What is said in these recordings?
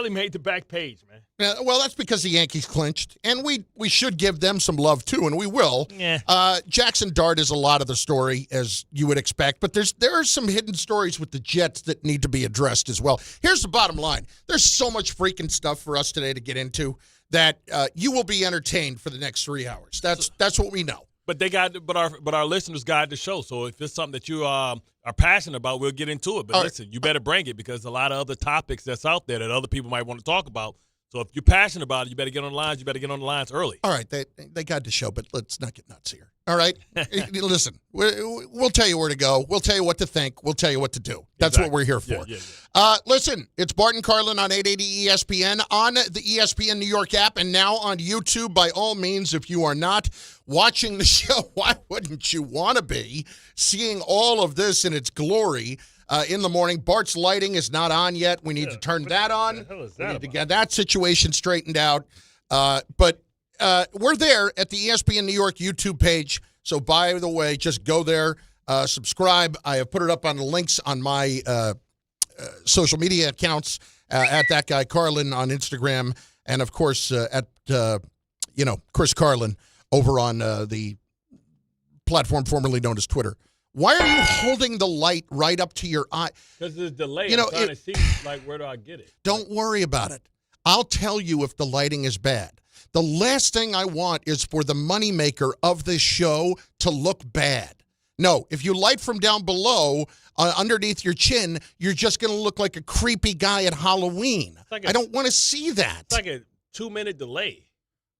barely made the back page, man. Well, that's because the Yankees clinched, and we should give them some love too, and we will. Yeah. Jaxson Dart is a lot of the story, as you would expect, but there are some hidden stories with the Jets that need to be addressed as well. Here's the bottom line: there's so much freaking stuff for us today to get into that you will be entertained for the next 3 hours. That's what we know. But our listeners guide the show. So if it's something that you are passionate about, we'll get into it. But listen, you better bring it because a lot of other topics that's out there that other people might want to talk about. So if you're passionate about it, you better get on the lines. You better get on the lines early. All right, they got the show, but let's not get nuts here. All right, listen, we'll tell you where to go. We'll tell you what to think. We'll tell you what to do. That's what we're here for. Listen, it's Bart and Carlin on 880 ESPN, on the ESPN New York app, and now on YouTube. By all means, if you are not watching the show, why wouldn't you want to be seeing all of this in its glory in the morning? Bart's lighting is not on yet. We need to turn that on. We need to get that situation straightened out. But we're there at the ESPN New York YouTube page. So, by the way, just go there, subscribe. I have put it up on the links on my social media accounts at that guy Carlin on Instagram, and of course at Chris Carlin over on the platform formerly known as Twitter. Why are you holding the light right up to your eye? Because there's delay. I'm trying to see, where do I get it? Don't worry about it. I'll tell you if the lighting is bad. The last thing I want is for the moneymaker of this show to look bad. No, if you light from down below, underneath your chin, you're just going to look like a creepy guy at Halloween. I don't want to see that. It's like a 2-minute delay.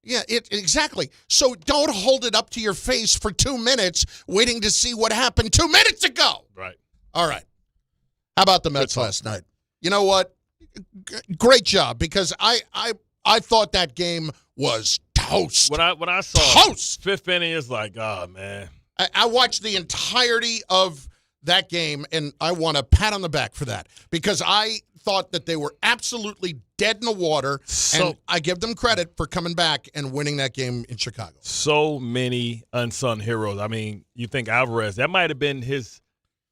Yeah, exactly. So don't hold it up to your face for 2 minutes waiting to see what happened 2 minutes ago. Right. All right. How about the Mets last night? You know what? Great job, because I thought that game was toast. When I saw toast. Fifth inning, it's like, oh, man. I watched the entirety of that game, and I want a pat on the back for that, because I thought that they were absolutely dead in the water, and I give them credit for coming back and winning that game in Chicago. So many unsung heroes. I mean, you think Alvarez, that might have been his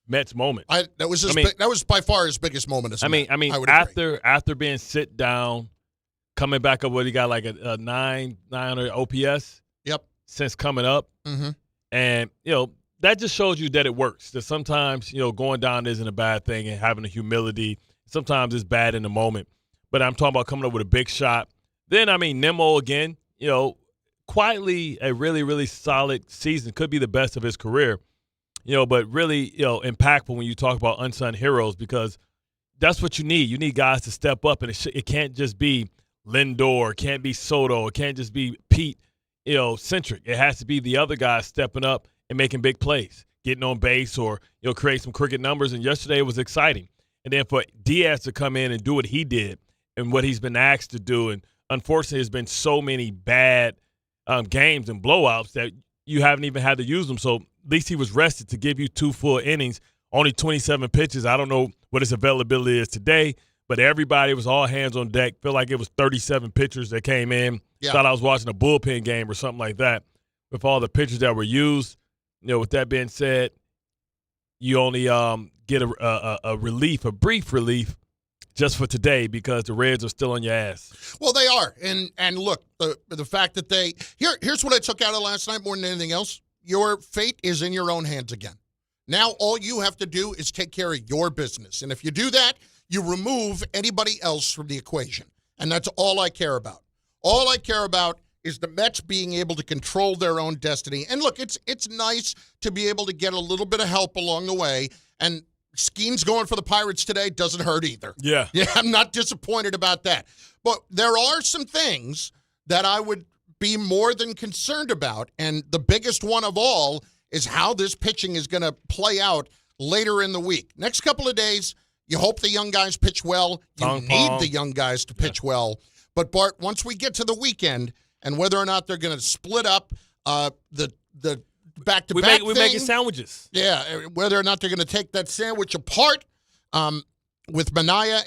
Mets moment. That was by far his biggest moment as a Met. I mean, after being sit down, coming back up, he got like a 900 OPS. Yep. Since coming up. Mm-hmm. And, that just shows you that it works. That sometimes, going down isn't a bad thing, and having the humility. Sometimes it's bad in the moment. But I'm talking about coming up with a big shot. Then, Nimmo again, quietly a really, really solid season. Could be the best of his career. But really, impactful when you talk about unsung heroes, because that's what you need. You need guys to step up, and it can't just be Lindor, it can't be Soto, it can't just be Pete, centric. It has to be the other guys stepping up and making big plays, getting on base, or create some cricket numbers. And yesterday was exciting. And then for Diaz to come in and do what he did and what he's been asked to do, and unfortunately there's been so many bad games and blowouts that you haven't even had to use them. So at least he was rested to give you 2 full innings, only 27 pitches. I don't know what his availability is today, but everybody was all hands on deck. Feel like it was 37 pitchers that came in. Yeah. Thought I was watching a bullpen game or something like that with all the pitchers that were used. With that being said, you only get a relief, a brief relief, just for today, because the Reds are still on your ass. Well, they are. And look, the fact that here's what I took out of last night more than anything else. Your fate is in your own hands again. Now all you have to do is take care of your business. And if you do that, you remove anybody else from the equation. And that's all I care about. All I care about is the Mets being able to control their own destiny. And look, it's nice to be able to get a little bit of help along the way. And Skeens going for the Pirates today doesn't hurt either. Yeah, I'm not disappointed about that. But there are some things that I would be more than concerned about. And the biggest one of all is how this pitching is going to play out later in the week. Next couple of days, you hope the young guys pitch well. You need the young guys to pitch well. But, Bart, once we get to the weekend, and whether or not they're going to split up the back-to-back We're making sandwiches. Yeah, whether or not they're going to take that sandwich apart with Manaea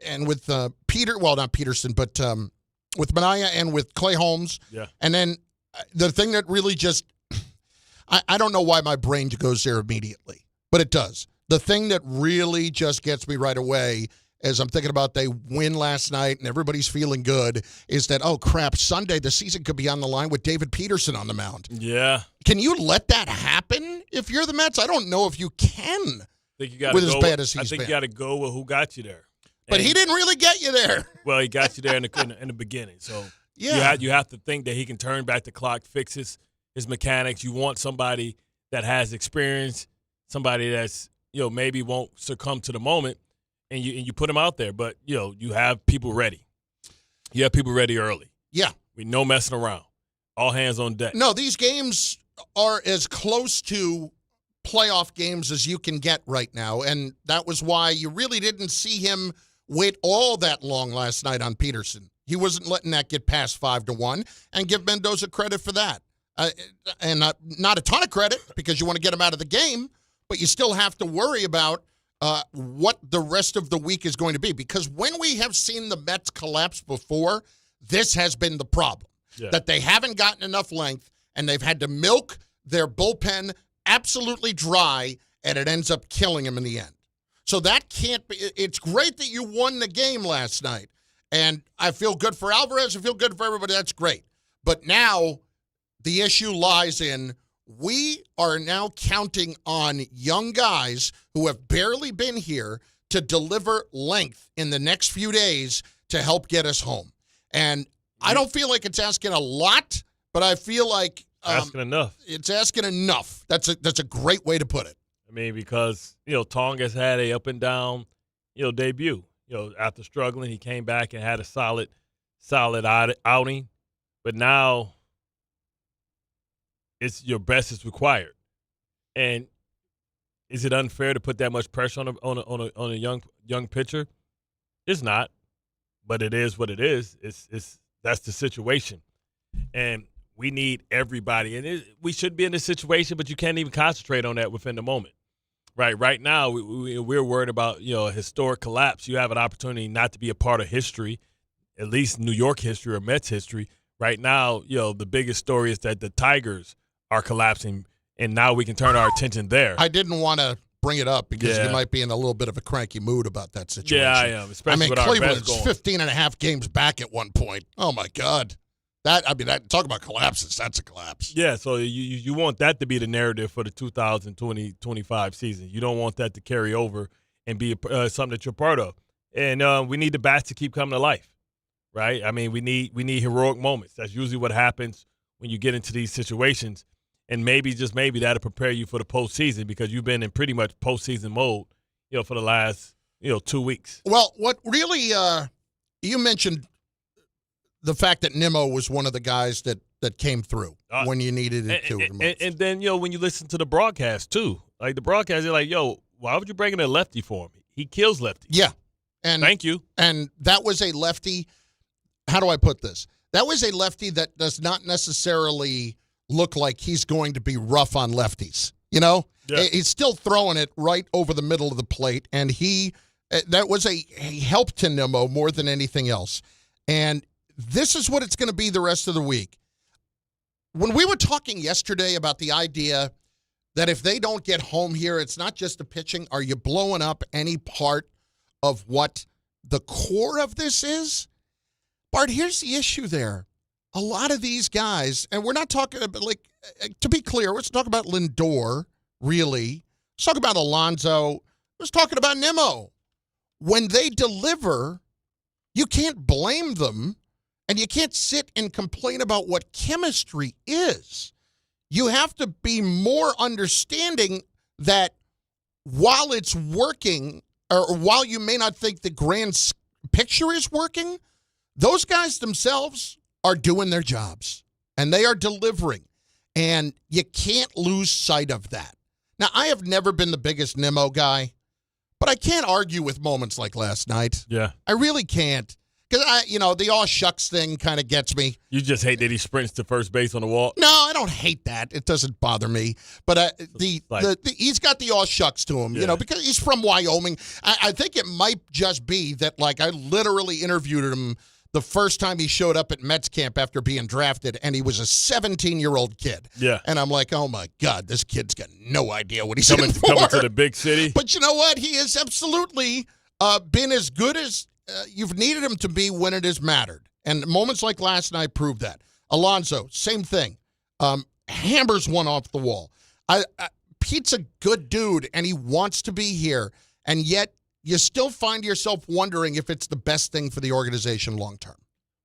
and with Peter. Well, not Peterson, but with Manaea and with Clay Holmes. Yeah. And then the thing that really just I don't know why my brain goes there immediately, but it does. The thing that really just gets me right away as I'm thinking about they win last night and everybody's feeling good, is that, oh, crap, Sunday the season could be on the line with David Peterson on the mound. Yeah. Can you let that happen if you're the Mets? I don't know if you can. I think you gotta with go as bad as he's I think been. you got to go with who got you there. But he didn't really get you there. Well, he got you there in the beginning. So you have to think that he can turn back the clock, fix his mechanics. You want somebody that has experience, somebody that's maybe won't succumb to the moment, and you put him out there. But you have people ready. You have people ready early. Yeah, with no messing around. All hands on deck. No, these games are as close to playoff games as you can get right now, and that was why you really didn't see him wait all that long last night on Peterson. He wasn't letting that get past 5-1, and give Mendoza credit for that. And not a ton of credit because you want to get him out of the game, but you still have to worry about what the rest of the week is going to be. Because when we have seen the Mets collapse before, this has been the problem. Yeah. That they haven't gotten enough length, and they've had to milk their bullpen absolutely dry, and it ends up killing them in the end. So that can't be. It's great that you won the game last night, and I feel good for Alvarez. I feel good for everybody. That's great. But now the issue lies in we are now counting on young guys who have barely been here to deliver length in the next few days to help get us home. And I don't feel like it's asking a lot, but I feel like asking enough. It's asking enough. That's a great way to put it. I mean, because Tong has had a up and down debut. After struggling, he came back and had a solid outing. But now it's your best is required. And is it unfair to put that much pressure on a young pitcher? It's not, but it is what it is. That's the situation, and we need everybody. And we should be in this situation, but you can't even concentrate on that within the moment. Right now, we're worried about a historic collapse. You have an opportunity not to be a part of history, at least New York history or Mets history. Right now, the biggest story is that the Tigers are collapsing, and now we can turn our attention there. I didn't want to bring it up because you might be in a little bit of a cranky mood about that situation. Yeah, I am, especially with Cleveland's our best going. 15.5 games back at one point. Oh, my God. Talk about collapses. That's a collapse. Yeah, so you want that to be the narrative for the 2020-25 season. You don't want that to carry over and be something that you're part of. And we need the bats to keep coming to life, right? I mean, we need heroic moments. That's usually what happens when you get into these situations. And maybe, just maybe, that'll prepare you for the postseason because you've been in pretty much postseason mode, for the last, 2 weeks. Well, what really you mentioned the fact that Nimmo was one of the guys that came through when you needed it to. And then, when you listen to the broadcast, too. Like, the broadcast, they're like, why would you bring in a lefty for him? He kills lefties. Yeah. And thank you. And that was a lefty. How do I put this? That was a lefty that does not necessarily look like he's going to be rough on lefties. Yeah. He's still throwing it right over the middle of the plate, and he helped to Nimmo more than anything else. And this is what it's going to be the rest of the week. When we were talking yesterday about the idea that if they don't get home here, it's not just the pitching. Are you blowing up any part of what the core of this is? Bart, here's the issue there. A lot of these guys, and we're not talking about, to be clear, let's talk about Lindor, really. Let's talk about Alonso. Let's talk about Nimmo. When they deliver, you can't blame them, and you can't sit and complain about what chemistry is. You have to be more understanding that while it's working, or while you may not think the grand picture is working, those guys themselves are doing their jobs, and they are delivering, and you can't lose sight of that. Now, I have never been the biggest Nimmo guy, but I can't argue with moments like last night. Yeah. I really can't, because the all shucks thing kind of gets me. You just hate that he sprints to first base on the wall? No, I don't hate that. It doesn't bother me, but he's got the all shucks to him, because he's from Wyoming. I think it might just be that, I literally interviewed him the first time he showed up at Mets camp after being drafted, and he was a 17-year-old kid. Yeah. And I'm like, oh, my God, this kid's got no idea what he's coming for. to the big city. But you know what? He is absolutely been as good as you've needed him to be when it has mattered. And moments like last night proved that. Alonso, same thing. Hammers one off the wall. Pete's a good dude, and he wants to be here. And yet, you still find yourself wondering if it's the best thing for the organization long term.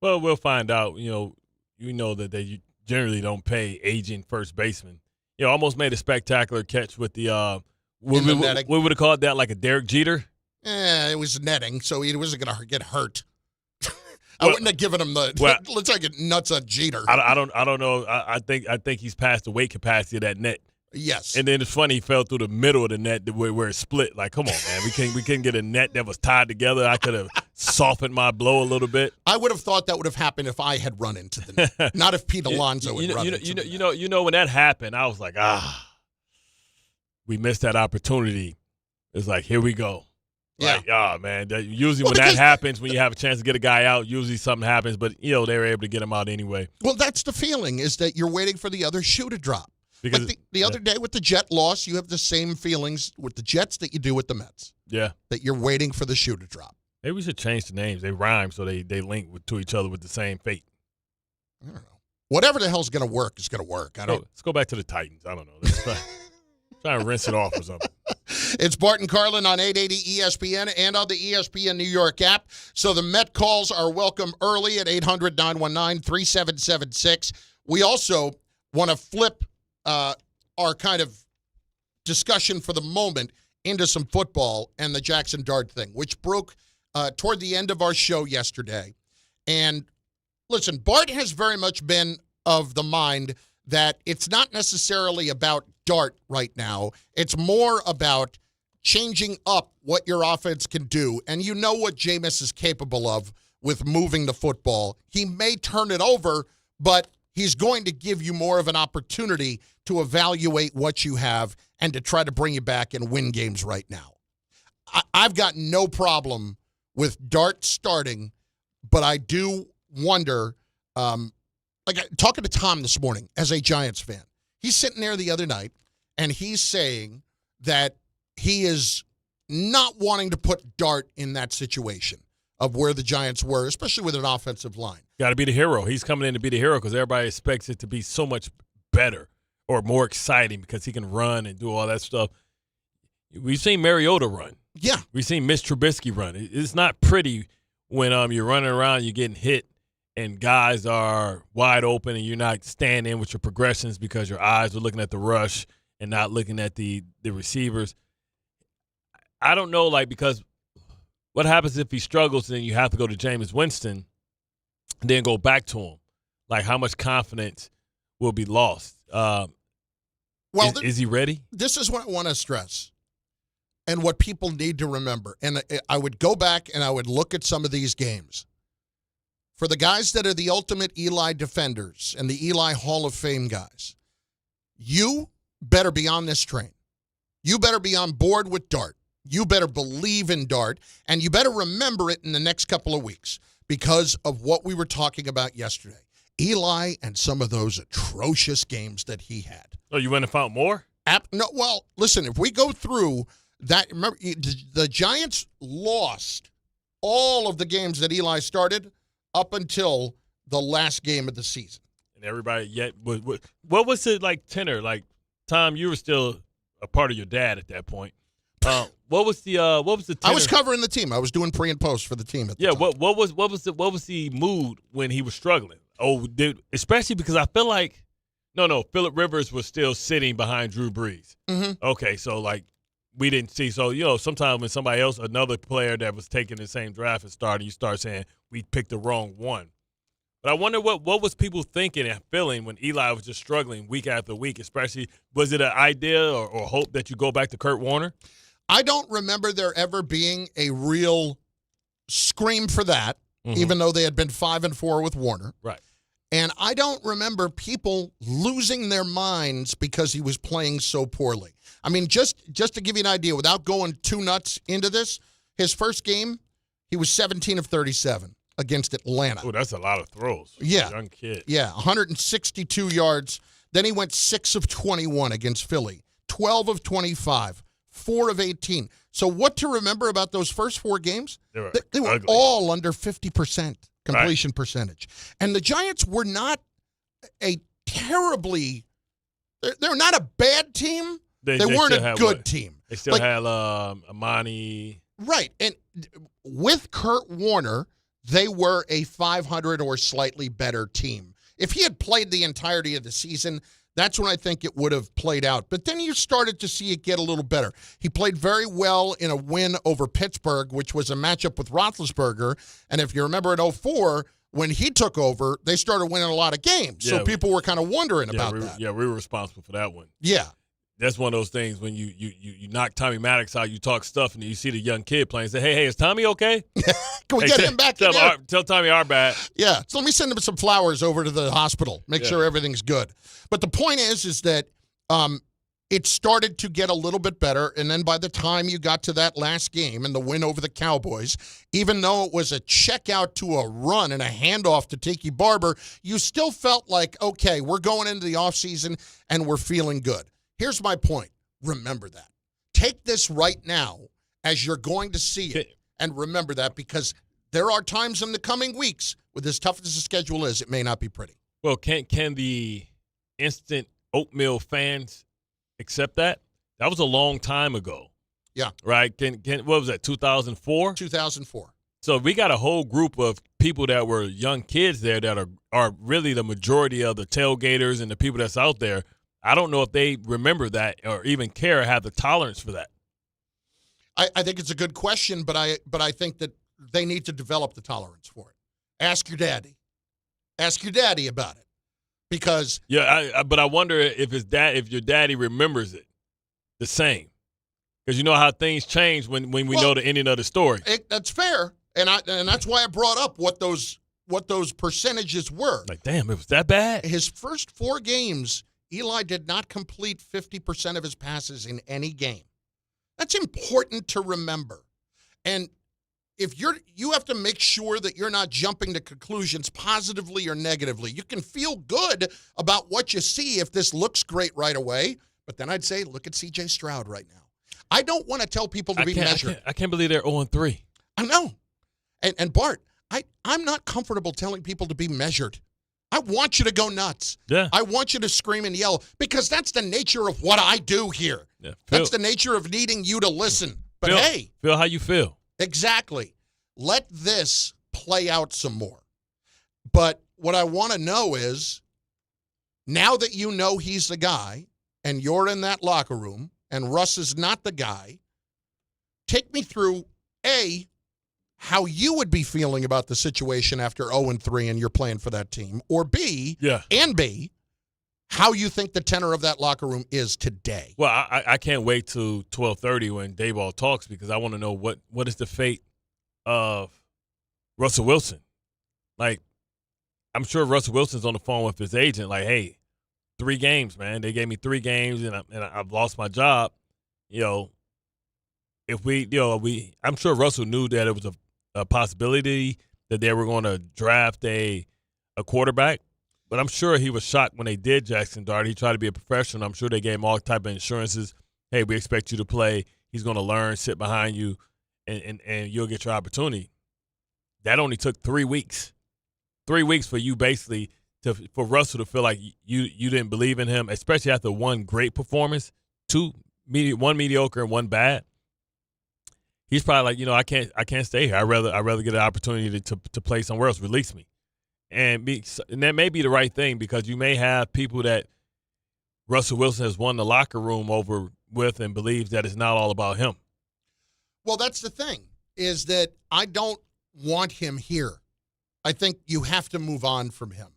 Well, we'll find out. You know that they generally don't pay aging first baseman. Almost made a spectacular catch with the what would have called that, like a Derek Jeter? It was netting, so he wasn't going to get hurt. I wouldn't have given him let's not get nuts on Jeter. I don't know. I think he's past the weight capacity of that net. Yes. And then it's funny, he fell through the middle of the net where it split. Like, come on, man. We couldn't get a net that was tied together. I could have softened my blow a little bit. I would have thought that would have happened if I had run into the net, not if Pete Alonso had run into the net. When that happened, I was like, we missed that opportunity. It's like, here we go. Yeah. Like, man. Usually when that happens, when you have a chance to get a guy out, usually something happens. But, they were able to get him out anyway. Well, that's the feeling, is that you're waiting for the other shoe to drop. Because like the other day with the Jet loss, you have the same feelings with the Jets that you do with the Mets. Yeah. That you're waiting for the shoe to drop. Maybe we should change the names. They rhyme, so they link to each other with the same fate. I don't know. Whatever the hell's going to work is going to work. Let's go back to the Titans. I don't know. Let's try and rinse it off or something. It's Bart Carlin on 880 ESPN and on the ESPN New York app. So the Met calls are welcome early at 800-919-3776. We also want to flip our kind of discussion for the moment into some football and the Jaxson Dart thing, which broke toward the end of our show yesterday. And listen, Bart has very much been of the mind that it's not necessarily about Dart right now. It's more about changing up what your offense can do. And you know what Jameis is capable of with moving the football. He may turn it over, but he's going to give you more of an opportunity to evaluate what you have and to try to bring you back and win games right now. I've got no problem with Dart starting, but I do wonder, talking to Tom this morning as a Giants fan, he's sitting there the other night, and he's saying that he is not wanting to put Dart in that situation of where the Giants were, especially with an offensive line. Got to be the hero. He's coming in to be the hero because everybody expects it to be so much better or more exciting because he can run and do all that stuff. We've seen Mariota run. Yeah. We've seen Mitch Trubisky run. It's not pretty when you're running around, you're getting hit, and guys are wide open and you're not standing with your progressions because your eyes are looking at the rush and not looking at the receivers. I don't know, because what happens if he struggles and then you have to go to Jameis Winston and then go back to him? Like, how much confidence will be lost? Is he ready? This is what I want to stress and what people need to remember. And I would go back and I would look at some of these games. For the guys that are the ultimate Eli defenders and the Eli Hall of Fame guys, you better be on this train. You better be on board with Dart. You better believe in Dart, and you better remember it in the next couple of weeks because of what we were talking about yesterday. Eli and some of those atrocious games that he had. Oh, you went and found more? No, well, listen, if we go through that, remember, the Giants lost all of the games that Eli started up until the last game of the season. And everybody what was it like tenor? Like, Tom, you were still a part of your dad at that point. What was the tenor? I was covering the team. I was doing pre and post for the team at the time. What was the mood when he was struggling? Oh, dude, especially because I feel like Phillip Rivers was still sitting behind Drew Brees. Mm-hmm. Okay, so we didn't see. So sometimes when somebody else, another player that was taking the same draft is starting, you start saying we picked the wrong one. But I wonder what was people thinking and feeling when Eli was just struggling week after week, especially was it an idea or hope that you go back to Kurt Warner? I don't remember there ever being a real scream for that, even though they had been 5-4 with Warner. Right. And I don't remember people losing their minds because he was playing so poorly. I mean, just to give you an idea, without going too nuts into this, his first game, he was 17 of 37 against Atlanta. Oh, that's a lot of throws. Yeah. Young kid. Yeah, 162 yards. Then he went 6 of 21 against Philly, 12 of 25. 4 of 18. So what to remember about those first 4 games? They were ugly. all under 50% completion percentage. And the Giants were not a terribly – they're not a bad team. They weren't a good team. They still had Amani. Right. And with Kurt Warner, they were a 500 or slightly better team. If he had played the entirety of the season, that's when I think it would have played out. But then you started to see it get a little better. He played very well in a win over Pittsburgh, which was a matchup with Roethlisberger. And if you remember in 2004, when he took over, they started winning a lot of games. So people were kind of wondering about that. Yeah, we were responsible for that one. Yeah. That's one of those things when you knock Tommy Maddox out, you talk stuff, and you see the young kid playing and say, hey, is Tommy okay? Can we get him back in there? Tell Tommy our bad. Yeah, so let me send him some flowers over to the hospital, make sure everything's good. But the point is that it started to get a little bit better, and then by the time you got to that last game and the win over the Cowboys, even though it was a check out to a run and a handoff to Tiki Barber, you still felt like, okay, we're going into the offseason and we're feeling good. Here's my point. Remember that. Take this right now as you're going to see it, and remember that because there are times in the coming weeks, with as tough as the schedule is, it may not be pretty. Well, can the instant oatmeal fans accept that? That was a long time ago. Yeah. Right? What was that, 2004? 2004. So we got a whole group of people that were young kids there that are really the majority of the tailgaters and the people that's out there. I don't know if they remember that or even care or have the tolerance for that. I think it's a good question, but I think that they need to develop the tolerance for it. Ask your daddy. Ask your daddy about it. Because but I wonder if your daddy remembers it the same. Because you know how things change when we know the ending of the story. That's fair. And that's why I brought up what those percentages were. Like, damn, it was that bad? His first 4 games, Eli did not complete 50% of his passes in any game. That's important to remember. And if you have to make sure that you're not jumping to conclusions positively or negatively. You can feel good about what you see if this looks great right away, but then I'd say look at C.J. Stroud right now. I don't want to tell people to be measured. I can't believe they're 0-3. I know. And Bart, I'm not comfortable telling people to be measured. I want you to go nuts. Yeah. I want you to scream and yell because that's the nature of what I do here. Yeah. That's the nature of needing you to listen. But feel how you feel. Exactly. Let this play out some more. But what I want to know is now that you know he's the guy and you're in that locker room and Russ is not the guy, take me through, A, how you would be feeling about the situation after 0-3 and you're playing for that team, or B, how you think the tenor of that locker room is today. Well, I can't wait till 12:30 when Dable talks because I want to know what is the fate of Russell Wilson. Like, I'm sure Russell Wilson's on the phone with his agent like, hey, 3 games, man. They gave me 3 games and I've lost my job. I'm sure Russell knew that it was a possibility that they were going to draft a quarterback. But I'm sure he was shocked when they did Jaxson Dart. He tried to be a professional. I'm sure they gave him all type of insurances. Hey, we expect you to play. He's going to learn, sit behind you, and you'll get your opportunity. That only took 3 weeks. 3 weeks for you basically for Russell to feel like you didn't believe in him, especially after 1 great performance, 1 mediocre and 1 bad. He's probably like, I can't stay here. I'd rather get an opportunity to play somewhere else. Release me. And that may be the right thing because you may have people that Russell Wilson has won the locker room over with and believes that it's not all about him. Well, that's the thing, is that I don't want him here. I think you have to move on from him.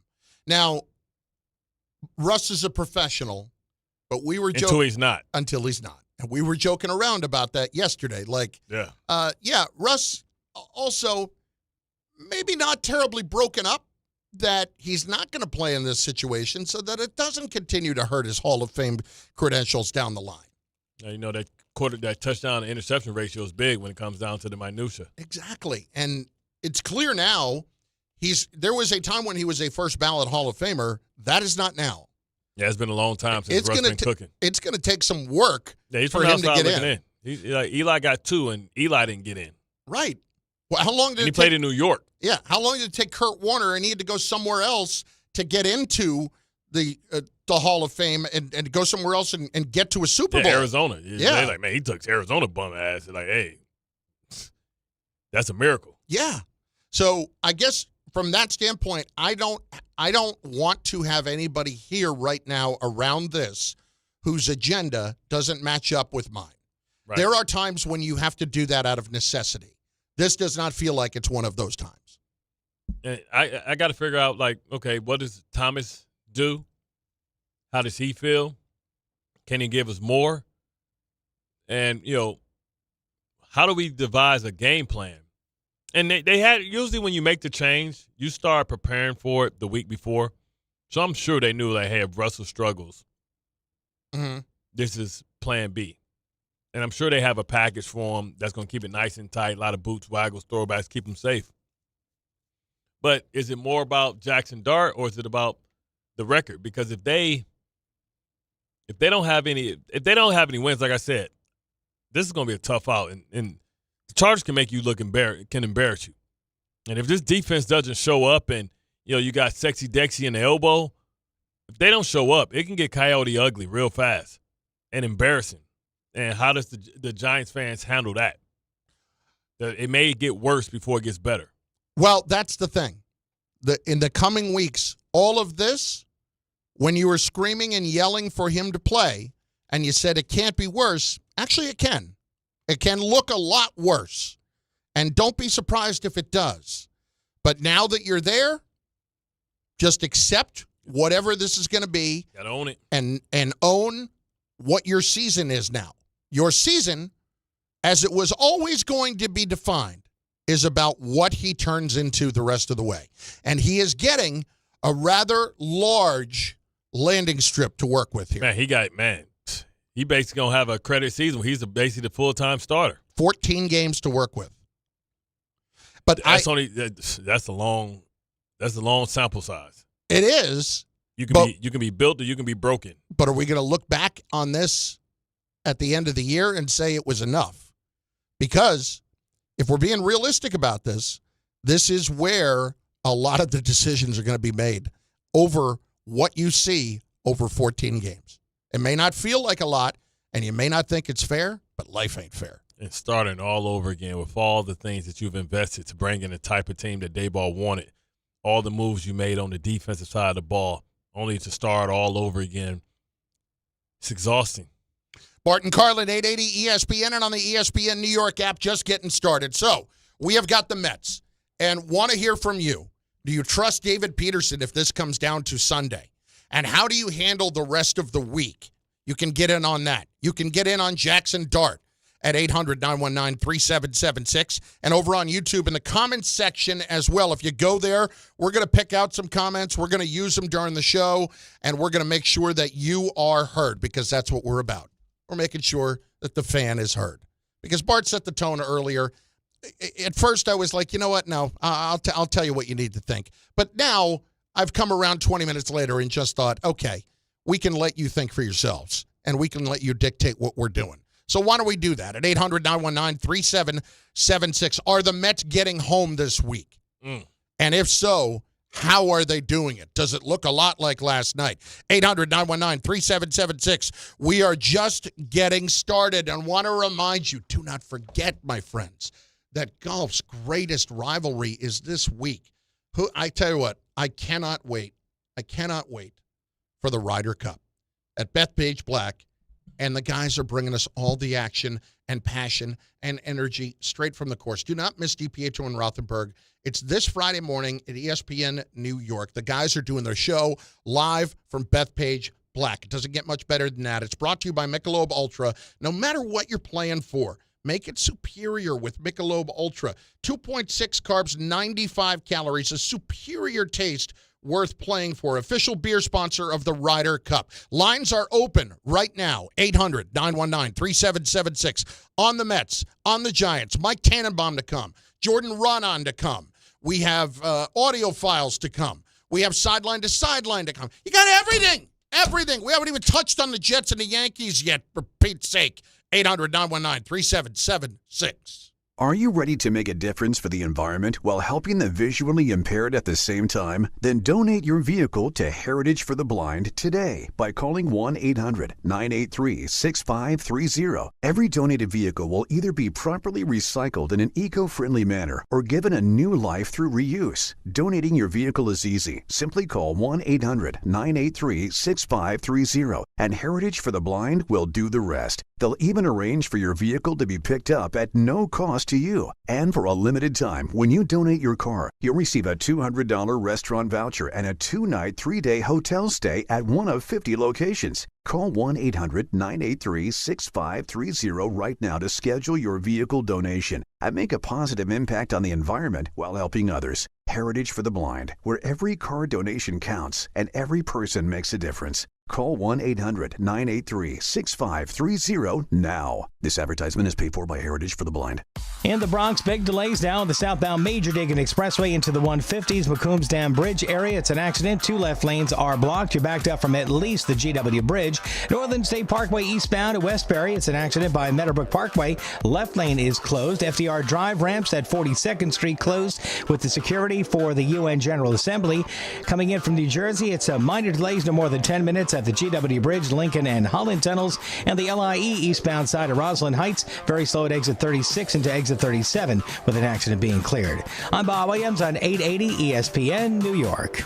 Now, Russ is a professional, but we were joking. Until he's not. Until he's not. And we were joking around about that yesterday. Like, Russ also maybe not terribly broken up that he's not going to play in this situation so that it doesn't continue to hurt his Hall of Fame credentials down the line. Now, that touchdown to interception ratio is big when it comes down to the minutia. Exactly. And it's clear now there was a time when he was a first ballot Hall of Famer. That is not now. Yeah, it's been a long time since Russ been cooking. It's going to take some work he's for him to get in. Eli got 2, and Eli didn't get in. Right. Well, how long did he played in New York? Yeah. How long did it take Kurt Warner, and he had to go somewhere else to get into the Hall of Fame and go somewhere else and get to a Super Bowl? Arizona. Yeah. They're like, man, he took Arizona bum ass. They're like, hey, that's a miracle. Yeah. So I guess from that standpoint, I don't want to have anybody here right now around this whose agenda doesn't match up with mine. Right. There are times when you have to do that out of necessity. This does not feel like it's one of those times. And I got to figure out, like, okay, what does Thomas do? How does he feel? Can he give us more? And, how do we devise a game plan? And they had, usually when you make the change, you start preparing for it the week before. So I'm sure they knew, like, hey, if Russell struggles, this is plan B. And I'm sure they have a package for him that's going to keep it nice and tight, a lot of boots, waggles, throwbacks, keep him safe. But is it more about Jaxson Dart, or is it about the record? Because if they don't have any wins, like I said, this is going to be a tough out, and the Chargers can make you look embarrass you. And if this defense doesn't show up, and you got Sexy Dexy in the elbow, if they don't show up, it can get coyote ugly real fast and embarrassing. And how does the Giants fans handle that? It may get worse before it gets better. Well, that's the thing. In the coming weeks, all of this, when you were screaming and yelling for him to play, and you said it can't be worse, actually it can. It can look a lot worse. And don't be surprised if it does. But now that you're there, just accept whatever this is going to be. Got to own it. And own what your season is now. Your season, as it was always going to be defined, is about what he turns into the rest of the way. And he is getting a rather large landing strip to work with here. He basically going to have a credit season. He's basically the full-time starter. 14 games to work with. But that's a long sample size. It is. You can be built or you can be broken. But are we going to look back on this at the end of the year and say it was enough? Because if we're being realistic about this is where a lot of the decisions are going to be made over what you see over 14 games. It may not feel like a lot, and you may not think it's fair, but life ain't fair. And starting all over again with all the things that you've invested to bring in the type of team that Dable wanted, all the moves you made on the defensive side of the ball, only to start all over again. It's exhausting. Bart Carlin, 880 ESPN, and on the ESPN New York app, just getting started. So we have got the Mets, and want to hear from you. Do you trust David Peterson if this comes down to Sunday? And how do you handle the rest of the week? You can get in on that. You can get in on Jaxson Dart at 800-919-3776 and over on YouTube in the comments section as well. If you go there, we're going to pick out some comments. We're going to use them during the show, and we're going to make sure that you are heard, because that's what we're about. We're making sure that the fan is heard. Because Bart set the tone earlier. At first, I was like, you know what? No, I'll tell you what you need to think. But now I've come around 20 minutes later and just thought, okay, we can let you think for yourselves, and we can let you dictate what we're doing. So why don't we do that? At 800-919-3776. Are the Mets getting home this week? And if so, how are they doing it? Does it look a lot like last night? 800-919-3776. We are just getting started, and want to remind you, do not forget, my friends, that golf's greatest rivalry is this week. I tell you what, I cannot wait. I cannot wait for the Ryder Cup at Bethpage Black. And the guys are bringing us all the action and passion and energy straight from the course. Do not miss DiPietro and Rothenberg. It's this Friday morning at ESPN New York. The guys are doing their show live from Bethpage Black. It doesn't get much better than that. It's brought to you by Michelob Ultra. No matter what you're playing for, make it superior with Michelob Ultra. 2.6 carbs, 95 calories, a superior taste worth playing for. Official beer sponsor of the Ryder Cup. Lines are open right now. 800-919-3776. On the Mets, on the Giants. Mike Tannenbaum to come. Jordan Raanan to come. We have audio files to come. We have sideline to sideline to come. You got everything. Everything. We haven't even touched on the Jets and the Yankees yet, for Pete's sake. 800-919-3776. Are you ready to make a difference for the environment while helping the visually impaired at the same time? Then donate your vehicle to Heritage for the Blind today by calling 1-800-983-6530. Every donated vehicle will either be properly recycled in an eco-friendly manner or given a new life through reuse. Donating your vehicle is easy. Simply call 1-800-983-6530 and Heritage for the Blind will do the rest. They'll even arrange for your vehicle to be picked up at no cost to you. And for a limited time, when you donate your car, you'll receive a $200 restaurant voucher and a 2-night, 3-day hotel stay at one of 50 locations. Call 1-800-983-6530 right now to schedule your vehicle donation and make a positive impact on the environment while helping others. Heritage for the Blind, where every car donation counts and every person makes a difference. Call 1-800-983-6530 now. This advertisement is paid for by Heritage for the Blind. In the Bronx, big delays now on the southbound Major Diggin Expressway into the 150s McCombs Dam Bridge area. It's an accident. 2 left lanes are blocked. You're backed up from at least the GW Bridge. Northern State Parkway eastbound at Westbury. It's an accident by Meadowbrook Parkway. Left lane is closed. FDR Drive ramps at 42nd Street closed with the security for the UN General Assembly. Coming in from New Jersey, it's minor delays, no more than 10 minutes at the GW Bridge, Lincoln and Holland tunnels, and the LIE eastbound side of Roslyn Heights. Very slow at exit 36 into exit 37 with an accident being cleared. I'm Bob Williams on 880 ESPN New York.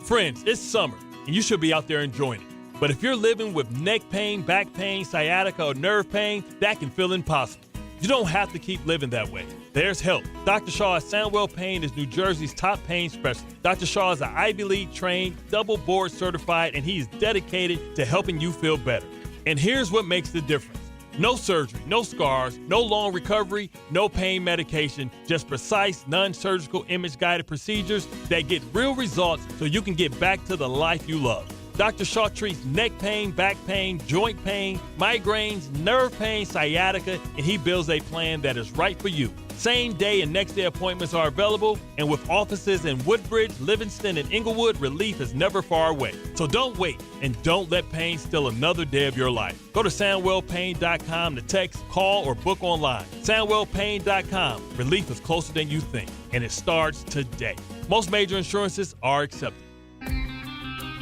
Friends, it's summer, and you should be out there enjoying it. But if you're living with neck pain, back pain, sciatica, or nerve pain, that can feel impossible. You don't have to keep living that way. There's help. Dr. Shaw at Soundwell Pain is New Jersey's top pain specialist. Dr. Shaw is an Ivy League trained, double board certified, and he's dedicated to helping you feel better. And here's what makes the difference. No surgery, no scars, no long recovery, no pain medication, just precise, non-surgical image-guided procedures that get real results so you can get back to the life you love. Dr. Shaw treats neck pain, back pain, joint pain, migraines, nerve pain, sciatica, and he builds a plan that is right for you. Same day and next day appointments are available, and with offices in Woodbridge, Livingston, and Inglewood, relief is never far away. So don't wait, and don't let pain steal another day of your life. Go to SoundwellPain.com to text, call, or book online. SoundwellPain.com. Relief is closer than you think, and it starts today. Most major insurances are accepted.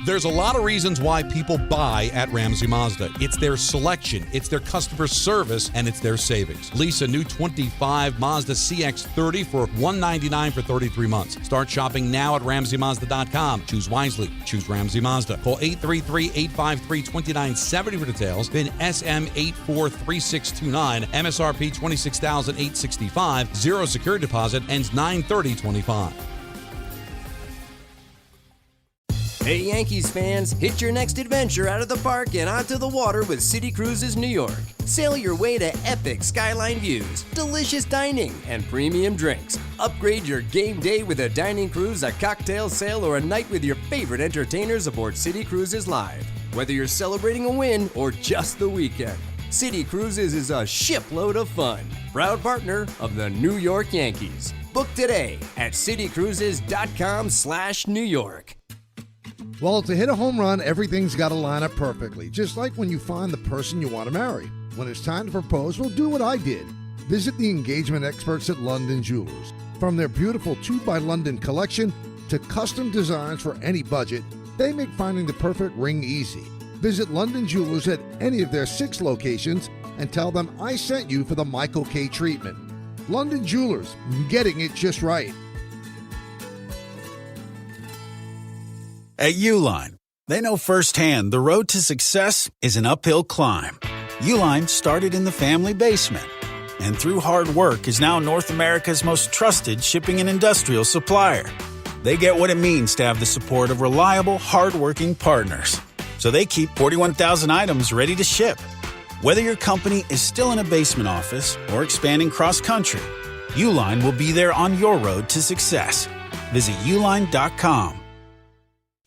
There's a lot of reasons why people buy at Ramsey Mazda. It's their selection, it's their customer service, and it's their savings. Lease a new 25 Mazda CX-30 for $199 for 33 months. Start shopping now at RamseyMazda.com. Choose wisely. Choose Ramsey Mazda. Call 833-853-2970 for details. Then SM843629. MSRP $26,865. Zero security deposit. Ends 9/30/25. Hey Yankees fans, hit your next adventure out of the park and onto the water with City Cruises New York. Sail your way to epic skyline views, delicious dining, and premium drinks. Upgrade your game day with a dining cruise, a cocktail sail, or a night with your favorite entertainers aboard City Cruises Live. Whether you're celebrating a win or just the weekend, City Cruises is a shipload of fun. Proud partner of the New York Yankees. Book today at citycruises.com/New York. Well, to hit a home run, everything's got to line up perfectly, just like when you find the person you want to marry. When it's time to propose, well, do what I did. Visit the engagement experts at London Jewelers. From their beautiful 2 by London collection to custom designs for any budget, they make finding the perfect ring easy. Visit London Jewelers at any of their 6 locations and tell them I sent you for the Michael K. treatment. London Jewelers, getting it just right. At Uline, they know firsthand the road to success is an uphill climb. Uline started in the family basement, and through hard work is now North America's most trusted shipping and industrial supplier. They get what it means to have the support of reliable, hard-working partners. So they keep 41,000 items ready to ship. Whether your company is still in a basement office or expanding cross-country, Uline will be there on your road to success. Visit uline.com.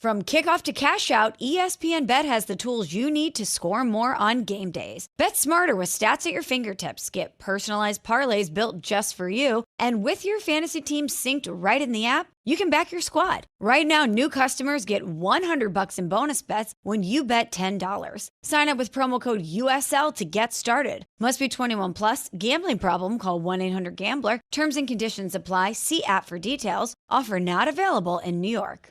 From kickoff to cash out, ESPN Bet has the tools you need to score more on game days. Bet smarter with stats at your fingertips. Get personalized parlays built just for you. And with your fantasy team synced right in the app, you can back your squad. Right now, new customers get $100 in bonus bets when you bet $10. Sign up with promo code USL to get started. Must be 21 plus. Gambling problem? Call 1-800-GAMBLER. Terms and conditions apply. See app for details. Offer not available in New York.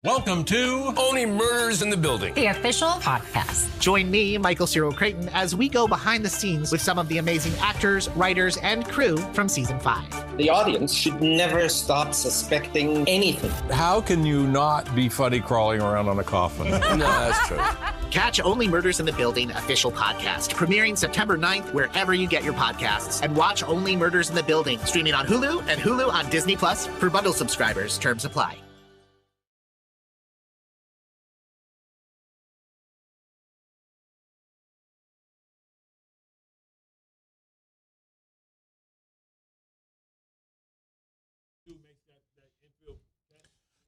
Welcome to Only Murders in the Building, the official podcast. Join me, Michael Cyril Creighton, as we go behind the scenes with some of the amazing actors, writers, and crew from season 5. The audience should never stop suspecting anything. How can you not be funny crawling around on a coffin? No, that's true. Catch Only Murders in the Building official podcast, premiering September 9th wherever you get your podcasts. And watch Only Murders in the Building, streaming on Hulu and Hulu on Disney Plus for bundle subscribers. Terms apply.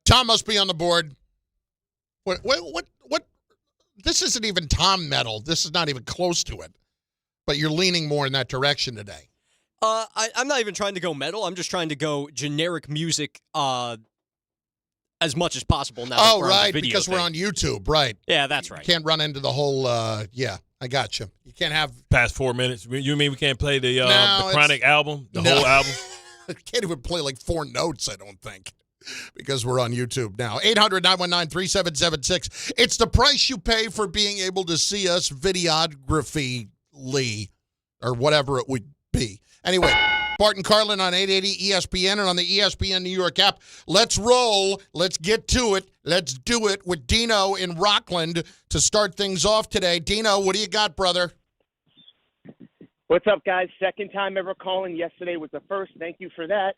Tom must be on the board. What? This isn't even Tom metal. This is not even close to it. But you're leaning more in that direction today. I'm not even trying to go metal. I'm just trying to go generic music as much as possible now. Oh, right, because we're on YouTube, right. Yeah, that's right. You can't run into the whole, yeah, I got you. You can't have... Past 4 minutes. You mean we can't play the Chronic album, the whole album? I can't even play like 4 notes, I don't think, because we're on YouTube now. 800-919-3776. It's the price you pay for being able to see us videographically, or whatever it would be. Anyway, Bart Carlin on 880 ESPN and on the ESPN New York app. Let's roll. Let's get to it. Let's do it with Dino in Rockland to start things off today. Dino, what do you got, brother? What's up, guys? Second time ever calling. Yesterday was the first. Thank you for that.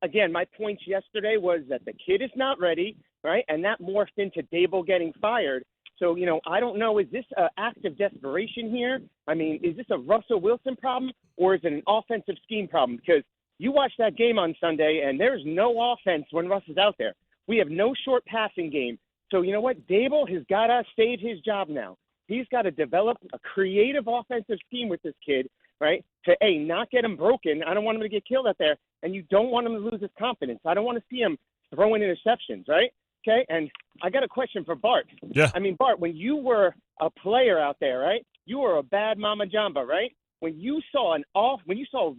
Again, my points yesterday was that the kid is not ready, right? And that morphed into Dable getting fired. So, I don't know, is this an act of desperation here? I mean, is this a Russell Wilson problem or is it an offensive scheme problem? Because you watch that game on Sunday and there's no offense when Russ is out there. We have no short passing game. So, you know what? Dable has got to save his job now. He's got to develop a creative offensive scheme with this kid, right, to, A, not get him broken. I don't want him to get killed out there, and you don't want him to lose his confidence. I don't want to see him throwing interceptions, right? Okay, and I got a question for Bart. Yeah. I mean, Bart, when you were a player out there, right, you were a bad mama jamba, right? When you saw a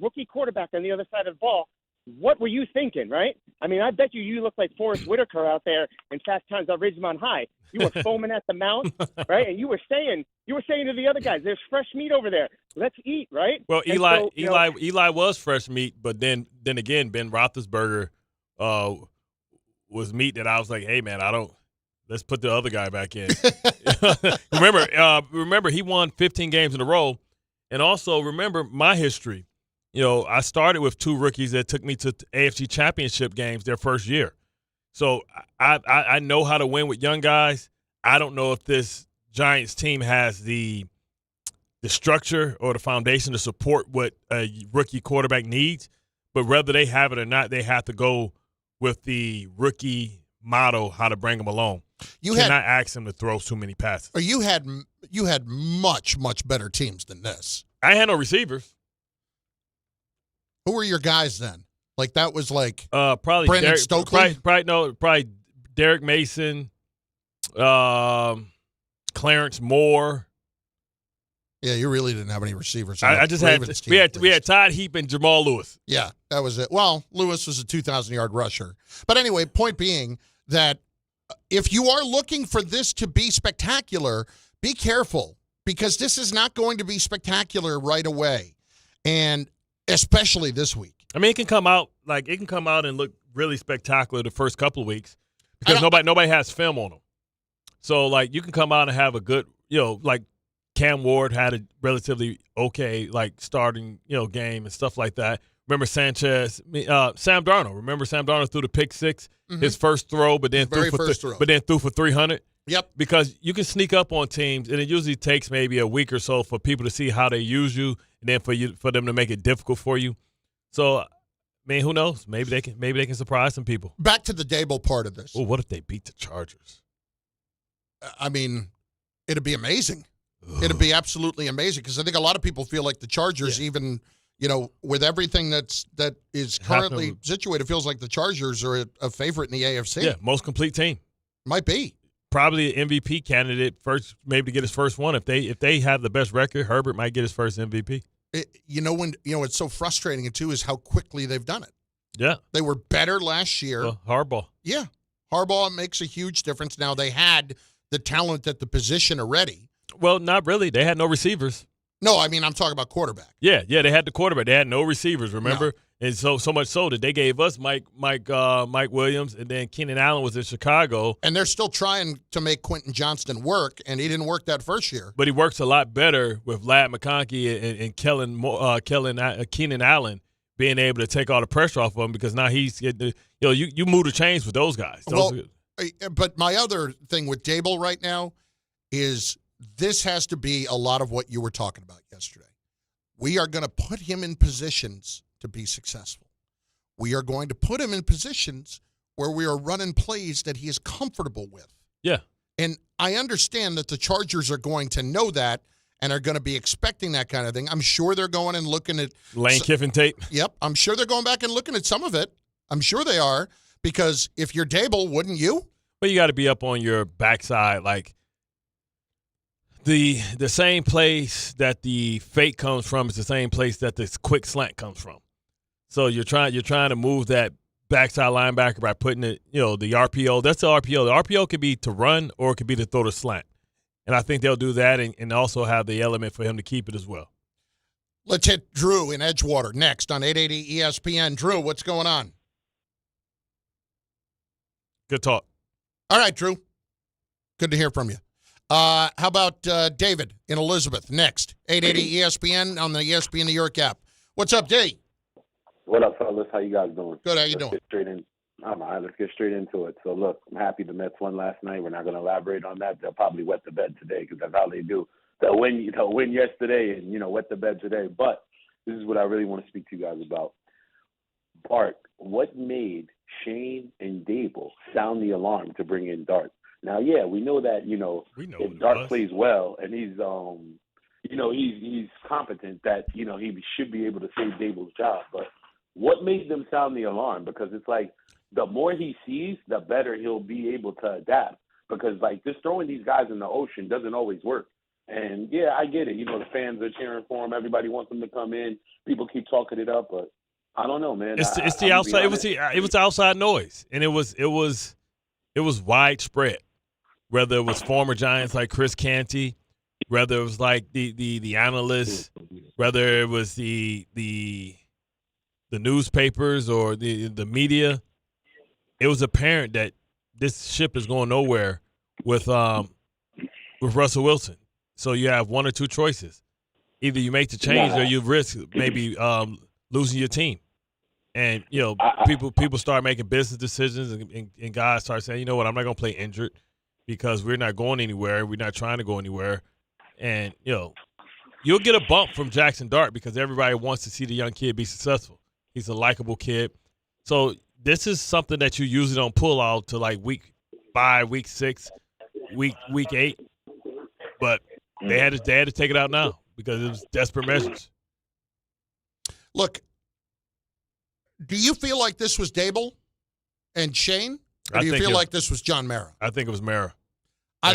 rookie quarterback on the other side of the ball, what were you thinking, right? I mean, I bet you look like Forrest Whitaker out there in Fast Times at Ridgemont High. You were foaming at the mouth, right? And you were saying to the other guys, "There's fresh meat over there. Let's eat," right? Well, Eli was fresh meat, but then again, Ben Roethlisberger was meat that I was like, "Hey, man, let's put the other guy back in." Remember, he won 15 games in a row, and also remember my history. I started with 2 rookies that took me to AFC Championship games their first year. So I know how to win with young guys. I don't know if this Giants team has the structure or the foundation to support what a rookie quarterback needs. But whether they have it or not, they have to go with the rookie model, how to bring them along. You cannot ask him to throw too many passes. Or you had much, much better teams than this. I had no receivers. Who were your guys then? Like that was like probably Brandon Stokely? Probably Derek Mason, Clarence Moore. Yeah, you really didn't have any receivers. I just had we had Todd Heap and Jamal Lewis. Yeah, that was it. Well, Lewis was a 2,000-yard rusher. But anyway, point being that if you are looking for this to be spectacular, be careful because this is not going to be spectacular right away. And especially this week. I mean, it can come out and look really spectacular the first couple of weeks because nobody has film on them. So, you can come out and have a good, like Cam Ward had a relatively okay, starting, game and stuff like that. Remember Sam Darnold. Remember Sam Darnold threw the pick 6, his first throw, but then threw for 300. Yep. Because you can sneak up on teams, and it usually takes maybe a week or so for people to see how they use you, and then for them to make it difficult for you. So, I mean, who knows? Maybe they can surprise some people. Back to the Dable part of this. Well, what if they beat the Chargers? I mean, it'd be amazing. It'd be absolutely amazing because I think a lot of people feel like the Chargers, even with everything that is currently situated, feels like the Chargers are a favorite in the AFC. Yeah, most complete team. Might be. Probably an MVP candidate first, maybe to get his first one. If they have the best record, Herbert might get his first MVP. It's so frustrating too is how quickly they've done it. Yeah, they were better last year. Harbaugh. Yeah, Harbaugh makes a huge difference. Now they had the talent at the position already. Well, not really. They had no receivers. No, I mean I'm talking about quarterback. Yeah, they had the quarterback. They had no receivers. Remember, no. And so much so that they gave us Mike Williams, and then Keenan Allen was in Chicago. And they're still trying to make Quentin Johnston work, and he didn't work that first year. But he works a lot better with Ladd McConkey and Keenan Allen being able to take all the pressure off of him because now he's getting you move the chains with those guys. But my other thing with Dable right now is this has to be a lot of what you were talking about yesterday. We are going to put him in positions to be successful. We are going to put him in positions where we are running plays that he is comfortable with. Yeah. And I understand that the Chargers are going to know that and are going to be expecting that kind of thing. I'm sure they're going and looking at Lane Kiffin tape. Yep. I'm sure they're going back and looking at some of it. I'm sure they are because if you're Dable, wouldn't you? Well, you got to be up on your backside like the same place that the fake comes from is the same place that this quick slant comes from. So you're trying to move that backside linebacker by putting it, the RPO. That's the RPO. The RPO could be to run or it could be to throw the slant. And I think they'll do that and also have the element for him to keep it as well. Let's hit Drew in Edgewater next on 880 ESPN. Drew, what's going on? Good talk. All right, Drew. Good to hear from you. How about David in Elizabeth next? 880 ESPN on the ESPN New York app. What's up, D? What up, fellas? How you guys doing? Good. How you doing? Let's get straight into it. So, look, I'm happy the Mets won last night. We're not going to elaborate on that. They'll probably wet the bed today because that's how they do. They'll win yesterday and, wet the bed today. But this is what I really want to speak to you guys about. Bart, what made Shane and Dable sound the alarm to bring in Dart? Now, yeah, we know that, if Dart plays well and he's, he's competent, that, he should be able to save Dable's job. But what made them sound the alarm? Because it's like the more he sees, the better he'll be able to adapt. Because, like, just throwing these guys in the ocean doesn't always work. And, yeah, I get it. The fans are cheering for him. Everybody wants him to come in. People keep talking it up. But I don't know, man. It's the outside. It was outside noise. And it was widespread. Whether it was former Giants like Chris Canty, whether it was like the analysts, whether it was the newspapers or the media, it was apparent that this ship is going nowhere with Russell Wilson. So you have one or two choices: either you make the change or you risk maybe losing your team. And people start making business decisions, and guys start saying, you know what, I'm not going to play injured. Because we're not going anywhere. We're not trying to go anywhere. And, you'll get a bump from Jaxson Dart because everybody wants to see the young kid be successful. He's a likable kid. So this is something that you usually don't pull out to like week 5, week 6, week 8. But they had to take it out now because it was desperate measures. Look, do you feel like this was Dable and Shane? Or do you feel like this was John Mara? I think it was Mara. I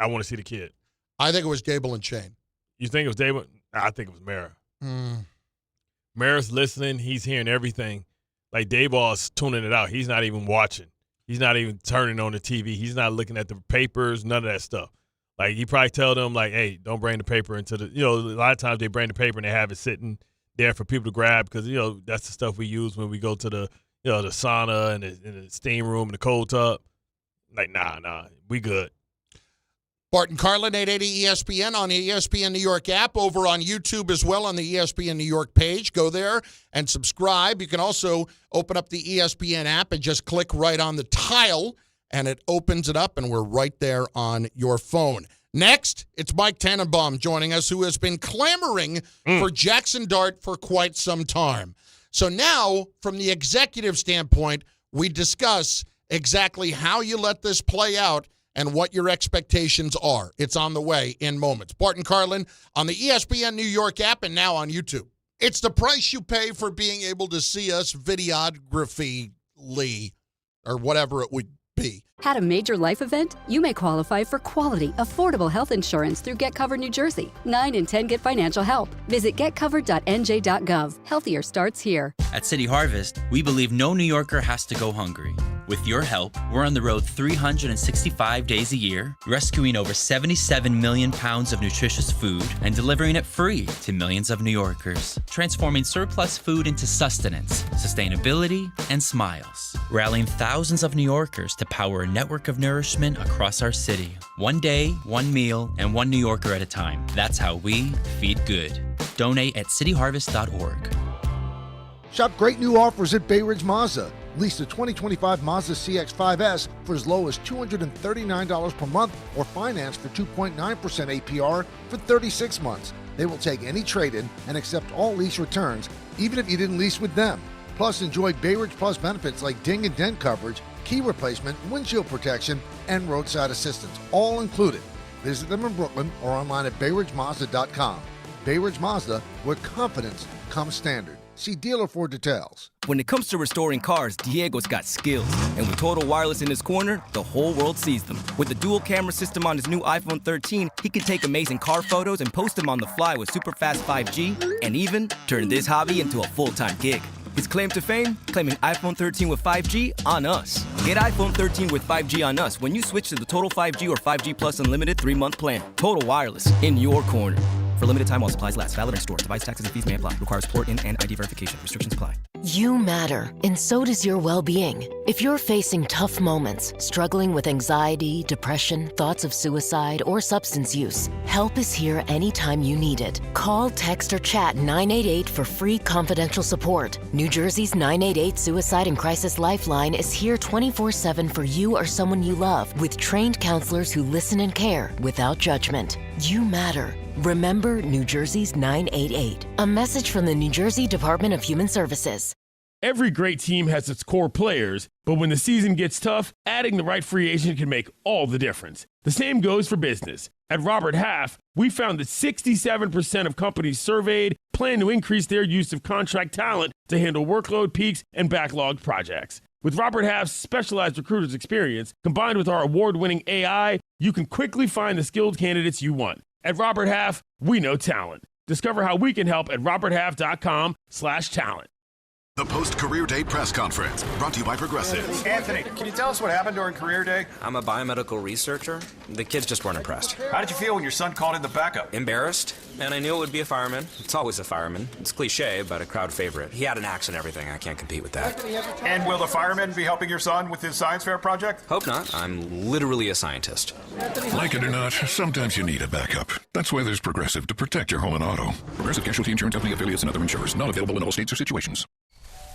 want to see the kid. I think it was Dable and Shane. You think it was Dable? I think it was Mara. Mara's listening. He's hearing everything. Like Dable is tuning it out. He's not even watching. He's not even turning on the TV. He's not looking at the papers, none of that stuff. Like he probably tell them like, hey, don't bring the paper into the, a lot of times they bring the paper and they have it sitting there for people to grab because, that's the stuff we use when we go to the, the sauna and the steam room and the cold tub. Like, nah, we good. Bart Carlin, 880 ESPN on the ESPN New York app, over on YouTube as well on the ESPN New York page. Go there and subscribe. You can also open up the ESPN app and just click right on the tile, and it opens it up, and we're right there on your phone. Next, it's Mike Tannenbaum joining us, who has been clamoring for Jaxson Dart for quite some time. So now, from the executive standpoint, we discuss exactly how you let this play out and what your expectations are. It's on the way in moments. Bart Carlin on the ESPN New York app and now on YouTube. It's the price you pay for being able to see us videographically or whatever it would be. Had a major life event? You may qualify for quality, affordable health insurance through Get Covered New Jersey. 9 in 10 get financial help. Visit getcovered.nj.gov. Healthier starts here. At City Harvest, we believe no New Yorker has to go hungry. With your help, we're on the road 365 days a year, rescuing over 77 million pounds of nutritious food and delivering it free to millions of New Yorkers, transforming surplus food into sustenance, sustainability, and smiles, rallying thousands of New Yorkers to power a network of nourishment across our city. One day, one meal, and one New Yorker at a time. That's how we feed good. Donate at cityharvest.org. Shop great new offers at Bay Ridge Mazda. Lease the 2025 Mazda CX-5S for as low as $239 per month or finance for 2.9% APR for 36 months. They will take any trade-in and accept all lease returns, even if you didn't lease with them. Plus, enjoy Bay Ridge Plus benefits like ding and dent coverage, key replacement, windshield protection, and roadside assistance, all included. Visit them in Brooklyn or online at BayRidgeMazda.com. Bay Ridge Mazda, where confidence comes standard. See dealer for details. When it comes to restoring cars, Diego's got skills. And with Total Wireless in his corner, the whole world sees them. With the dual camera system on his new iPhone 13, he can take amazing car photos and post them on the fly with super fast 5G, and even turn this hobby into a full-time gig. His claim to fame? Claiming iPhone 13 with 5G on us. Get iPhone 13 with 5G on us when you switch to the Total 5G or 5G Plus Unlimited 3-month plan. Total Wireless, in your corner. For limited time while supplies last. Valid in store. Device taxes and fees may apply. Requires port in and ID verification. Restrictions apply. You matter, and so does your well-being. If you're facing tough moments, struggling with anxiety, depression, thoughts of suicide, or substance use, help is here anytime you need it. Call, text, or chat 988 for free confidential support. New Jersey's 988 Suicide and Crisis Lifeline is here 24/7 for you or someone you love, with trained counselors who listen and care without judgment. You matter. Remember New Jersey's 988. A message from the New Jersey Department of Human Services. Every great team has its core players, but when the season gets tough, adding the right free agent can make all the difference. The same goes for business. At Robert Half, we found that 67% of companies surveyed plan to increase their use of contract talent to handle workload peaks and backlogged projects. With Robert Half's specialized recruiters' experience, combined with our award-winning AI, you can quickly find the skilled candidates you want. At Robert Half, we know talent. Discover how we can help at roberthalf.com/talent. The post-career day press conference brought to you by Progressive. Anthony, can you tell us what happened during career day? I'm a biomedical researcher. The kids just weren't impressed. How did you feel when your son called in the backup? Embarrassed, and I knew it would be a fireman. It's always a fireman. It's cliche, but a crowd favorite. He had an axe and everything. I can't compete with that. And will the fireman be helping your son with his science fair project? Hope not. I'm literally a scientist. Like it or not, sometimes you need a backup. That's why there's Progressive to protect your home and auto. Progressive Casualty Insurance Company affiliates and other insurers. Not available in all states or situations.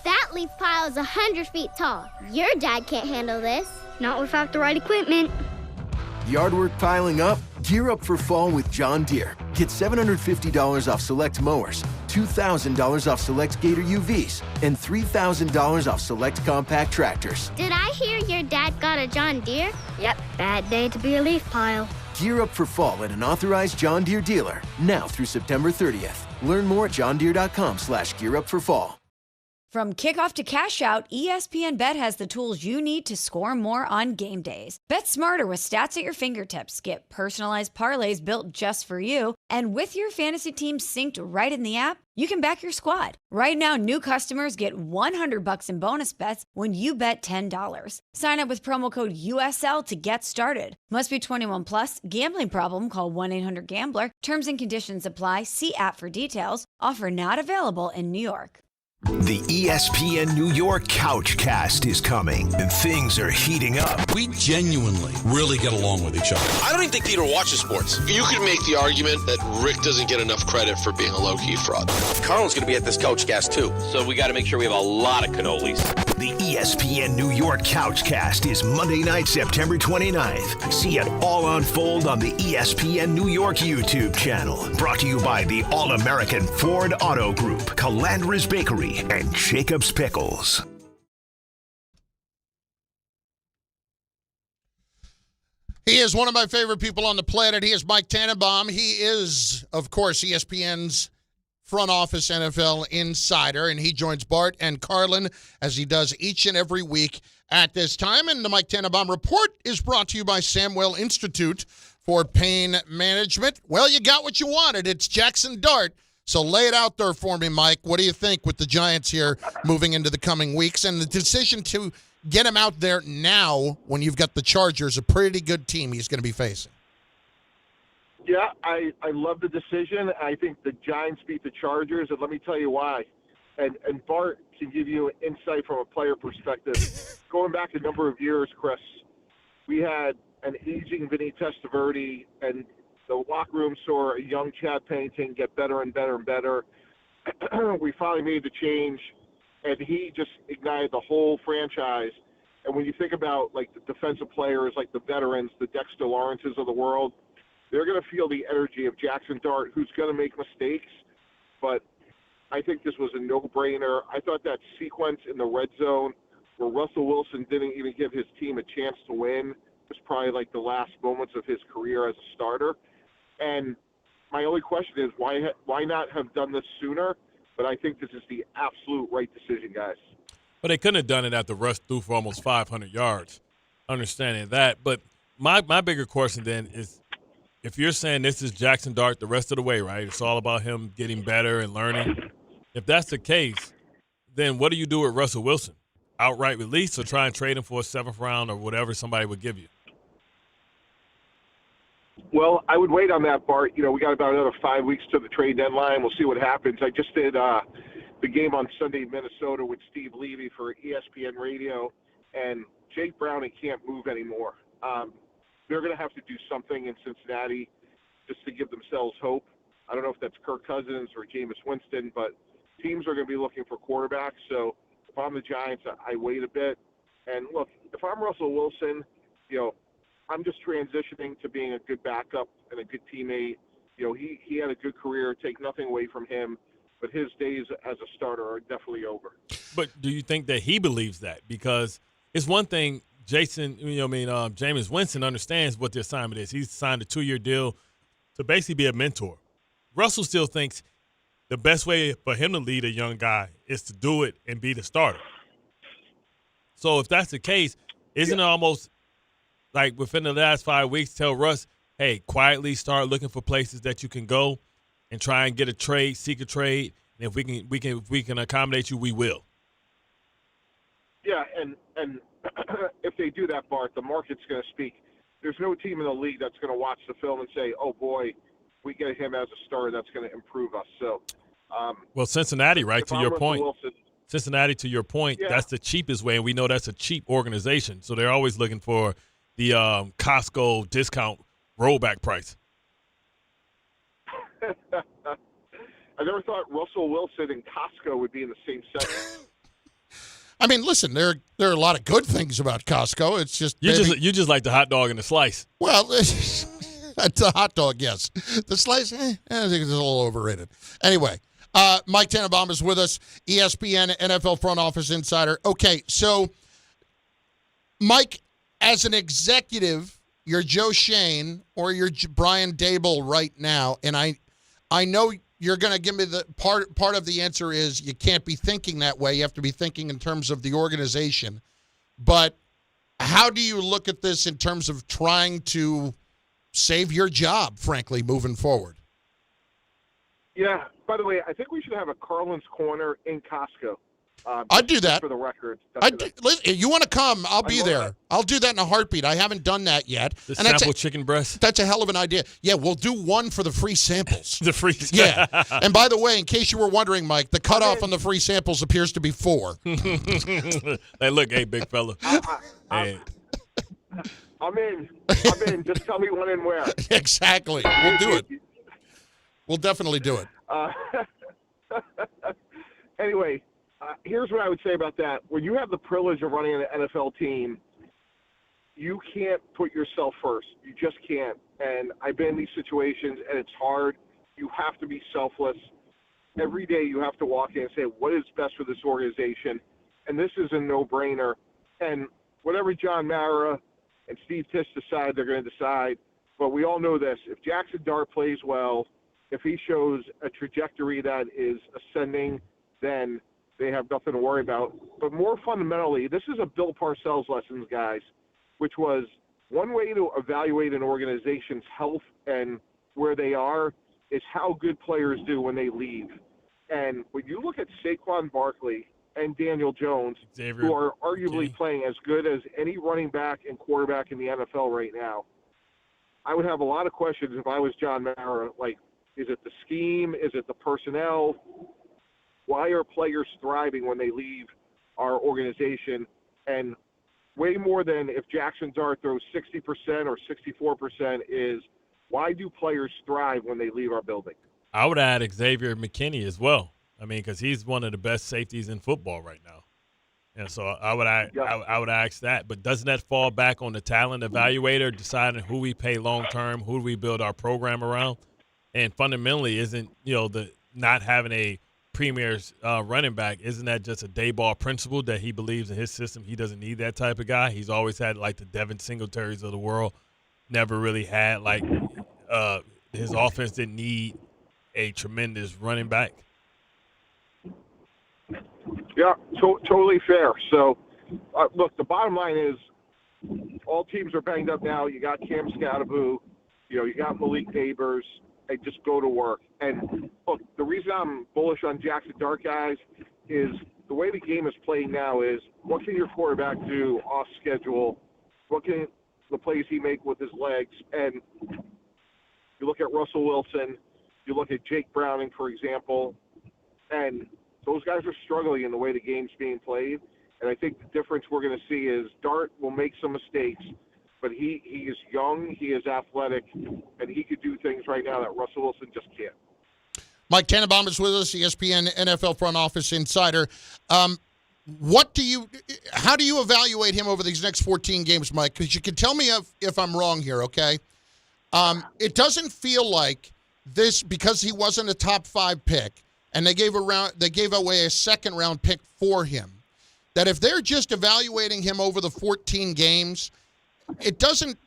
That leaf pile is 100 feet tall. Your dad can't handle this. Not without the right equipment. Yard work piling up? Gear up for fall with John Deere. Get $750 off select mowers, $2,000 off select Gator UVs, and $3,000 off select compact tractors. Did I hear your dad got a John Deere? Yep, bad day to be a leaf pile. Gear up for fall at an authorized John Deere dealer, now through September 30th. Learn more at johndeere.com/gearupforfall. From kickoff to cash out, ESPN Bet has the tools you need to score more on game days. Bet smarter with stats at your fingertips. Get personalized parlays built just for you. And with your fantasy team synced right in the app, you can back your squad. Right now, new customers get $100 in bonus bets when you bet $10. Sign up with promo code USL to get started. Must be 21 plus. Gambling problem? Call 1-800-GAMBLER. Terms and conditions apply. See app for details. Offer not available in New York. The ESPN New York Couchcast is coming, and things are heating up. We genuinely really get along with each other. I don't even think Peter watches sports. You could make the argument that Rick doesn't get enough credit for being a low-key fraud. Carlin's going to be at this Couchcast, too, so we got to make sure we have a lot of cannolis. The ESPN New York Couchcast is Monday night, September 29th. See it all unfold on the ESPN New York YouTube channel. Brought to you by the All-American Ford Auto Group, Calandra's Bakery, and Jacob's Pickles. He is one of my favorite people on the planet. He is Mike Tannenbaum. He is, of course, ESPN's front office NFL insider, and he joins Bart and Carlin as he does each and every week at this time. And the Mike Tannenbaum Report is brought to you by Samwell Institute for Pain Management. Well, you got what you wanted. It's Jaxson Dart. So lay it out there for me, Mike. What do you think with the Giants here moving into the coming weeks and the decision to get him out there now when you've got the Chargers, a pretty good team he's going to be facing? Yeah, I love the decision. I think the Giants beat the Chargers, and let me tell you why. And Bart can give you an insight from a player perspective. Going back a number of years, Chris, we had an aging Vinny Testaverde, and the locker room saw a young Chad Pennington get better and better and better. We finally made the change, and he just ignited the whole franchise. And when you think about, like, the defensive players, like the veterans, the Dexter Lawrences of the world, they're going to feel the energy of Jaxson Dart, who's going to make mistakes. But I think this was a no-brainer. I thought that sequence in the red zone where Russell Wilson didn't even give his team a chance to win was probably like the last moments of his career as a starter. And my only question is, why not have done this sooner? But I think this is the absolute right decision, guys. But they couldn't have done it after Russ threw for almost 500 yards. Understanding that. But my bigger question then is, if you're saying this is Jaxson Dart the rest of the way, right? It's all about him getting better and learning. If that's the case, then what do you do with Russell Wilson? Outright release or try and trade him for a 7th round or whatever somebody would give you? Well, I would wait on that, Bart. You know, we got about another 5 weeks to the trade deadline. We'll see what happens. I just did the game on Sunday in Minnesota with Steve Levy for ESPN Radio, and Jake Browning can't move anymore. They're going to have to do something in Cincinnati just to give themselves hope. I don't know if that's Kirk Cousins or Jameis Winston, but teams are going to be looking for quarterbacks. So if I'm the Giants, I wait a bit. And look, if I'm Russell Wilson, you know, I'm just transitioning to being a good backup and a good teammate. You know, he had a good career. Take nothing away from him, but his days as a starter are definitely over. But do you think that he believes that? Because it's one thing, Jameis Winston understands what the assignment is. He's signed a 2-year deal to basically be a mentor. Russell still thinks the best way for him to lead a young guy is to do it and be the starter. So if that's the case, isn't it almost like within the last 5 weeks, tell Russ, hey, quietly start looking for places that you can go and try and get a trade, seek a trade, and if we can accommodate you, we will. Yeah, and if they do that, Bart, the market's going to speak. There's no team in the league that's going to watch the film and say, oh, boy, we get him as a starter, that's going to improve us. So, well, Cincinnati, right, to your point. Cincinnati, to your point, yeah. That's the cheapest way, and we know that's a cheap organization. So they're always looking for the Costco discount rollback price. I never thought Russell Wilson and Costco would be in the same segment. I mean, listen, there are a lot of good things about Costco. It's just you just like the hot dog and the slice. Well, that's a hot dog, yes. The slice, I think it's a little overrated. Anyway, Mike Tannenbaum is with us, ESPN NFL front office insider. Okay, so Mike, as an executive, you're Joe Shane or you're Brian Dable right now, and I know you're going to give me the part of the answer is you can't be thinking that way. You have to be thinking in terms of the organization. But how do you look at this in terms of trying to save your job, frankly, moving forward? Yeah. By the way, I think we should have a Carlin's Corner in Costco. I'd do that. For the record. Listen, you want to come, I'll be there. I'll do that in a heartbeat. I haven't done that yet. The sample chicken breast? That's a hell of an idea. Yeah, we'll do one for the free samples. The free Yeah. And by the way, in case you were wondering, Mike, the cutoff on the free samples appears to be 4. Hey, look, hey, big fella. Hey. I'm in. Just tell me when and where. Exactly. We'll do it. We'll definitely do it. Anyway, here's what I would say about that. When you have the privilege of running an NFL team, you can't put yourself first. You just can't. And I've been in these situations, and it's hard. You have to be selfless. Every day you have to walk in and say, what is best for this organization? And this is a no-brainer. And whatever John Mara and Steve Tisch decide, they're going to decide. But we all know this. If Jaxson Dart plays well, if he shows a trajectory that is ascending, then they have nothing to worry about. But more fundamentally, this is a Bill Parcells lessons, guys, which was one way to evaluate an organization's health and where they are is how good players do when they leave. And when you look at Saquon Barkley and Daniel Jones, who are arguably playing as good as any running back and quarterback in the NFL right now, I would have a lot of questions if I was John Mara. Like, is it the scheme? Is it the personnel? Why are players thriving when they leave our organization? And way more than if Jaxson Dart throws 60% or 64% is why do players thrive when they leave our building? I would add Xavier McKinney as well. I mean, because he's one of the best safeties in football right now. And so I would ask that. But doesn't that fall back on the talent evaluator deciding who we pay long-term, who we build our program around? And fundamentally, isn't, the not having a premier running back, isn't that just a Dable principle that he believes in his system? He doesn't need that type of guy. He's always had, like, the Devin Singletaries of the world. Never really had, like, his offense didn't need a tremendous running back. Yeah, totally fair. So, look, the bottom line is all teams are banged up now. You got Cam Scatteraboo, you got Malik Neighbors, and just go to work. And, look, the reason I'm bullish on Jaxson Dart, guys, is the way the game is playing now is what can your quarterback do off schedule? What can the plays he make with his legs? And you look at Russell Wilson, you look at Jake Browning, for example, and those guys are struggling in the way the game's being played. And I think the difference we're going to see is Dart will make some mistakes, but he is young, he is athletic, and he could do things right now that Russell Wilson just can't. Mike Tannenbaum is with us, ESPN NFL front office insider. How do you evaluate him over these next 14 games, Mike? Because you can tell me if I'm wrong here, okay? It doesn't feel like this, because he wasn't a top 5 pick, and they gave away a second-round pick for him, that if they're just evaluating him over the 14 games, it doesn't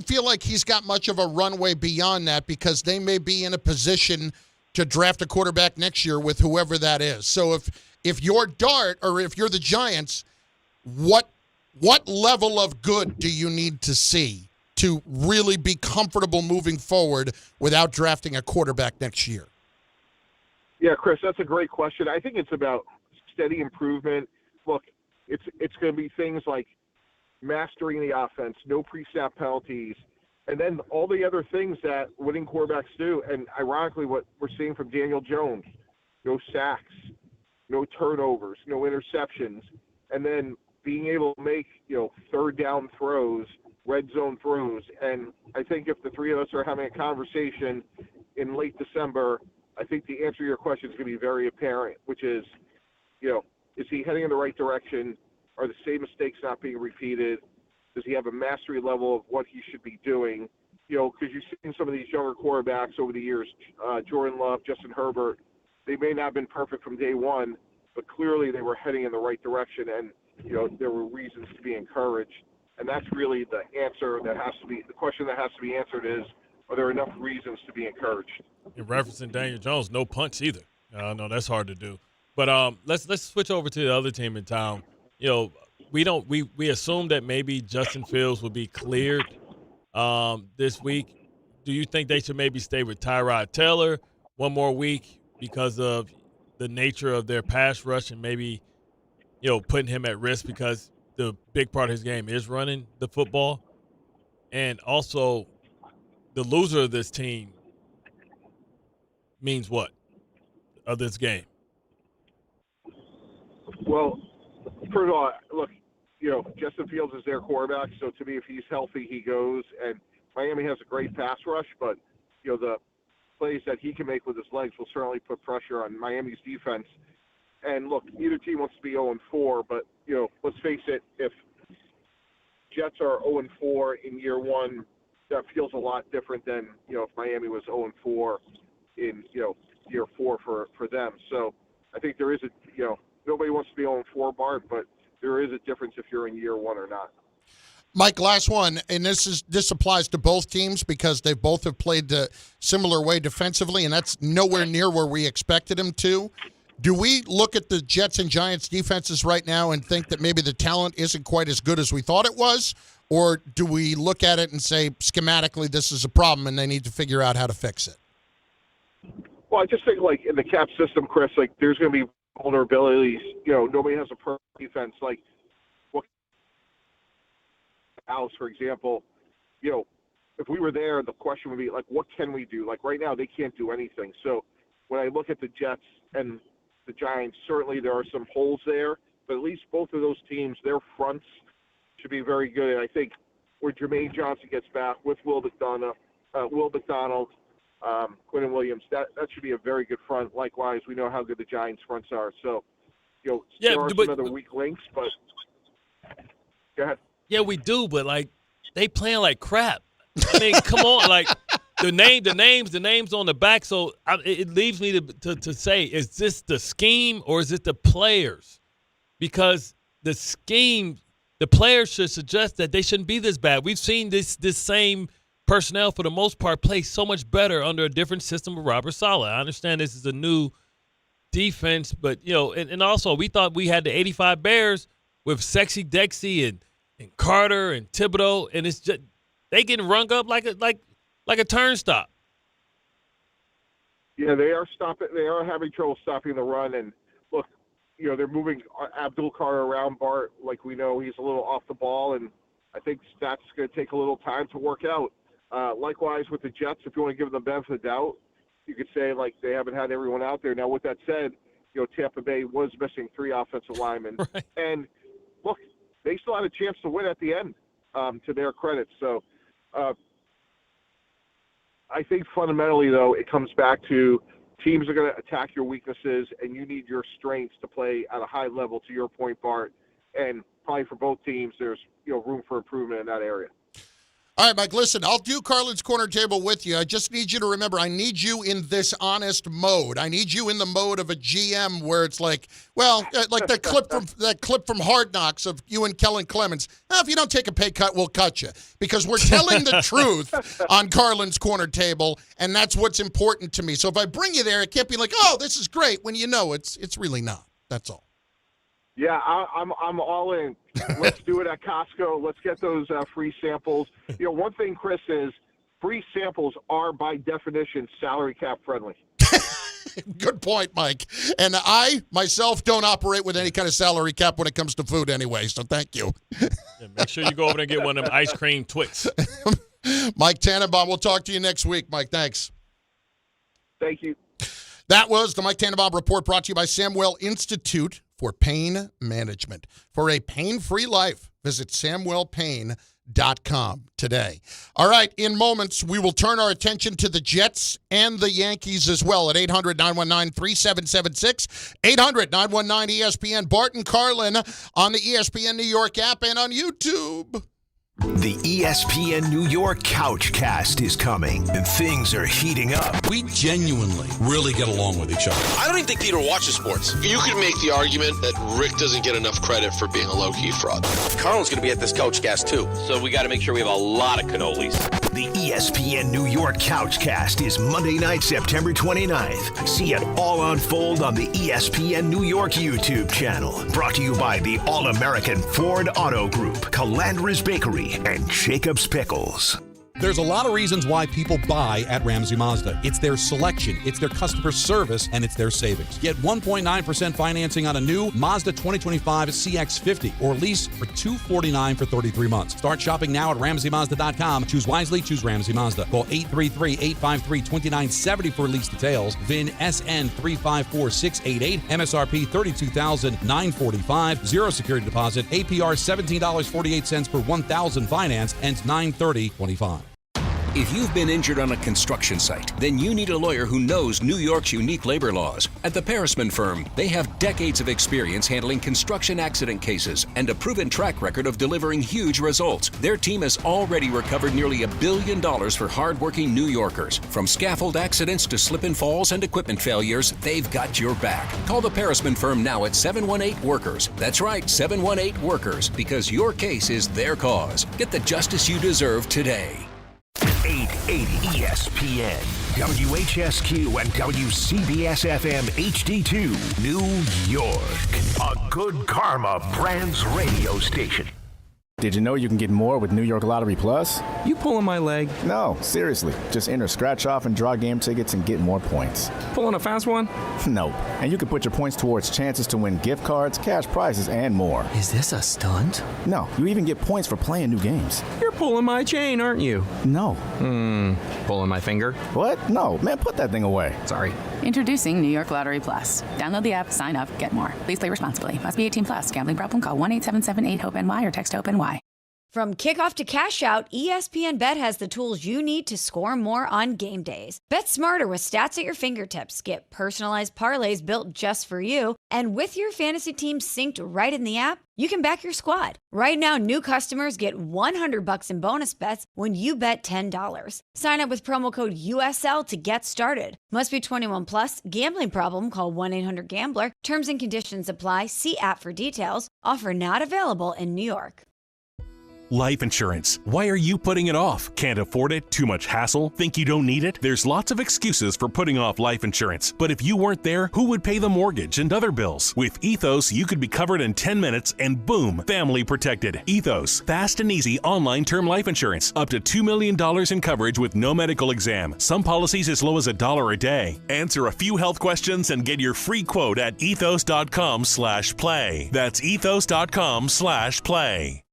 feel like he's got much of a runway beyond that, because they may be in a position to draft a quarterback next year with whoever that is. So if you're Dart, or if you're the Giants, what level of good do you need to see to really be comfortable moving forward without drafting a quarterback next year? Yeah, Chris, that's a great question. I think it's about steady improvement. Look, it's going to be things like mastering the offense, no pre-snap penalties, and then all the other things that winning quarterbacks do. And ironically, what we're seeing from Daniel Jones, no sacks, no turnovers, no interceptions, and then being able to make, third down throws, red zone throws. And I think if the three of us are having a conversation in late December, I think the answer to your question is going to be very apparent, which is, is he heading in the right direction? Are the same mistakes not being repeated? Does he have a mastery level of what he should be doing? Because you've seen some of these younger quarterbacks over the years, Jordan Love, Justin Herbert, they may not have been perfect from day one, but clearly they were heading in the right direction, and, there were reasons to be encouraged. And that's really the answer the question that has to be answered is, are there enough reasons to be encouraged? In referencing Daniel Jones, no punch either. No, that's hard to do. But let's switch over to the other team in town. We assume that maybe Justin Fields will be cleared this week. Do you think they should maybe stay with Tyrod Taylor one more week because of the nature of their pass rush and maybe, putting him at risk because the big part of his game is running the football? And also, the loser of this team means what of this game? Well, first of all, look, Justin Fields is their quarterback, so to me, if he's healthy, he goes. And Miami has a great pass rush, but, the plays that he can make with his legs will certainly put pressure on Miami's defense. And, look, neither team wants to be 0-4, but, let's face it, if Jets are 0-4 in year one, that feels a lot different than, if Miami was 0-4 in, year 4 for them. So I think there is nobody wants to be 0-4, Bart, but there is a difference if you're in year one or not. Mike, last one, and this applies to both teams because they both have played the similar way defensively, and that's nowhere near where we expected them to. Do we look at the Jets and Giants defenses right now and think that maybe the talent isn't quite as good as we thought it was? Or do we look at it and say, schematically, this is a problem and they need to figure out how to fix it? Well, I just think, like, in the cap system, Chris, like, there's going to be vulnerabilities. You know, nobody has a perfect defense. Like, Alice, for example, you know, if we were there, the question would be, like, what can we do? Like, right now, they can't do anything. So when I look at the Jets and the Giants, certainly there are some holes there, but at least both of those teams, their fronts should be very good. And I think when Jermaine Johnson gets back with Will McDonald, Quinn Williams, that should be a very good front. Likewise, we know how good the Giants' fronts are. So, you know, there are some other weak links, but go ahead. Yeah, we do, but, like, they playing like crap. I mean, come on, like, the names on the back. So it leaves me to say, is this the scheme or is it the players? Because the scheme, the players should suggest that they shouldn't be this bad. We've seen this same personnel, for the most part, play so much better under a different system with Robert Saleh. I understand this is a new defense, but, you know, and also we thought we had the 85 Bears with Sexy Dexy and Carter and Thibodeau, and it's just they getting rung up like a turnstile. Yeah, they are having trouble stopping the run, and look, you know, they're moving Abdul Carter around. Bart, like we know, he's a little off the ball, and I think that's going to take a little time to work out. Likewise with the Jets, if you want to give them the benefit of the doubt, you could say, like, they haven't had everyone out there. Now, with that said, you know, Tampa Bay was missing 3 offensive linemen, right. And look, they still had a chance to win at the end, to their credit. So I think fundamentally, though, it comes back to teams are going to attack your weaknesses, and you need your strengths to play at a high level, to your point, Bart. And probably for both teams, there's, you know, room for improvement in that area. All right, Mike, listen, I'll do Carlin's Corner Table with you. I just need you to remember, I need you in this honest mode. I need you in the mode of a GM where it's like, well, like that clip from Hard Knocks of you and Kellen Clemens. If you don't take a pay cut, we'll cut you. Because we're telling the truth on Carlin's Corner Table, and that's what's important to me. So if I bring you there, it can't be like, oh, this is great, when you know it's really not. That's all. Yeah, I'm all in. Let's do it at Costco. Let's get those free samples. You know, one thing, Chris, is free samples are, by definition, salary cap friendly. Good point, Mike. And I, myself, don't operate with any kind of salary cap when it comes to food anyway, so thank you. Yeah, make sure you go over there and get one of them ice cream Twix. Mike Tannenbaum, we'll talk to you next week. Mike, thanks. Thank you. That was the Mike Tannenbaum Report, brought to you by Samwell Institute for Pain Management. For a pain-free life, visit SamwellPain.com today. All right, in moments, we will turn our attention to the Jets and the Yankees as well at 800-919-3776, 800-919-ESPN. Bart Carlin on the ESPN New York app and on YouTube. The ESPN New York Couchcast is coming, and things are heating up. We genuinely really get along with each other. I don't even think Peter watches sports. You could make the argument that Rick doesn't get enough credit for being a low-key fraud. Carlin's going to be at this Couchcast, too, so we got to make sure we have a lot of cannolis. The ESPN New York Couchcast is Monday night, September 29th. See it all unfold on the ESPN New York YouTube channel. Brought to you by the All-American Ford Auto Group, Calandra's Bakery, and Jacob's Pickles. There's a lot of reasons why people buy at Ramsey Mazda. It's their selection, it's their customer service, and it's their savings. Get 1.9% financing on a new Mazda 2025 CX-50 or lease for $249 for 33 months. Start shopping now at RamseyMazda.com. Choose wisely, choose Ramsey Mazda. Call 833-853-2970 for lease details. VIN SN 354688. MSRP $32,945. Zero security deposit. APR $17.48 per 1,000 financed. Ends 9/30/25. If you've been injured on a construction site, then you need a lawyer who knows New York's unique labor laws. At the Parisman Firm, they have decades of experience handling construction accident cases and a proven track record of delivering huge results. Their team has already recovered nearly $1 billion for hardworking New Yorkers. From scaffold accidents to slip and falls and equipment failures, they've got your back. Call the Parisman Firm now at 718-WORKERS. That's right, 718-WORKERS, because your case is their cause. Get the justice you deserve today. 880 ESPN, WHSQ, and WCBS-FM HD2, New York. A Good Karma Brands radio station. Did you know you can get more with New York Lottery Plus? You pulling my leg? No, seriously. Just enter scratch off and draw game tickets and get more points. Pulling a fast one? No. And you can put your points towards chances to win gift cards, cash prizes, and more. Is this a stunt? No. You even get points for playing new games. You're pulling my chain, aren't you? No. Pulling my finger? What? No. Man, put that thing away. Sorry. Introducing New York Lottery Plus. Download the app, sign up, get more. Please play responsibly. Must be 18 plus. Gambling problem? Call 1-877-8-HOPE-NY or text HOPE-NY. From kickoff to cash out, ESPN Bet has the tools you need to score more on game days. Bet smarter with stats at your fingertips. Get personalized parlays built just for you. And with your fantasy team synced right in the app, you can back your squad. Right now, new customers get $100 in bonus bets when you bet $10. Sign up with promo code USL to get started. Must be 21 plus. Gambling problem? Call 1-800-GAMBLER. Terms and conditions apply. See app for details. Offer not available in New York. Life insurance. Why are you putting it off? Can't afford it? Too much hassle? Think you don't need it? There's lots of excuses for putting off life insurance. But if you weren't there, who would pay the mortgage and other bills? With Ethos, you could be covered in 10 minutes and boom, family protected. Ethos, fast and easy online term life insurance. Up to $2 million in coverage with no medical exam. Some policies as low as $1 a day. Answer a few health questions and get your free quote at ethos.com/play. That's ethos.com/play.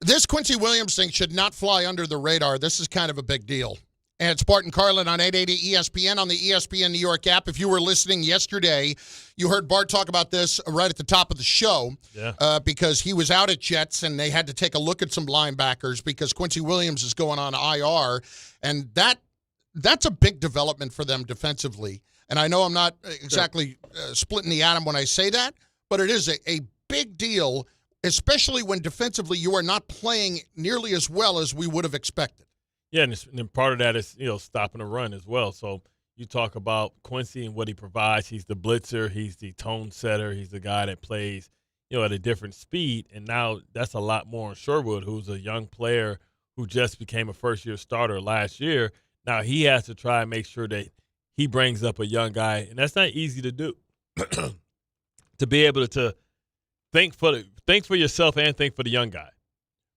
This Quincy Williams thing should not fly under the radar. This is kind of a big deal. And it's Bart Carlin on 880 ESPN on the ESPN New York app. If you were listening yesterday, you heard Bart talk about this right at the top of the show because he was out at Jets and they had to take a look at some linebackers because Quincy Williams is going on IR. And that's a big development for them defensively. And I know I'm not exactly splitting the atom when I say that, but it is a big deal, especially when defensively you are not playing nearly as well as we would have expected. Yeah, and part of that is, stopping the run as well. So you talk about Quincy and what he provides. He's the blitzer. He's the tone setter. He's the guy that plays, at a different speed. And now that's a lot more on Sherwood, who's a young player who just became a first-year starter last year. Now he has to try and make sure that he brings up a young guy, and that's not easy to do. To be able to think for yourself and think for the young guy,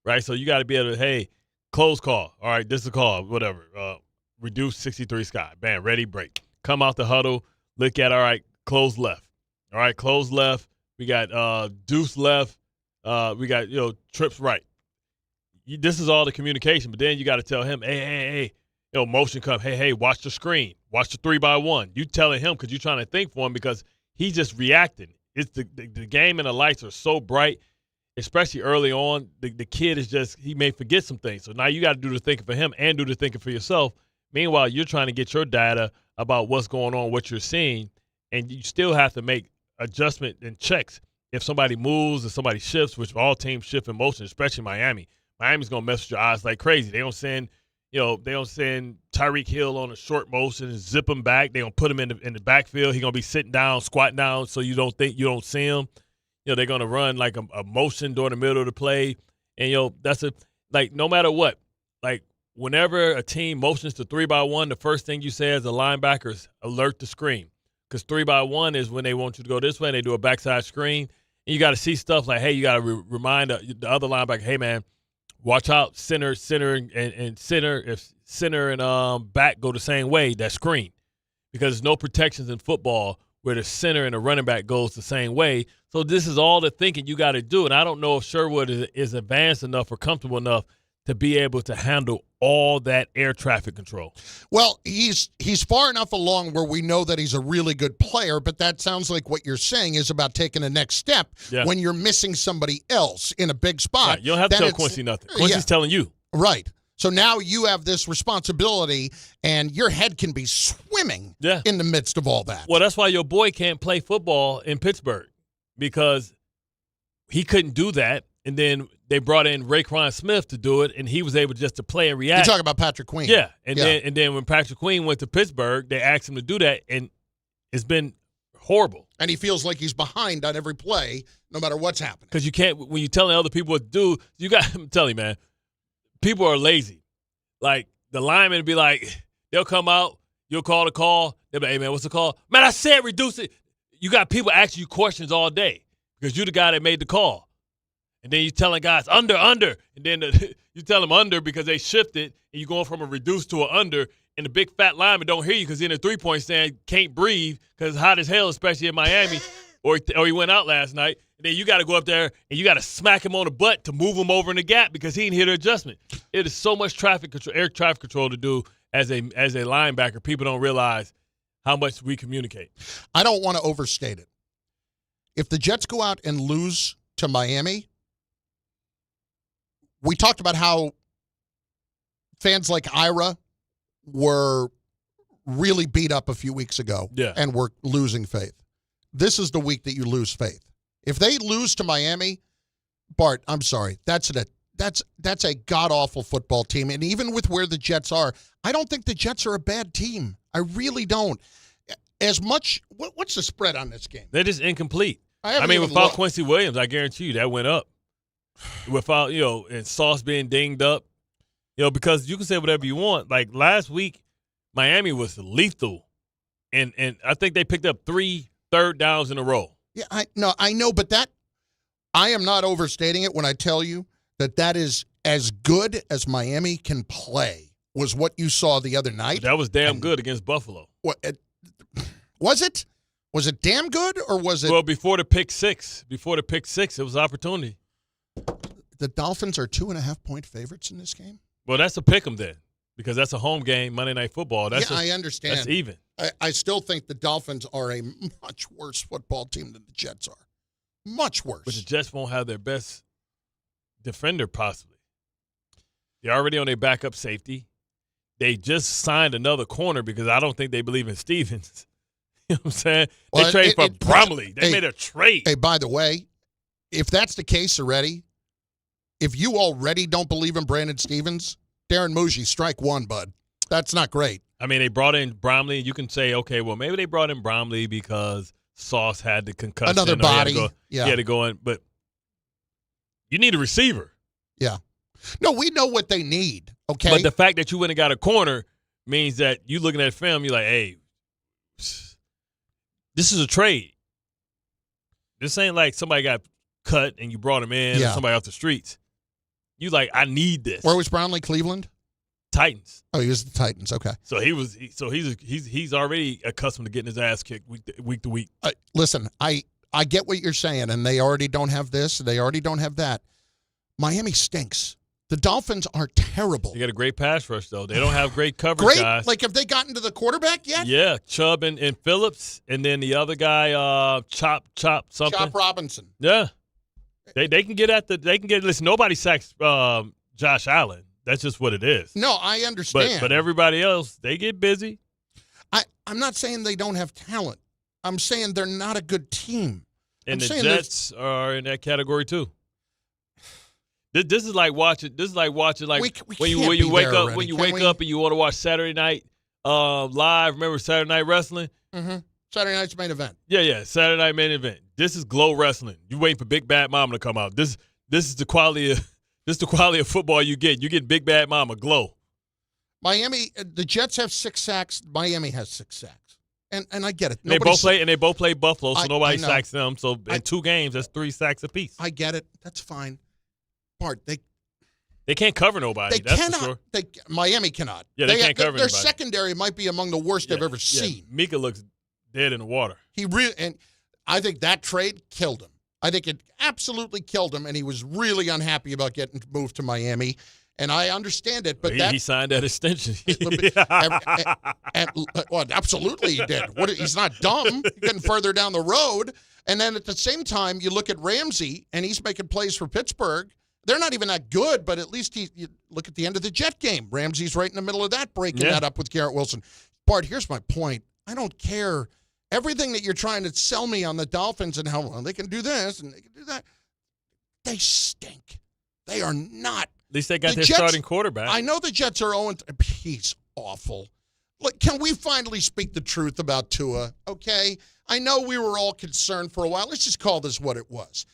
right? So you got to be able to, hey, close call. All right, this is a call, whatever. Reduce 63 Sky. Bam, ready, break. Come out the huddle, look at, all right, close left. All right, close left. We got deuce left. We got, trips right. This is all the communication, but then you got to tell him, hey, motion come. Hey, watch the screen. Watch the 3x1. You telling him because you're trying to think for him because he's just reacting. It's the game and the lights are so bright, especially early on. The kid is just, he may forget some things. So now you got to do the thinking for him and do the thinking for yourself. Meanwhile, you're trying to get your data about what's going on, what you're seeing, and you still have to make adjustment and checks. If somebody moves or somebody shifts, which all teams shift in motion, especially Miami. Miami's going to mess with your eyes like crazy. They don't send Tyreek Hill on a short motion and zip him back. They don't put him in the backfield. He's going to be sitting down, squatting down, so you don't see him. They're going to run like a motion during the middle of the play. And, that's no matter what, whenever a team motions to 3x1, the first thing you say as a linebacker is alert the screen. Because 3x1 is when they want you to go this way and they do a backside screen. And you got to see stuff like, hey, you got to remind the other linebacker, hey, man, watch out, center, and center. If center and back go the same way, that's screen. Because there's no protections in football where the center and the running back goes the same way. So this is all the thinking you got to do. And I don't know if Sherwood is advanced enough or comfortable enough to be able to handle all that air traffic control? Well, he's far enough along where we know that he's a really good player, but that sounds like what you're saying is about taking the next step when you're missing somebody else in a big spot. Right. You don't have to tell Quincy nothing. Quincy's telling you. Right. So now you have this responsibility, and your head can be swimming in the midst of all that. Well, that's why your boy can't play football in Pittsburgh, because he couldn't do that. And then they brought in Raekwon Smith to do it, and he was able just to play and react. You're talking about Patrick Queen. Yeah. And then when Patrick Queen went to Pittsburgh, they asked him to do that, and it's been horrible. And he feels like he's behind on every play, no matter what's happening. Because you can't, when you're telling other people what to do, you got, I'm telling you, man, people are lazy. Like, the linemen be like, they'll come out, you'll call the call, they'll be like, hey, man, what's the call? Man, I said reduce it. You got people asking you questions all day because you're the guy that made the call. And then you're telling guys, under. And then you tell them under because they shifted, and you're going from a reduced to an under, and the big fat lineman don't hear you because he's in a three-point stand, can't breathe because it's hot as hell, especially in Miami, or he went out last night. And then you got to go up there, and you got to smack him on the butt to move him over in the gap because he didn't hear the adjustment. It is so much air traffic control to do as a linebacker. People don't realize how much we communicate. I don't want to overstate it. If the Jets go out and lose to Miami, we talked about how fans like Ira were really beat up a few weeks ago and were losing faith. This is the week that you lose faith. If they lose to Miami, Bart, I'm sorry, that's a god-awful football team. And even with where the Jets are, I don't think the Jets are a bad team. I really don't. As much, what's the spread on this game? They're just incomplete. Without Quincy Williams, I guarantee you that went up. Without, and Sauce being dinged up, because you can say whatever you want. Like last week, Miami was lethal, and I think they picked up 3 third downs in a row. Yeah, I know, but I am not overstating it when I tell you that is as good as Miami can play. Was what you saw the other night. That was damn good against Buffalo. What was it? Was it damn good, or was it? Well, before the pick six, it was opportunity. The Dolphins are 2.5-point favorites in this game. Well, that's a pick 'em then, because that's a home game, Monday Night Football. I understand. That's even. I still think the Dolphins are a much worse football team than the Jets are. Much worse. But the Jets won't have their best defender possibly. They're already on their backup safety. They just signed another corner because I don't think they believe in Stevens. You know what I'm saying? They traded for Bromley. They made a trade. Hey, by the way, if that's the case already, if you already don't believe in Brandon Stevens, Darren Muji, strike one, bud. That's not great. I mean, they brought in Bromley. You can say, okay, well, maybe they brought in Bromley because Sauce had the concussion. Another body. He had to go in. But you need a receiver. Yeah. No, we know what they need, okay? But the fact that you went and got a corner means that you looking at film, you're like, hey, this is a trade. This ain't like somebody got cut and you brought him in or somebody off the streets. You like, I need this. Where was Brownlee? Cleveland? Titans. Oh, he was the Titans. Okay. So he's already accustomed to getting his ass kicked week to week. Listen, I get what you're saying, and they already don't have this, they already don't have that. Miami stinks. The Dolphins are terrible. They got a great pass rush, though. They don't have great coverage, guys. Like, have they gotten to the quarterback yet? Yeah, Chubb and Phillips, and then the other guy, Chop something. Chop Robinson. Yeah. They can get at listen, nobody sacks Josh Allen. That's just what it is. No, I understand. But everybody else, they get busy. I'm not saying they don't have talent. I'm saying they're not a good team. And the Jets are in that category too. This is like watching like when you wake up and you want to watch Saturday Night Live. Remember Saturday Night Wrestling? Mm-hmm. Saturday night's main event. Yeah, Saturday Night main event. This is Glow Wrestling. You waiting for Big Bad Mama to come out. This is the quality of football you get. You get Big Bad Mama Glow. Miami, the Jets have 6 sacks. Miami has 6 sacks. And I get it. They both play Buffalo, so nobody sacks them. So in 2 games, that's 3 sacks apiece. I get it. That's fine. Bart, they can't cover nobody. That's for sure. Miami cannot. Yeah, they can't cover their anybody. Secondary might be among the worst I've ever seen. Mika looks dead in the water. And I think that trade killed him. I think it absolutely killed him, and he was really unhappy about getting moved to Miami. And I understand it, but he signed that extension. Well, absolutely he did. He's not dumb. He's getting further down the road. And then at the same time, you look at Ramsey, and he's making plays for Pittsburgh. They're not even that good, but at least you look at the end of the Jet game. Ramsey's right in the middle of that, breaking that up with Garrett Wilson. Bart, here's my point. I don't care. Everything that you're trying to sell me on the Dolphins and how well they can do this and they can do that, they stink. They are not. At least they got their starting quarterback. I know the Jets are 0. He's awful. Look, can we finally speak the truth about Tua, okay? I know we were all concerned for a while. Let's just call this what it was.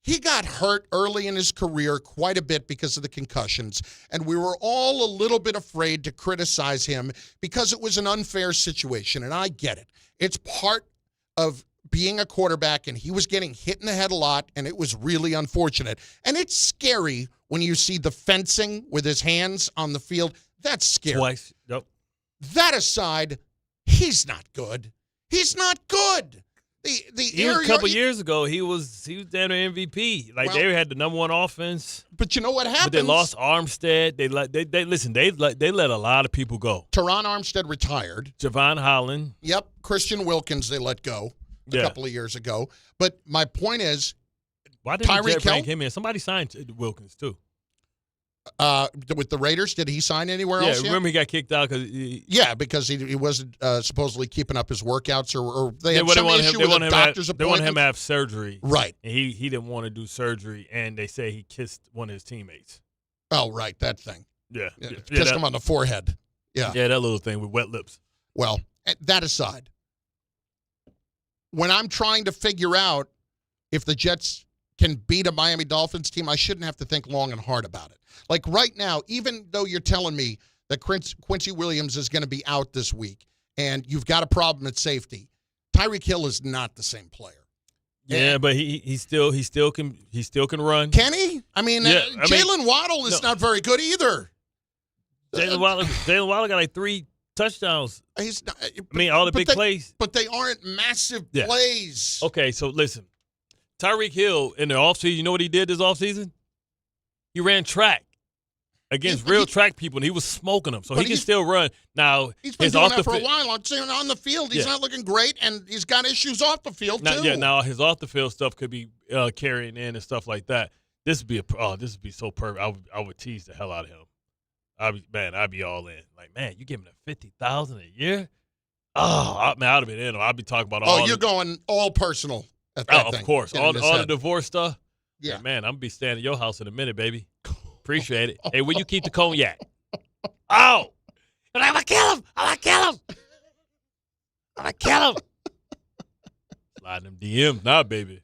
He got hurt early in his career quite a bit because of the concussions, and we were all a little bit afraid to criticize him because it was an unfair situation, and I get it. It's part of being a quarterback, and he was getting hit in the head a lot, and it was really unfortunate. And it's scary when you see the fencing with his hands on the field. That's scary. Twice. Yep. That aside, he's not good. He's not good. A couple years ago, he was down to MVP. Like, they had the number 1 offense. But you know what happened? But they lost Armstead. They let a lot of people go. Teron Armstead retired. Javon Holland. Yep. Christian Wilkins they let go a couple of years ago. But my point is, why didn't Tyreek bring him in? Somebody signed Wilkins too. With the Raiders, did he sign anywhere else? Yeah, remember he got kicked out because he wasn't supposedly keeping up his workouts, or they had some issue with a doctor's appointment. They wanted him to have surgery, right? And he didn't want to do surgery, and they say he kissed one of his teammates. Oh, right, that thing. Yeah, kissed him on the forehead. Yeah, that little thing with wet lips. Well, that aside, when I'm trying to figure out if the Jets can beat a Miami Dolphins team, I shouldn't have to think long and hard about it. Like right now, even though you're telling me that Quincy Williams is going to be out this week and you've got a problem at safety, Tyreek Hill is not the same player. Yeah, but he still can run. Can he? I mean, Jalen Waddle is not very good either. Jalen Waddle got like 3 touchdowns. He's not, all the big plays. But they aren't massive plays. Okay, so listen. Tyreek Hill in the offseason, you know what he did this offseason? He ran track against real track people, and he was smoking them. So he can still run. Now, he's been doing that for a while. On the field, he's not looking great, and he's got issues off the field, too. Yeah, now his off-the-field stuff could be carrying in and stuff like that. This would be so perfect. I would tease the hell out of him. I'd be all in. Like, man, you give him $50,000 a year? Oh, I'd have been in. I'd be talking about all. Oh, you're going all personal at that thing. Of course. All the divorce stuff. Yeah. Like, man, I'm going to be staying at your house in a minute, baby. Appreciate it. Hey, where you keep the cognac? Oh. And I'm going to kill him. I'm going to kill him. I'm going to kill him. Sliding them DMs now, baby.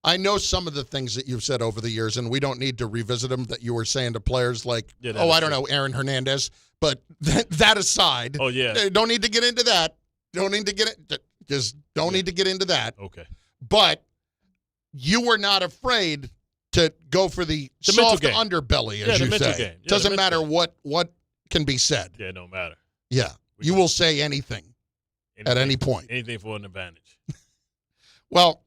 I know some of the things that you've said over the years, and we don't need to revisit them, that you were saying to players like, I don't know, Aaron Hernandez. But that aside, don't need to get into that. Don't need to get it. Just don't need to get into that. Okay. But you were not afraid to go for the soft underbelly, as you say. Doesn't matter what can be said. Yeah, no matter. Yeah. You will say anything at any point. Anything for an advantage. Well,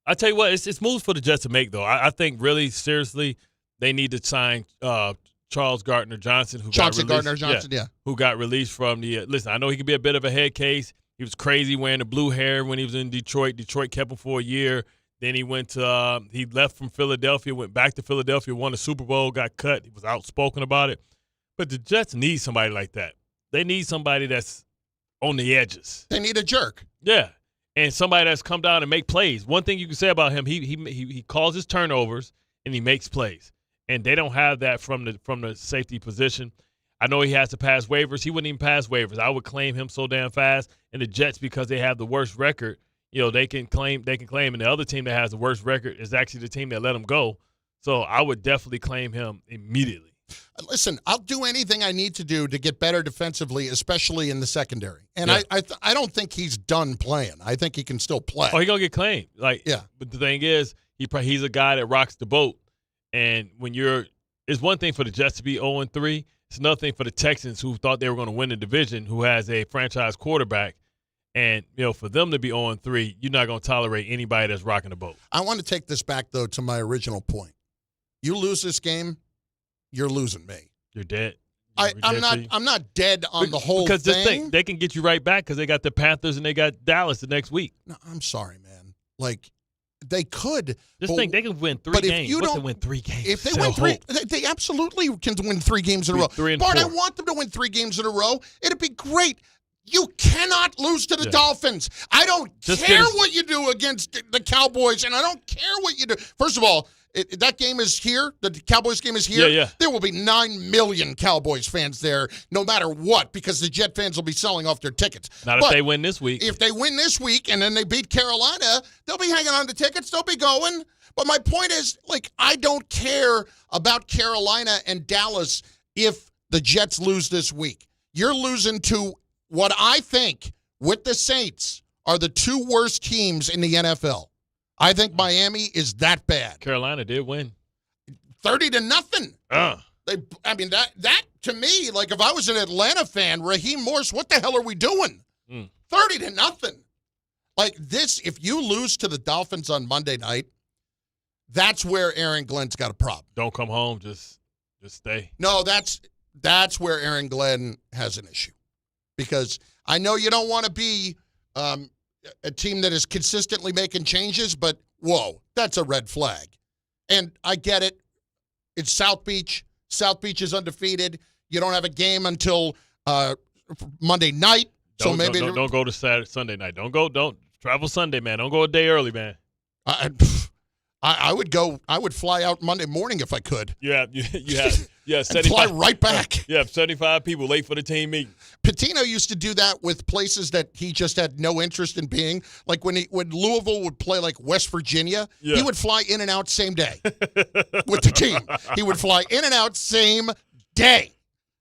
I tell you what, it's moves for the Jets to make, though. I think really, seriously, they need to sign Charles Gardner-Johnson, who got released from the listen, I know he could be a bit of a head case. He was crazy wearing the blue hair when he was in Detroit. Detroit kept him for a year. Then he went to he left from Philadelphia, went back to Philadelphia, won the Super Bowl, got cut. He was outspoken about it. But the Jets need somebody like that. They need somebody that's on the edges. They need a jerk. Yeah. And somebody that's come down and make plays. One thing you can say about him, he causes turnovers and he makes plays. And they don't have that from the safety position. I know he has to pass waivers. He wouldn't even pass waivers. I would claim him so damn fast. And the Jets, because they have the worst record, they can claim. And the other team that has the worst record is actually the team that let him go. So I would definitely claim him immediately. Listen, I'll do anything I need to do to get better defensively, especially in the secondary. And I don't think he's done playing. I think he can still play. Oh, he's going to get claimed. But the thing is, he's a guy that rocks the boat. And it's one thing for the Jets to be 0-3. It's another thing for the Texans, who thought they were going to win the division, who has a franchise quarterback. And, for them to be 0-3, you're not going to tolerate anybody that's rocking the boat. I want to take this back, though, to my original point. You lose this game, you're losing me. You're dead. I'm not dead on the whole because thing. Just think, they can get you right back because they got the Panthers and they got Dallas the next week. No, I'm sorry, man. Like, they could. Just think they can win 3 games. What's to win 3 games? If they win 3, they absolutely can win 3 games in a row. 3 and Bart, 4. I want them to win 3 games in a row. It'd be great. You cannot lose to the Dolphins. I don't care what you do against the Cowboys, and I don't care what you do. First of all, that game is here. The Cowboys game is here. Yeah. There will be 9 million Cowboys fans there, no matter what, because the Jet fans will be selling off their tickets. Not if they win this week. If they win this week and then they beat Carolina, they'll be hanging on to tickets. They'll be going. But my point is, like, I don't care about Carolina and Dallas if the Jets lose this week. You're losing to what I think, with the Saints, are the 2 worst teams in the NFL. I think Miami is that bad. Carolina did win 30-0. That to me, like if I was an Atlanta fan, Raheem Morris, what the hell are we doing? 30-0. Like this, if you lose to the Dolphins on Monday night, that's where Aaron Glenn's got a problem. Don't come home, just stay. No, that's where Aaron Glenn has an issue. Because I know you don't want to be a team that is consistently making changes, but whoa, that's a red flag. And I get it. It's South Beach. South Beach is undefeated. You don't have a game until Monday night. Don't go to Sunday night. Don't travel Sunday, man. Don't go a day early, man. I would go. I would fly out Monday morning if I could. You have 75, fly right back. You have 75 people late for the team meeting. Patino used to do that with places that he just had no interest in being. Like when Louisville would play like West Virginia, he would fly in and out same day with the team. He would fly in and out same day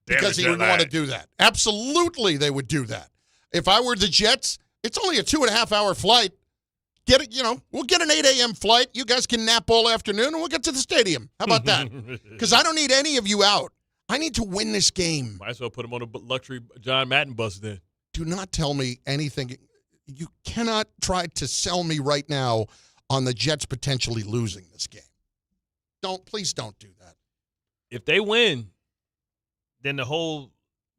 because he would want to do that. Absolutely, they would do that. If I were the Jets, it's only a 2.5-hour flight. Get it, we'll get an 8 a.m. flight. You guys can nap all afternoon, and we'll get to the stadium. How about that? Because I don't need any of you out. I need to win this game. Might as well put him on a luxury John Madden bus then. Do not tell me anything. You cannot try to sell me right now on the Jets potentially losing this game. Please don't do that. If they win, then the whole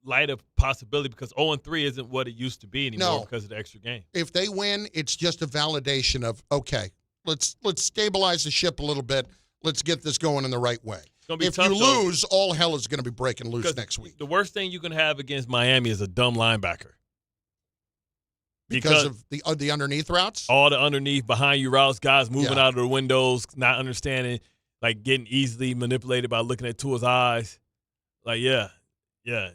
light of possibility, because 0-3 isn't what it used to be anymore because of the extra game. If they win, it's just a validation of, okay, let's stabilize the ship a little bit. Let's get this going in the right way. If tough, you lose, all hell is going to be breaking loose next week. The worst thing you can have against Miami is a dumb linebacker. Because of the underneath routes? All the underneath, behind you routes, guys moving out of the windows, not understanding, like getting easily manipulated by looking at Tua's eyes. Like, yeah,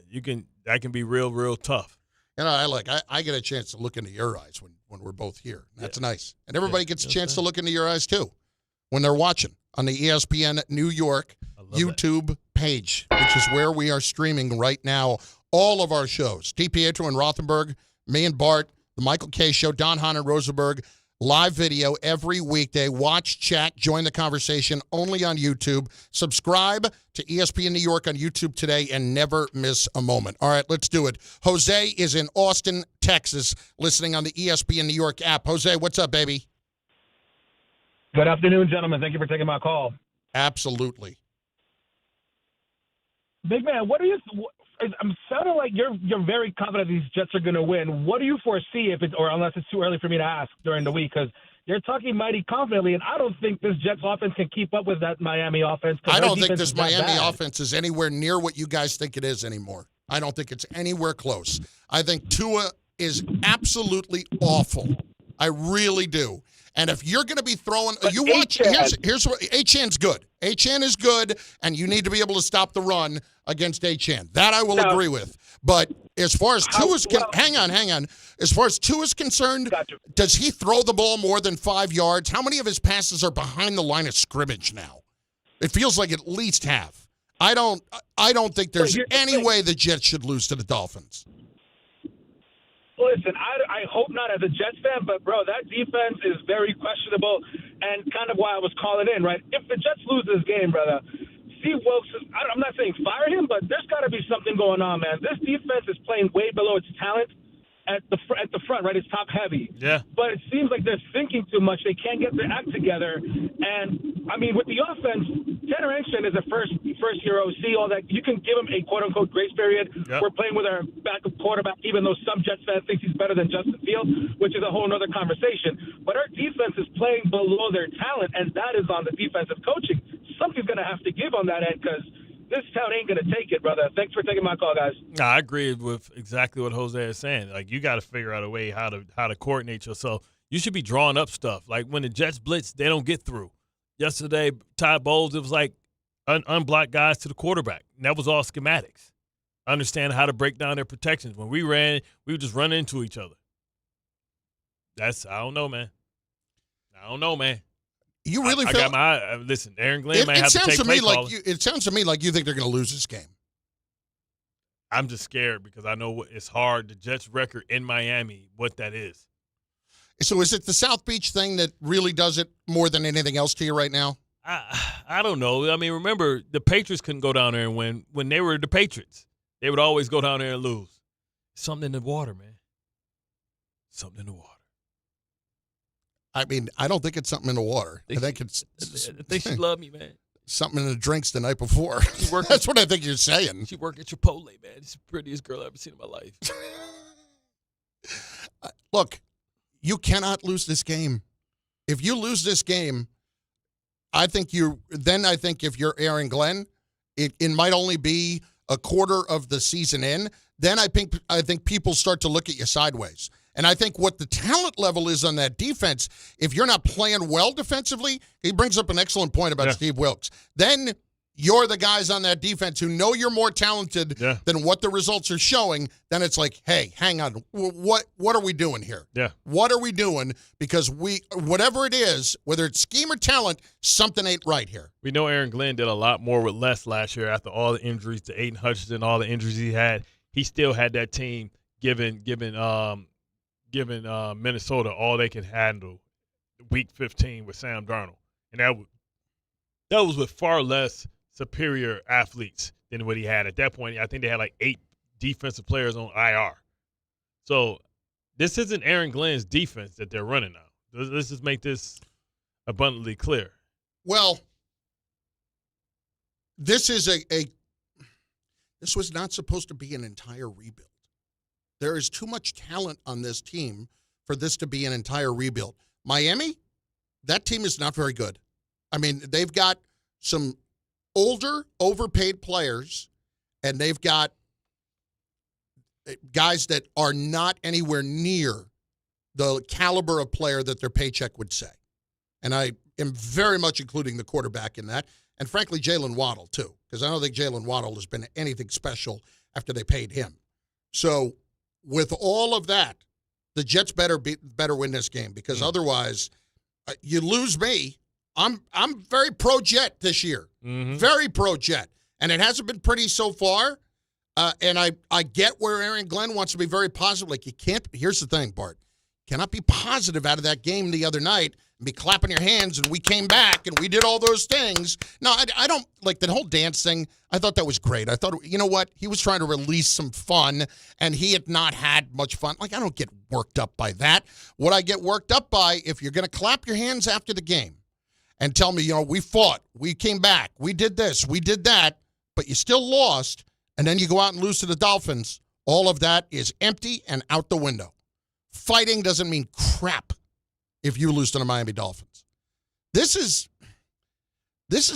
you can. That can be real tough. I get a chance to look into your eyes when we're both here. That's nice. And everybody gets a chance to look into your eyes, too, when they're watching on the ESPN New York YouTube page, which is where we are streaming right now all of our shows. DiPietro and Rothenberg, me and Bart, the Michael K. Show, Don Hahn and Rosenberg, live video every weekday. Watch, chat, join the conversation only on YouTube. Subscribe to ESPN New York on YouTube today and never miss a moment. All right, let's do it. Jose is in Austin, Texas, listening on the ESPN New York app. Jose, what's up, baby? Good afternoon, gentlemen. Thank you for taking my call. Absolutely. Big man, I'm sounding like you're very confident these Jets are going to win. What do you foresee unless it's too early for me to ask during the week? Because you're talking mighty confidently, and I don't think this Jets offense can keep up with that Miami offense. I don't think this Miami offense is anywhere near what you guys think it is anymore. I don't think it's anywhere close. I think Tua is absolutely awful. I really do. And if you're going to be throwing, here's what Achane good. Achane is good, and you need to be able to stop the run against Achane. That I will agree with. But as far as Tua's hang on. As far as Tua's concerned, does he throw the ball more than 5 yards? How many of his passes are behind the line of scrimmage now? It feels like at least half. I don't think there's any way the Jets should lose to the Dolphins. Listen, I hope not as a Jets fan, but, bro, that defense is very questionable and kind of why I was calling in, right? If the Jets lose this game, brother, Steve Wilkes, I'm not saying fire him, but there's got to be something going on, man. This defense is playing way below its talent, at the front, right? It's top heavy. Yeah. But it seems like they're thinking too much. They can't get their act together. And I mean, with the offense, Tanner Engstrom is a first year OC. All that, you can give him a quote unquote grace period. Yep. We're playing with our backup quarterback, even though some Jets fans think he's better than Justin Fields, which is a whole other conversation. But our defense is playing below their talent, and that is on the defensive coaching. Something's going to have to give on that end because this town ain't going to take it, brother. Thanks for taking my call, guys. No, I agree with exactly what Jose is saying. Like, you got to figure out a way how to coordinate yourself. You should be drawing up stuff. Like, when the Jets blitz, they don't get through. Yesterday, Todd Bowles, it was like unblocked guys to the quarterback. And that was all schematics. Understand how to break down their protections. When we ran, we would just run into each other. I don't know, man. You really feel? I got my listen. Aaron Glenn may have to take play calling. It sounds to me like you think they're going to lose this game. I'm just scared because I know it's hard. The Jets' record in Miami, what that is. So is it the South Beach thing that really does it more than anything else to you right now? I don't know. I mean, remember the Patriots couldn't go down there and win when they were the Patriots. They would always go down there and lose. Something in the water, man. Something in the water. I mean, I don't think it's something in the water. I think they should love me, man. Something in the drinks the night before. That's what I think you're saying. She worked at Chipotle, man. It's the prettiest girl I've ever seen in my life. Look, you cannot lose this game. If you lose this game, I think if you're Aaron Glenn, it might only be a quarter of the season in. Then I think people start to look at you sideways. And I think what the talent level is on that defense, if you're not playing well defensively, he brings up an excellent point about Steve Wilks. Then you're the guys on that defense who know you're more talented than what the results are showing. Then it's like, hey, hang on. What are we doing here? Yeah. What are we doing? Because whatever it is, whether it's scheme or talent, something ain't right here. We know Aaron Glenn did a lot more with less last year after all the injuries to Aiden Hutchinson, all the injuries he had. He still had that team giving Minnesota all they could handle week 15 with Sam Darnold. And that was with far less superior athletes than what he had. At that point, I think they had like 8 defensive players on IR. So this isn't Aaron Glenn's defense that they're running now. Let's just make this abundantly clear. Well, this is this was not supposed to be an entire rebuild. There is too much talent on this team for this to be an entire rebuild. Miami, that team is not very good. I mean, they've got some older, overpaid players, and they've got guys that are not anywhere near the caliber of player that their paycheck would say. And I am very much including the quarterback in that. And frankly, Jalen Waddle, too, because I don't think Jalen Waddle has been anything special after they paid him. So with all of that, the Jets better win this game because otherwise you lose me. I'm very pro-Jet this year. Mm-hmm. Very pro-Jet. And it hasn't been pretty so far. And I get where Aaron Glenn wants to be very positive. Like, you can't – here's the thing, Bart. Cannot be positive out of that game the other night and be clapping your hands and we came back and we did all those things. No, I don't – like, the whole dance thing, I thought that was great. I thought, you know what? He was trying to release some fun, and he had not had much fun. Like, I don't get worked up by that. What I get worked up by, if you're going to clap your hands after the game and tell me, you know, we fought, we came back, we did this, we did that, but you still lost, and then you go out and lose to the Dolphins, all of that is empty and out the window. Fighting doesn't mean crap if you lose to the Miami Dolphins. This is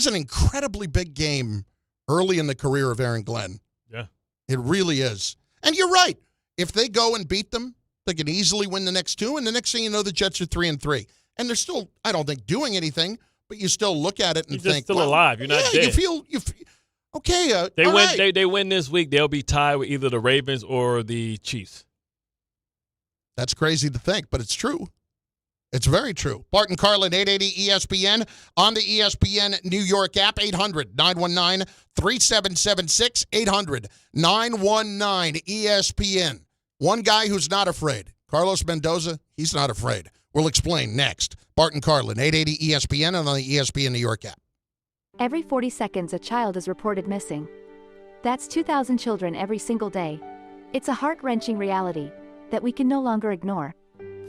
an incredibly big game early in the career of Aaron Glenn. Yeah. It really is. And you're right. If they go and beat them, they can easily win the next 2, and the next thing you know, the Jets are 3-3. And they're still, I don't think, doing anything, but you still look at it and You're think, still alive. You're not dead. You feel okay. They all win. right. They win this week. They'll be tied with either the Ravens or the Chiefs. That's crazy to think, but it's true. It's very true. Bart and Carlin, 880 ESPN, on the ESPN New York app, 800-919-3776, 800-919-ESPN. One guy who's not afraid, Carlos Mendoza, he's not afraid. We'll explain next. Bart and Carlin, 880 ESPN, and on the ESPN New York app. Every 40 seconds, a child is reported missing. That's 2,000 children every single day. It's a heart-wrenching reality. that we can no longer ignore.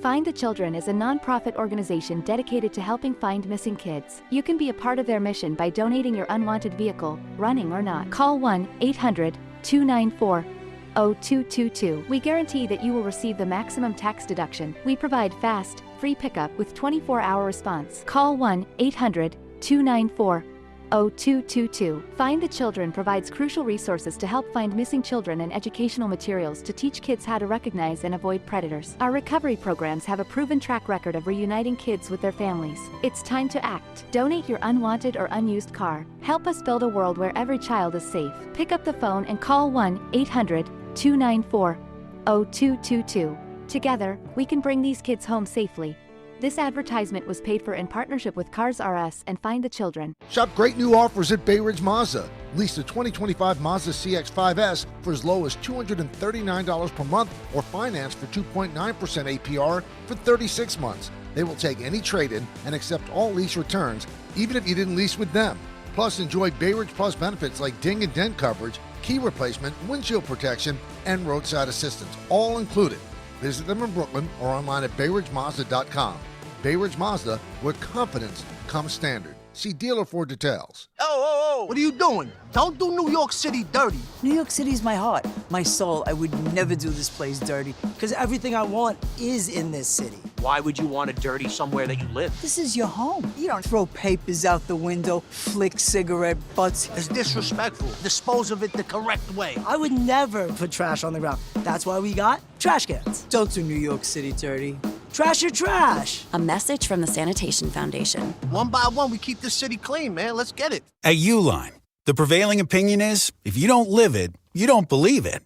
Find the Children is a non-profit organization dedicated to helping find missing kids. You can be a part of their mission by donating your unwanted vehicle, running or not. Call 1-800-294-0222. We guarantee that you will receive the maximum tax deduction. We provide fast, free pickup with 24-hour response. Call 1-800-294-0222. Find the Children provides crucial resources to help find missing children and educational materials to teach kids how to recognize and avoid predators. Our recovery programs have a proven track record of reuniting kids with their families. It's time to act. Donate your unwanted or unused car. Help us build a world where every child is safe. Pick up the phone and call 1-800-294-0222. Together, we can bring these kids home safely. This advertisement was paid for in partnership with Cars R Us and Find the Children. Shop great new offers at Bay Ridge Mazda. Lease the 2025 Mazda CX-5S for as low as $239 per month or finance for 2.9% APR for 36 months. They will take any trade-in and accept all lease returns, even if you didn't lease with them. Plus, enjoy Bay Ridge Plus benefits like ding and dent coverage, key replacement, windshield protection, and roadside assistance, all included. Visit them in Brooklyn or online at BayRidgeMazda.com. Bay Ridge Mazda, where confidence comes standard. See dealer for details. Oh, what are you doing? Don't do New York City dirty. New York City's my heart, my soul. I would never do this place dirty, because everything I want is in this city. Why would you want to dirty somewhere that you live? This is your home. You don't throw papers out the window, flick cigarette butts. It's disrespectful. Dispose of it the correct way. I would never put trash on the ground. That's why we got trash cans. Don't do New York City dirty. Trash your trash. A message from the Sanitation Foundation. One by one, we keep this city clean, man. Let's get it. At Uline, the prevailing opinion is, if you don't live it, you don't believe it.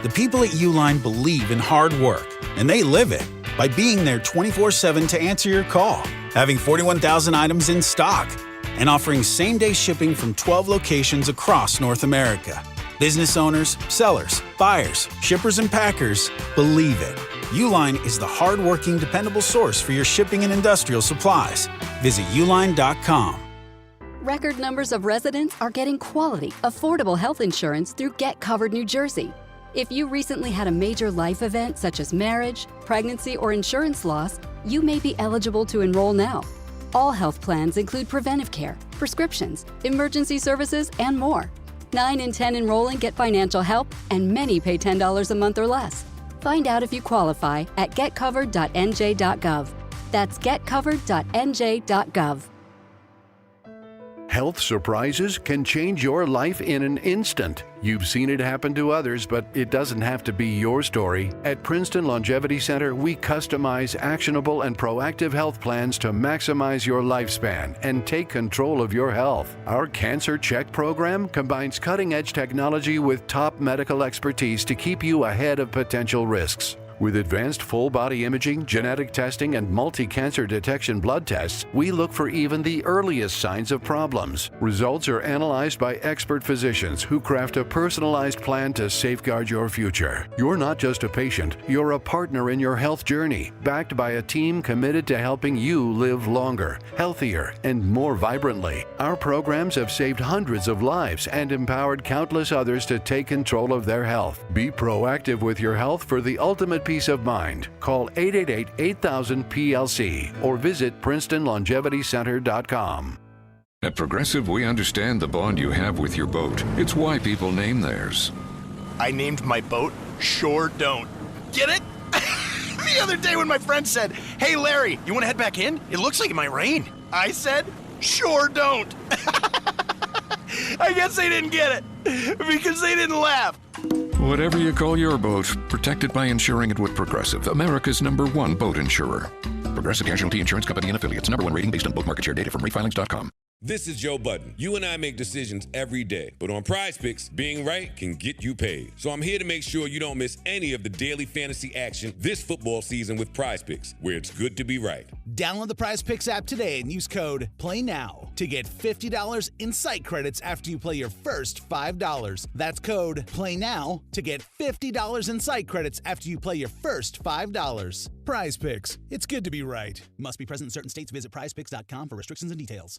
The people at Uline believe in hard work, and they live it by being there 24/7 to answer your call, having 41,000 items in stock, and offering same-day shipping from 12 locations across North America. Business owners, sellers, buyers, shippers, and packers believe it. Uline is the hard-working, dependable source for your shipping and industrial supplies. Visit uline.com. Record numbers of residents are getting quality, affordable health insurance through Get Covered New Jersey. If you recently had a major life event such as marriage, pregnancy, or insurance loss, you may be eligible to enroll now. All health plans include preventive care, prescriptions, emergency services, and more. 9 in 10 enrolling get financial help, and many pay $10 a month or less. Find out if you qualify at getcovered.nj.gov. That's getcovered.nj.gov. Health surprises can change your life in an instant. You've seen it happen to others, but it doesn't have to be your story. At Princeton Longevity Center, we customize actionable and proactive health plans to maximize your lifespan and take control of your health. Our Cancer Check program combines cutting-edge technology with top medical expertise to keep you ahead of potential risks. With advanced full-body imaging, genetic testing, and multi-cancer detection blood tests, we look for even the earliest signs of problems. Results are analyzed by expert physicians who craft a personalized plan to safeguard your future. You're not just a patient, you're a partner in your health journey, backed by a team committed to helping you live longer, healthier, and more vibrantly. Our programs have saved hundreds of lives and empowered countless others to take control of their health. Be proactive with your health for the ultimate peace of mind. Call 888-8000-PLC or visit PrincetonLongevityCenter.com. At Progressive, we understand the bond you have with your boat. It's why people name theirs. I named my boat Sure Don't. Get it? The other day when my friend said, "Hey Larry, you want to head back in? It looks like it might rain." I said, "Sure don't." I guess they didn't get it because they didn't laugh. Whatever you call your boat, protected by insuring it with Progressive, America's #1 boat insurer. Progressive Casualty Insurance Company and Affiliates. #1 rating based on boat market share data from refilings.com. This is Joe Budden. You and I make decisions every day, but on PrizePicks, being right can get you paid. So I'm here to make sure you don't miss any of the daily fantasy action this football season with PrizePicks, where it's good to be right. Download the PrizePicks app today and use code PLAYNOW to get $50 in site credits after you play your first $5. That's code PLAYNOW to get $50 in site credits after you play your first $5. PrizePicks. It's good to be right. Must be present in certain states. Visit prizepicks.com for restrictions and details.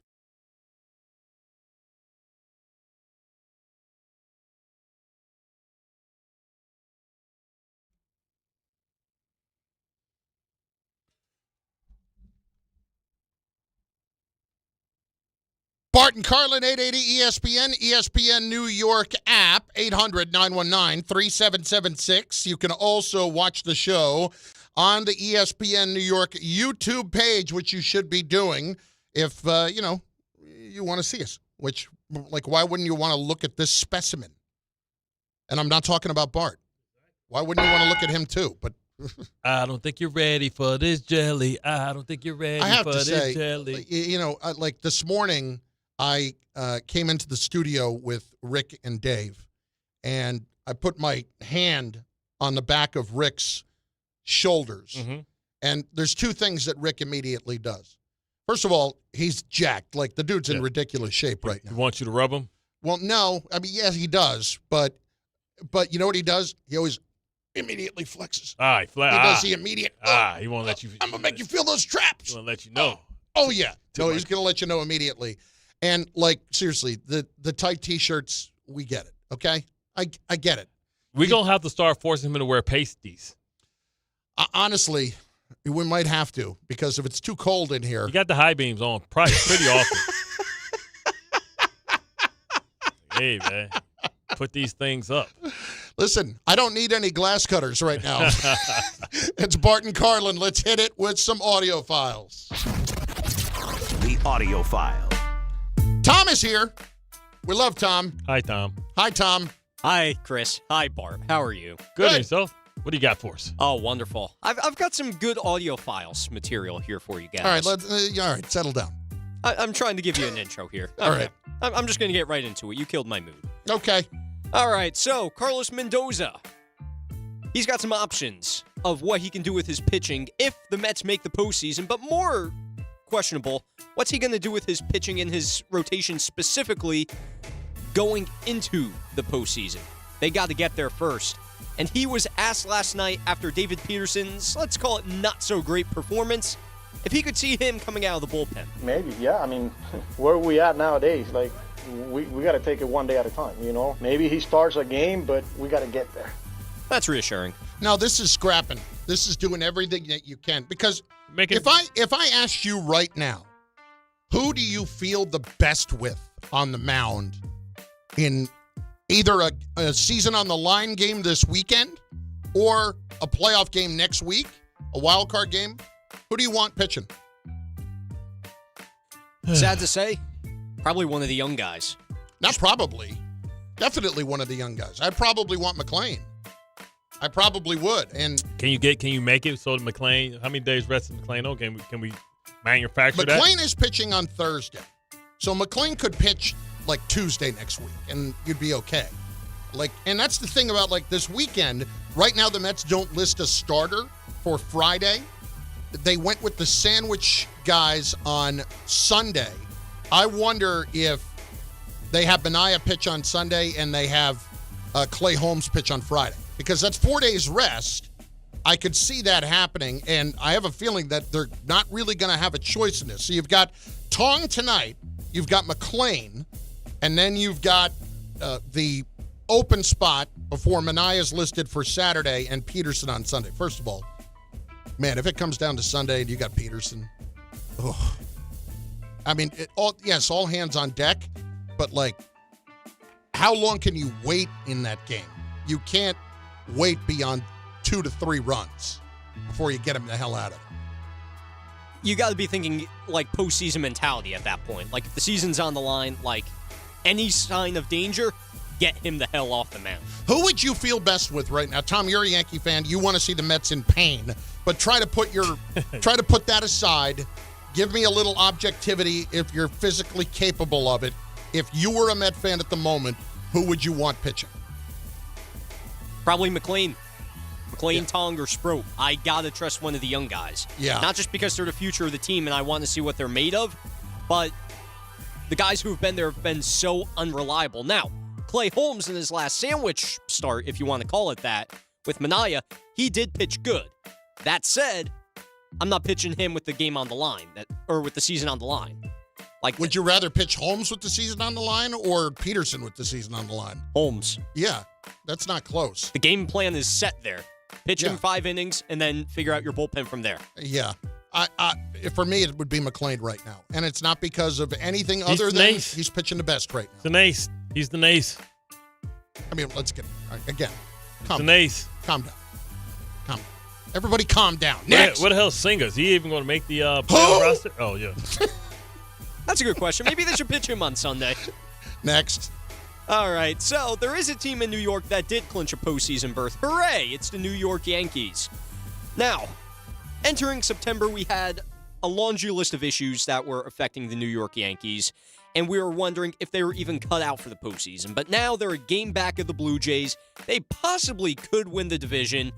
Bart and Carlin, 880 ESPN, ESPN New York app, 800-919-3776. You can also watch the show on the ESPN New York YouTube page, which you should be doing if, you want to see us. Which, like, why wouldn't you want to look at this specimen? And I'm not talking about Bart. Why wouldn't you want to look at him, too? But I don't think you're ready for this jelly. I don't think you're ready for this jelly. Like this morning, I came into the studio with Rick and Dave, and I put my hand on the back of Rick's shoulders. Mm-hmm. And there's two things that Rick immediately does. First of all, he's jacked. Like, the dude's in ridiculous shape right now. He wants you to rub him? Well, no. I mean, yes, he does. But you know what he does? He always immediately flexes. All right, he does the immediate. He won't let you. I'm going to make you feel those traps. He won't let you know. Oh yeah. No, he's going to let you know immediately. And, like, seriously, the tight T-shirts, we get it, okay? I get it. We're going to have to start forcing him to wear pasties. Honestly, we might have to, because if it's too cold in here. You got the high beams on pretty often. Hey, man, put these things up. Listen, I don't need any glass cutters right now. It's Bart and Carlin. Let's hit it with some audio files. The audio file. Tom is here. We love Tom. Hi, Tom. Hi, Tom. Hi, Chris. Hi, Bart. How are you? Good. And yourself? What do you got for us? Oh, wonderful. I've got some good audio files material here for you guys. All right, all right, settle down. I'm trying to give you an intro here. Okay. All right. I'm just going to get right into it. You killed my mood. Okay. All right, so Carlos Mendoza. He's got some options of what he can do with his pitching if the Mets make the postseason, but more questionable, what's he going to do with his pitching and his rotation specifically going into the postseason? They got to get there first. And he was asked last night after David Peterson's, let's call it not-so-great performance, if he could see him coming out of the bullpen. Maybe, yeah. I mean, where are we at nowadays? Like, we got to take it one day at a time, you know? Maybe he starts a game, but we got to get there. That's reassuring. No, this is scrapping. This is doing everything that you can. Because if I asked you right now, who do you feel the best with on the mound in either a season on the line game this weekend or a playoff game next week, a wild card game, who do you want pitching? Sad to say, probably one of the young guys. Not probably. Definitely one of the young guys. I'd probably want McClain. I probably would. And can you make it so McClain? How many days rest is McClain on? Can we manufacture that? McClain is pitching on Thursday, so McClain could pitch like Tuesday next week, and you'd be okay. Like, and that's the thing about like this weekend. Right now, the Mets don't list a starter for Friday. They went with the sandwich guys on Sunday. I wonder if they have Benaya pitch on Sunday and they have Clay Holmes pitch on Friday, because that's 4 days rest. I could see that happening, and I have a feeling that they're not really going to have a choice in this. So you've got Tong tonight, you've got McClain, and then you've got the open spot before Manaya's listed for Saturday and Peterson on Sunday. First of all, man, if it comes down to Sunday and you got Peterson, I mean, all hands on deck, but like, how long can you wait in that game? You can't wait beyond 2 to 3 runs before you get him the hell out of it. You got to be thinking like postseason mentality at that point. Like if the season's on the line, like any sign of danger, get him the hell off the mound. Who would you feel best with right now? Tom, you're a Yankee fan. You want to see the Mets in pain, but try to put that aside. Give me a little objectivity if you're physically capable of it. If you were a Met fan at the moment, who would you want pitching? Probably McClain. Tong, or Sproat. I got to trust one of the young guys. Yeah. Not just because they're the future of the team and I want to see what they're made of, but the guys who have been there have been so unreliable. Now, Clay Holmes in his last sandwich start, if you want to call it that, with Manaya, he did pitch good. That said, I'm not pitching him with the game on the line, or with the season on the line. Like, would you rather pitch Holmes with the season on the line or Peterson with the season on the line? Holmes. Yeah, that's not close. The game plan is set there. Pitch him 5 innings and then figure out your bullpen from there. Yeah. For me, it would be McClain right now. And it's not because of anything other than he's pitching the best right now. It's an ace. He's the ace. I mean, let's get again. It's an ace. Calm down. Calm down. Everybody calm down. Next. What the hell is Singer? Is he even going to make the playoff roster? Oh, yeah. That's a good question. Maybe they should pitch him on Sunday. Next. All right, so there is a team in New York that did clinch a postseason berth. Hooray! It's the New York Yankees. Now, entering September, we had a laundry list of issues that were affecting the New York Yankees, and we were wondering if they were even cut out for the postseason. But now they're a game back of the Blue Jays. They possibly could win the division,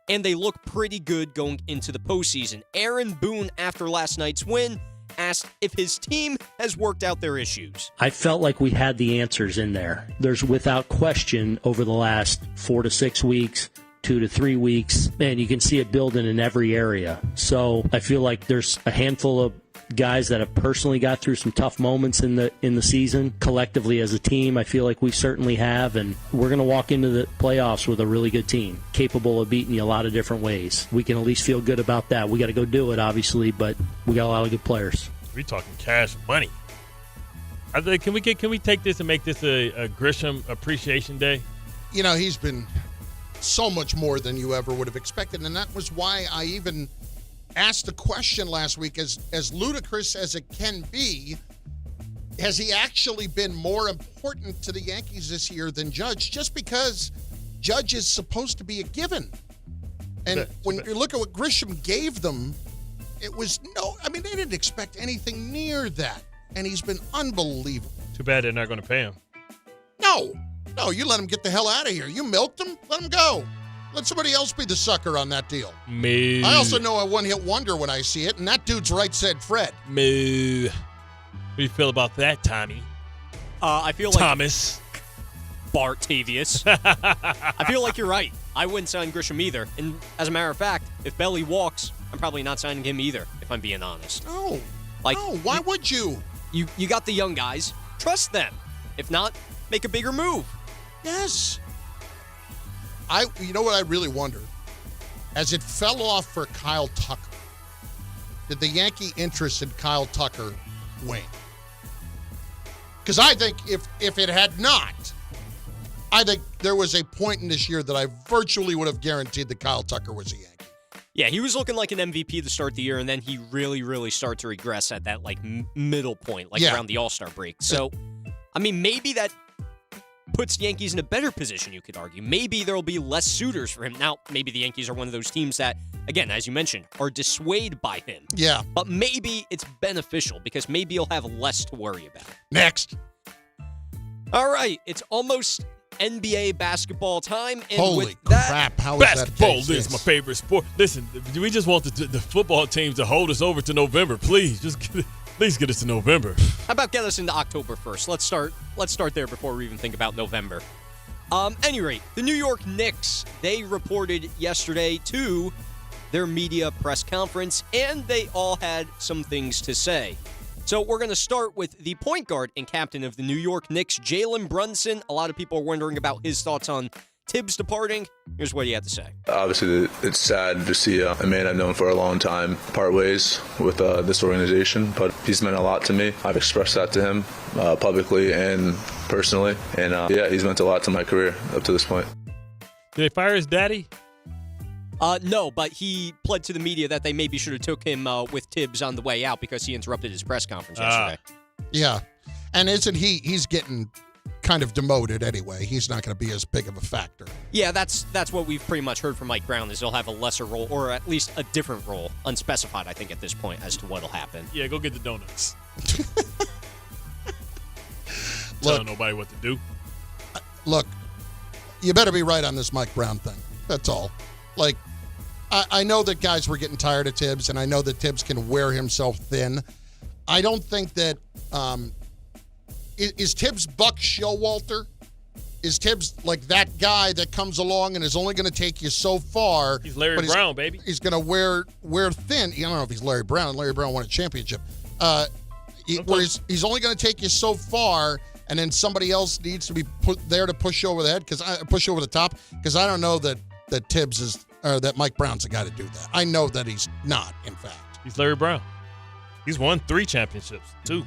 and they look pretty good going into the postseason. Aaron Boone, after last night's win, asked if his team has worked out their issues. I felt like we had the answers in there. There's without question over the last 4 to 6 weeks, 2 to 3 weeks, and you can see it building in every area. So I feel like there's a handful of guys that have personally got through some tough moments in the season. Collectively as a team, I feel like we certainly have, and we're going to walk into the playoffs with a really good team, capable of beating you a lot of different ways. We can at least feel good about that. We got to go do it, obviously, but we got a lot of good players. We're talking cash money. Can we take this and make this a Grisham Appreciation Day? You know, he's been so much more than you ever would have expected, and that was why I even asked the question last week, as ludicrous as it can be, has he actually been more important to the Yankees this year than Judge? Just because Judge is supposed to be a given. And when you look at what Grisham gave them, it was they didn't expect anything near that. And he's been unbelievable. Too bad they're not going to pay him. No, you let him get the hell out of here. You milked him, let him go. Let somebody else be the sucker on that deal. Me. I also know a one-hit wonder when I see it, and that dude's right said Fred. Me. What do you feel about that, Tommy? I feel like Thomas. Bart Tavius. I feel like you're right. I wouldn't sign Grisham either. And as a matter of fact, if Belly walks, I'm probably not signing him either, if I'm being honest. No, why would you? You got the young guys. Trust them. If not, make a bigger move. Yes. You know what I really wonder? As it fell off for Kyle Tucker, did the Yankee interest in Kyle Tucker wane? Because I think if it had not, I think there was a point in this year that I virtually would have guaranteed that Kyle Tucker was a Yankee. Yeah, he was looking like an MVP to start the year, and then he really, really started to regress at that middle point, around the All-Star break. So, I mean, maybe that puts the Yankees in a better position, you could argue. Maybe there will be less suitors for him. Now, maybe the Yankees are one of those teams that, again, as you mentioned, are dissuaded by him. Yeah. But maybe it's beneficial because maybe he'll have less to worry about. Next. All right, it's almost NBA basketball time. And Holy with that, crap, how is basketball that is my favorite sport. Listen, we just want the football teams to hold us over to November. Please, please get us to November. How about get us into October 1st? Let's start there before we even think about November. Any rate, the New York Knicks, they reported yesterday to their media press conference, and they all had some things to say. So we're going to start with the point guard and captain of the New York Knicks, Jalen Brunson. A lot of people are wondering about his thoughts on Tibbs departing. Here's what he had to say. Obviously, it's sad to see a man I've known for a long time part ways with this organization, but he's meant a lot to me. I've expressed that to him publicly and personally, and he's meant a lot to my career up to this point. Did they fire his daddy? No, but he pled to the media that they maybe should have took him with Tibbs on the way out because he interrupted his press conference yesterday. Yeah, and isn't he's getting kind of demoted anyway. He's not going to be as big of a factor. Yeah, that's what we've pretty much heard from Mike Brown is he'll have a lesser role or at least a different role, unspecified, I think, at this point as to what'll happen. Yeah, go get the donuts. Telling nobody what to do. Look, you better be right on this Mike Brown thing. That's all. Like, I know that guys were getting tired of Tibbs, and I know that Tibbs can wear himself thin. I don't think that is Tibbs Buck Showalter? Is Tibbs like that guy that comes along and is only going to take you so far? He's Larry Brown, baby. He's going to wear thin. I don't know if he's Larry Brown. Larry Brown won a championship. Where he's only going to take you so far, and then somebody else needs to be put there to push you over the head, push you over the top. Because I don't know that Tibbs is, or that Mike Brown's the guy to do that. I know that he's not, in fact. He's Larry Brown. He's won 3 championships, 2.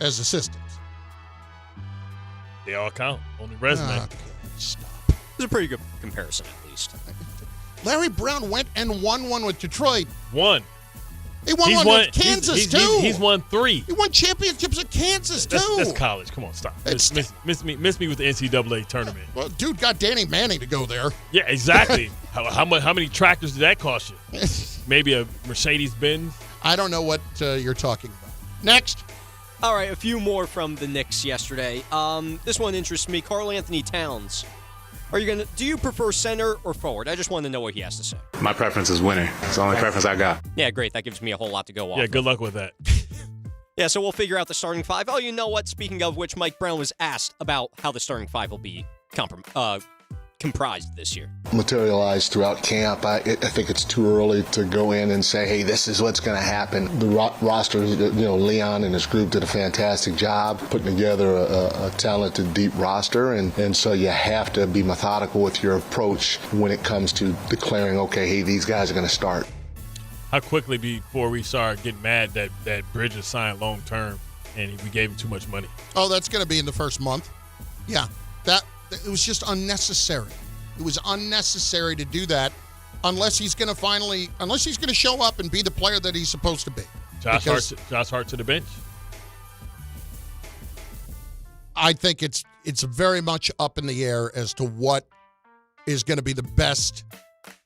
As assistants. They all count on the resume. Okay, stop. It's a pretty good comparison, at least. Larry Brown went and won one with Detroit. One. He won one with Kansas, too. He's won 3. He won championships at Kansas, too. That's college. Come on, stop. Miss me with the NCAA tournament. Well, dude got Danny Manning to go there. Yeah, exactly. How many tractors did that cost you? Maybe a Mercedes-Benz? I don't know what you're talking about. Next. All right, a few more from the Knicks yesterday. This one interests me. Karl Anthony Towns. Do you prefer center or forward? I just want to know what he has to say. My preference is winner. It's the only preference I got. Yeah, great. That gives me a whole lot to go off. Yeah, good luck with that. Yeah, so we'll figure out the starting 5. Oh, you know what? Speaking of which, Mike Brown was asked about how the starting 5 will be comprised this year. Materialized throughout camp. I think it's too early to go in and say, hey, this is what's going to happen. The roster, Leon and his group did a fantastic job putting together a talented, deep roster, and so you have to be methodical with your approach when it comes to declaring, okay, hey, these guys are going to start. How quickly before we start getting mad that Bridges signed long term and we gave him too much money? Oh, that's going to be in the first month. Yeah, it was just unnecessary. It was unnecessary to do that unless he's going to show up and be the player that he's supposed to be. Josh Hart to the bench? I think it's very much up in the air as to what is going to be the best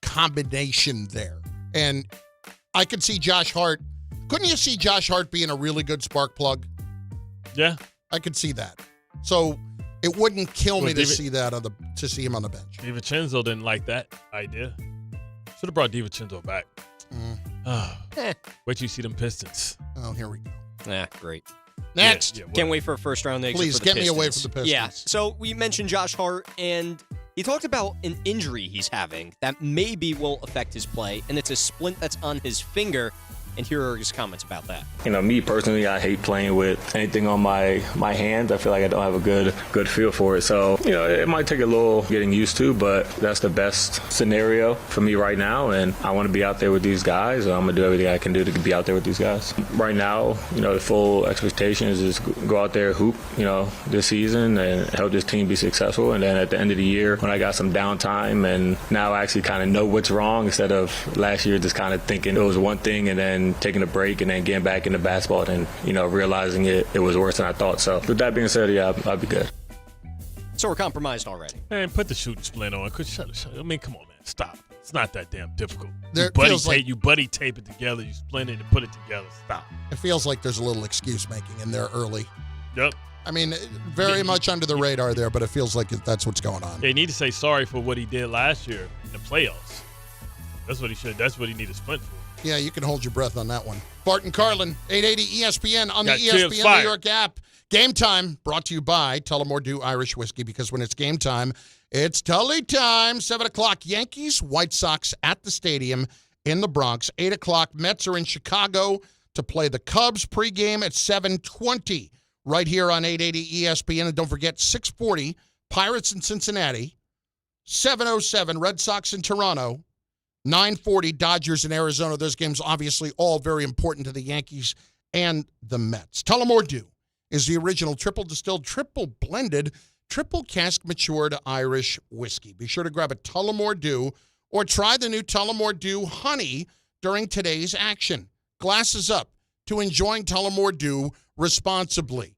combination there. And I could see Josh Hart. Couldn't you see Josh Hart being a really good spark plug? Yeah. I could see that. So it wouldn't kill me to see him on the bench. DiVincenzo didn't like that idea. Should have brought DiVincenzo back. Wait till you see them Pistons. Oh, here we go. Yeah, great. Next. Yeah, can't wait for a first-round exit. Please for the get Pistons. me away from the Pistons. Yeah. So we mentioned Josh Hart, and he talked about an injury he's having that maybe will affect his play, and it's a splint that's on his finger. And here are his comments about that. Me personally, I hate playing with anything on my hands. I feel like I don't have a good feel for it. So, it might take a little getting used to, but that's the best scenario for me right now. And I want to be out there with these guys. I'm going to do everything I can do to be out there with these guys. Right now, the full expectation is just go out there, hoop, this season and help this team be successful. And then at the end of the year, when I got some downtime and now I actually kind of know what's wrong instead of last year just kind of thinking it was one thing and then taking a break and then getting back into basketball and, realizing it was worse than I thought. So with that being said, yeah, I'll be good. So we're compromised already. Man, put the shooting splint on. Shut. I mean, come on, man. Stop. It's not that damn difficult. You buddy tape it together, you splint it and put it together. Stop. It feels like there's a little excuse making in there early. Yep. I mean, very much under the radar there, but it feels like that's what's going on. They need to say sorry for what he did last year in the playoffs. That's what he should. That's what he needed a splint for. Yeah, you can hold your breath on that one. Bart Carlin, 880 ESPN on the ESPN New York app. Game time brought to you by Tullamore Dew Irish Whiskey, because when it's game time, it's Tully time. 7 o'clock, Yankees, White Sox at the stadium in the Bronx. 8 o'clock, Mets are in Chicago to play the Cubs. Pregame at 7:20 right here on 880 ESPN. And don't forget, 6:40, Pirates in Cincinnati. 7:07, Red Sox in Toronto. 9:40, Dodgers in Arizona. Those games obviously all very important to the Yankees and the Mets. Tullamore Dew is the original triple distilled, triple blended, triple cask matured Irish whiskey. Be sure to grab a Tullamore Dew or try the new Tullamore Dew Honey during today's action. Glasses up to enjoying Tullamore Dew responsibly.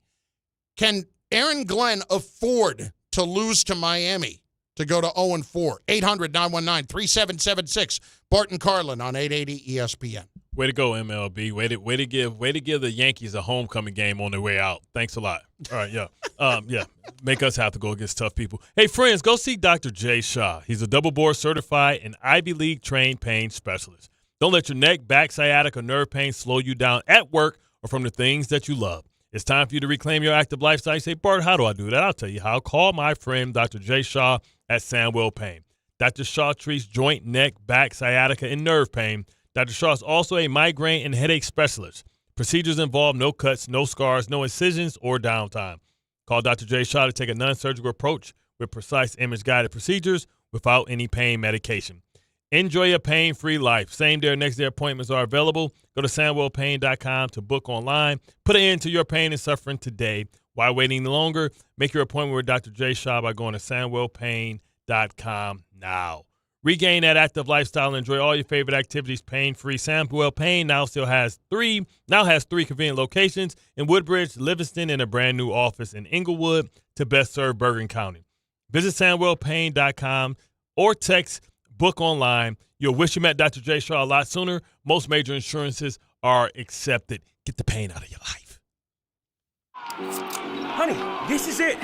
Can Aaron Glenn afford to lose to Miami to go to 0-4? 800-919-3776. Bart Carlin on 880 ESPN. Way to go, MLB. Way to give the Yankees a homecoming game on their way out. Thanks a lot. All right, yeah. Make us have to go against tough people. Hey, friends, go see Dr. Jay Shaw. He's a double board certified and Ivy League trained pain specialist. Don't let your neck, back, sciatica, or nerve pain slow you down at work or from the things that you love. It's time for you to reclaim your active lifestyle. You say, Bart, how do I do that? I'll tell you how. Call my friend Dr. Jay Shaw at Sandwell Pain. Dr. Shaw treats joint, neck, back, sciatica, and nerve pain. Dr. Shaw is also a migraine and headache specialist. Procedures involve no cuts, no scars, no incisions, or downtime. Call Dr. Jay Shaw to take a non-surgical approach with precise image-guided procedures without any pain medication. Enjoy a pain-free life. Same-day or next-day appointments are available. Go to SamwellPain.com to book online. Put an end to your pain and suffering today. Why waiting longer? Make your appointment with Dr. J. Shaw by going to SamwellPain.com now. Regain that active lifestyle and enjoy all your favorite activities pain-free. Samwell Pain now has three convenient locations in Woodbridge, Livingston, and a brand new office in Inglewood to best serve Bergen County. Visit SamwellPain.com or text book online. You'll wish you met Dr. J. Shaw a lot sooner. Most major insurances are accepted. Get the pain out of your life. Honey, this is it.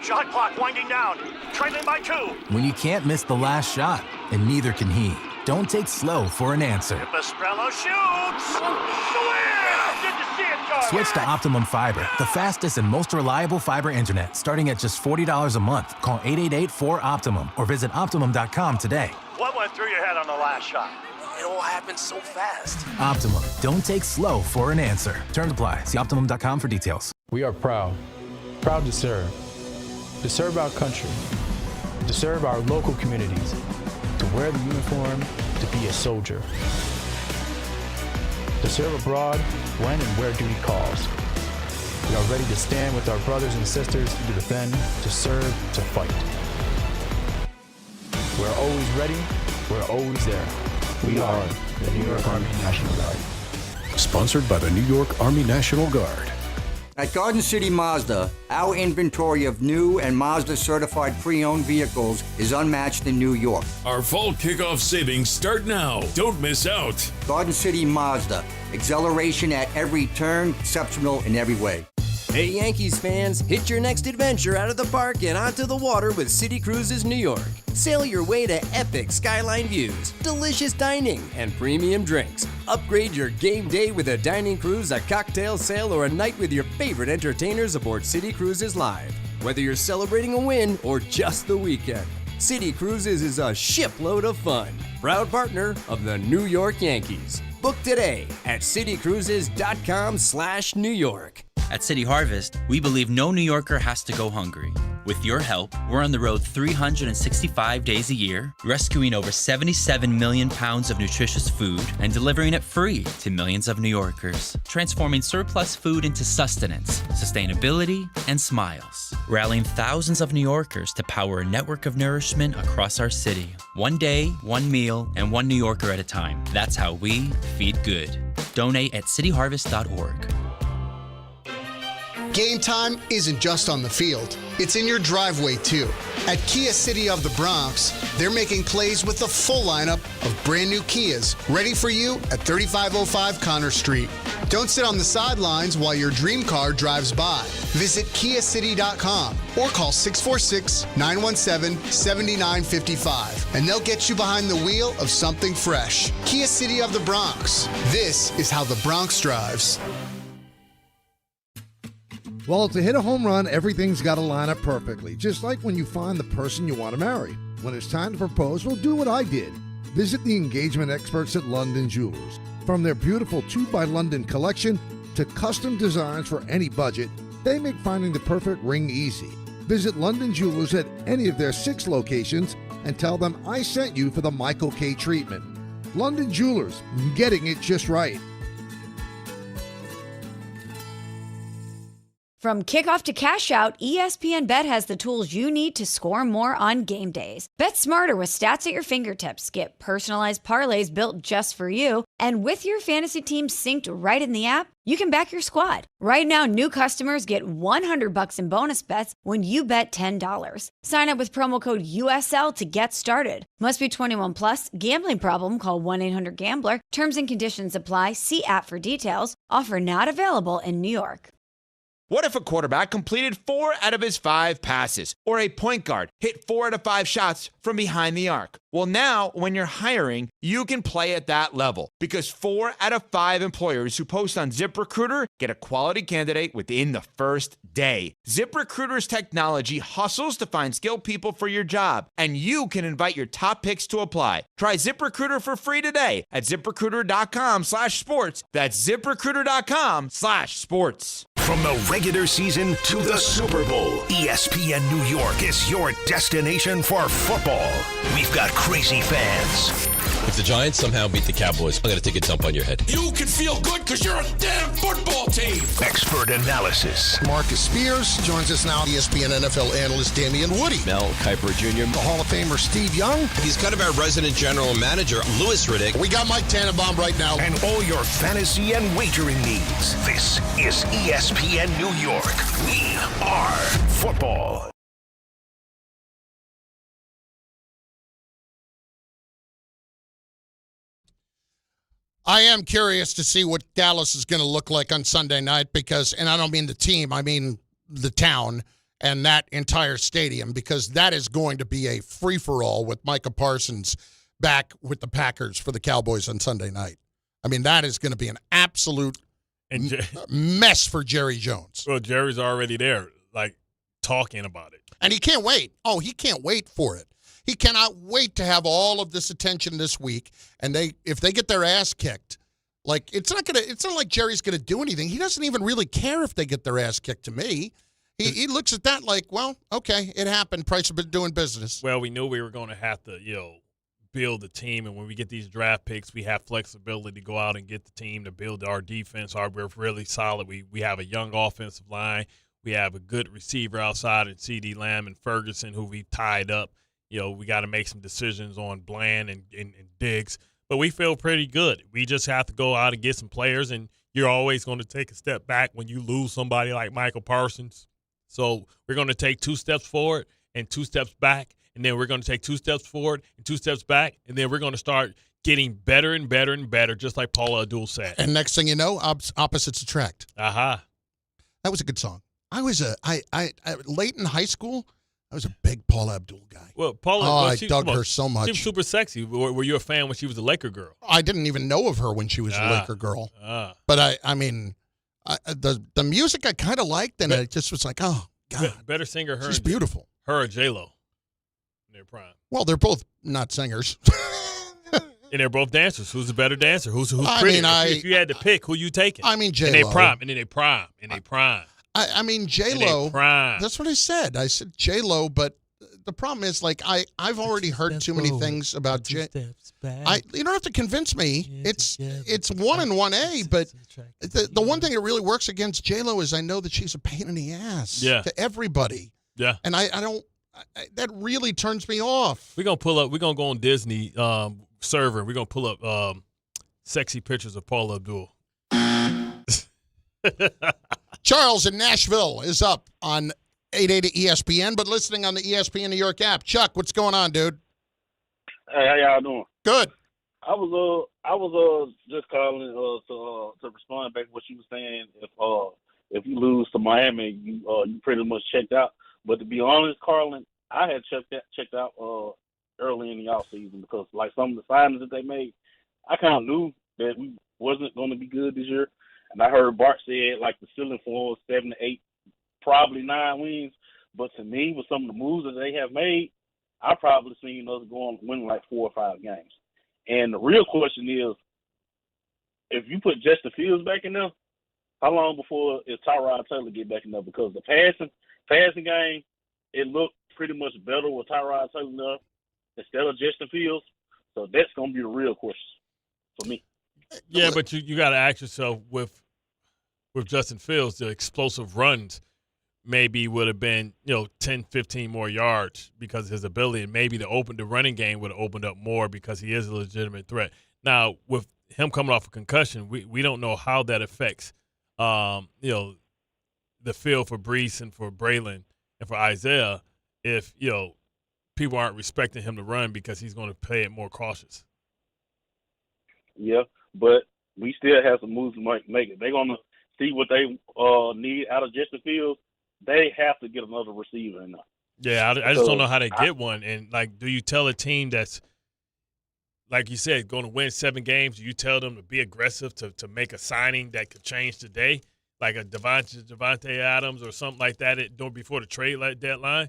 Shot clock winding down. Trailing by 2. When you can't miss the last shot, and neither can he, don't take slow for an answer. Pastrello shoots. Did you see it, Carl? Switch to Optimum Fiber, the fastest and most reliable fiber internet, starting at just $40 a month. Call 888-4OPTIMUM or visit Optimum.com today. What went through your head on the last shot? It all happened so fast. Optimum. Don't take slow for an answer. Terms apply. See Optimum.com for details. We are proud to serve. To serve our country. To serve our local communities. To wear the uniform. To be a soldier. To serve abroad when and where duty calls. We are ready to stand with our brothers and sisters to defend, to serve, to fight. We're always ready. We're always there. We are the New York Army National Guard. Sponsored by the New York Army National Guard. At Garden City Mazda, our inventory of new and Mazda certified pre-owned vehicles is unmatched in New York. Our fall kickoff savings start now. Don't miss out. Garden City Mazda. Exhilaration at every turn, exceptional in every way. Hey Yankees fans, hit your next adventure out of the park and onto the water with City Cruises New York. Sail your way to epic skyline views, delicious dining, and premium drinks. Upgrade your game day with a dining cruise, a cocktail sail, or a night with your favorite entertainers aboard City Cruises Live. Whether you're celebrating a win or just the weekend, City Cruises is a shipload of fun. Proud partner of the New York Yankees. Book today at citycruises.com/New York. At City Harvest, we believe no New Yorker has to go hungry. With your help, we're on the road 365 days a year, rescuing over 77 million pounds of nutritious food and delivering it free to millions of New Yorkers, transforming surplus food into sustenance, sustainability, and smiles, rallying thousands of New Yorkers to power a network of nourishment across our city. One day, one meal, and one New Yorker at a time. That's how we feed good. Donate at cityharvest.org. Game time isn't just on the field. It's in your driveway, too. At Kia City of the Bronx, they're making plays with a full lineup of brand new Kias ready for you at 3505 Connor Street. Don't sit on the sidelines while your dream car drives by. Visit KiaCity.com or call 646-917-7955 and they'll get you behind the wheel of something fresh. Kia City of the Bronx. This is how the Bronx drives. Well, to hit a home run, everything's got to line up perfectly, just like when you find the person you want to marry. When it's time to propose, well, do what I did. Visit the engagement experts at London Jewelers. From their beautiful 2 by London collection to custom designs for any budget, they make finding the perfect ring easy. Visit London Jewelers at any of their 6 locations and tell them I sent you for the Michael K. treatment. London Jewelers, getting it just right. From kickoff to cash out, ESPN Bet has the tools you need to score more on game days. Bet smarter with stats at your fingertips. Get personalized parlays built just for you. And with your fantasy team synced right in the app, you can back your squad. Right now, new customers get $100 in bonus bets when you bet $10. Sign up with promo code USL to get started. Must be 21 plus. Gambling problem? Call 1-800-GAMBLER. Terms and conditions apply. See app for details. Offer not available in New York. What if a quarterback completed 4 out of his 5 passes? Or a point guard hit 4 out of 5 shots from behind the arc? Well, now, when you're hiring, you can play at that level. Because 4 out of 5 employers who post on ZipRecruiter get a quality candidate within the first day. ZipRecruiter's technology hustles to find skilled people for your job. And you can invite your top picks to apply. Try ZipRecruiter for free today at ZipRecruiter.com/sports. That's ZipRecruiter.com/sports. From the regular season to the Super Bowl, ESPN New York is your destination for football. We've got crazy fans. If the Giants somehow beat the Cowboys, I'm going to take a dump on your head. You can feel good because you're a damn football team. Expert analysis. Marcus Spears joins us now. ESPN NFL analyst Damian Woody. Mel Kiper Jr. The Hall of Famer Steve Young. He's kind of our resident general manager, Louis Riddick. We got Mike Tannenbaum right now. And all your fantasy and wagering needs. This is ESPN New York. We are football. I am curious to see what Dallas is going to look like on Sunday night because, and I don't mean the team, I mean the town and that entire stadium, because that is going to be a free-for-all with Micah Parsons back with the Packers for the Cowboys on Sunday night. I mean, that is going to be an absolute mess for Jerry Jones. Well, Jerry's already there, like, talking about it. And he can't wait. Oh, he can't wait for it. He cannot wait to have all of this attention this week. And if they get their ass kicked, like it's not like Jerry's gonna do anything. He doesn't even really care if they get their ass kicked to me. He looks at that like, well, okay, it happened. Price have been doing business. Well, we knew we were gonna have to, build the team, and when we get these draft picks, we have flexibility to go out and get the team to build our defense. We're really solid. We have a young offensive line. We have a good receiver outside in CeeDee Lamb and Ferguson, who we tied up. We got to make some decisions on Bland and Diggs, but we feel pretty good. We just have to go out and get some players, and you're always going to take a step back when you lose somebody like Michael Parsons. So we're going to take 2 steps forward and 2 steps back, and then we're going to take 2 steps forward and 2 steps back, and then we're going to start getting better and better and better, just like Paula Abdul said. And next thing you know, opposites attract. Aha. That was a good song. I was late in high school, I was a big Paula Abdul guy. Well, Paula, I dug her so much. She was super sexy. Were you a fan when she was a Laker girl? I didn't even know of her when she was a Laker girl. But I mean, the music I kind of liked, and it just was like, oh God, better singer. She's beautiful. Her or J-Lo in their prime. Well, they're both not singers. And they're both dancers. Who's the better dancer? Who's prettier? If you had to pick, who you taking? I mean, J-Lo. In their prime. I mean, J-Lo, that's what I said. I said J-Lo, but the problem is, like, I've already heard too many things about J. You don't have to convince me. It's 1 and 1A, but the one thing that really works against J-Lo is I know that she's a pain in the ass to everybody. Yeah. And I don't that really turns me off. We're going to go on Disney server. We're going to pull up sexy pictures of Paula Abdul. Charles in Nashville is up on 880 ESPN, but listening on the ESPN New York app. Chuck, what's going on, dude? Hey, how y'all doing? Good. I was just calling to respond back to what you were saying. If you lose to Miami, you pretty much checked out. But to be honest, Carlin, I had checked out early in the offseason because like some of the signings that they made, I kind of knew that we wasn't going to be good this year. And I heard Bart said like the ceiling for 7 to 8, probably 9 wins. But to me, with some of the moves that they have made, I probably seen us winning like 4 or 5 games. And the real question is, if you put Justin Fields back in there, how long before is Tyrod Taylor get back in there? Because the passing game, it looked pretty much better with Tyrod Taylor there instead of Justin Fields. So that's going to be the real question for me. Yeah, but you got to ask yourself with Justin Fields, the explosive runs maybe would have been 10, 15 more yards because of his ability, and maybe the running game would have opened up more because he is a legitimate threat. Now with him coming off a concussion, we don't know how that affects the field for Brees and for Braylon and for Isaiah if people aren't respecting him to run because he's going to play it more cautious. Yeah, but we still have some moves to make it. They're going to see what they need out of Justin Fields. They have to get another receiver in there. Yeah, I just don't know how they get one. And, do you tell a team that's, like you said, going to win 7 games, do you tell them to be aggressive to make a signing that could change today, like a Devontae Adams or something like that before the trade deadline?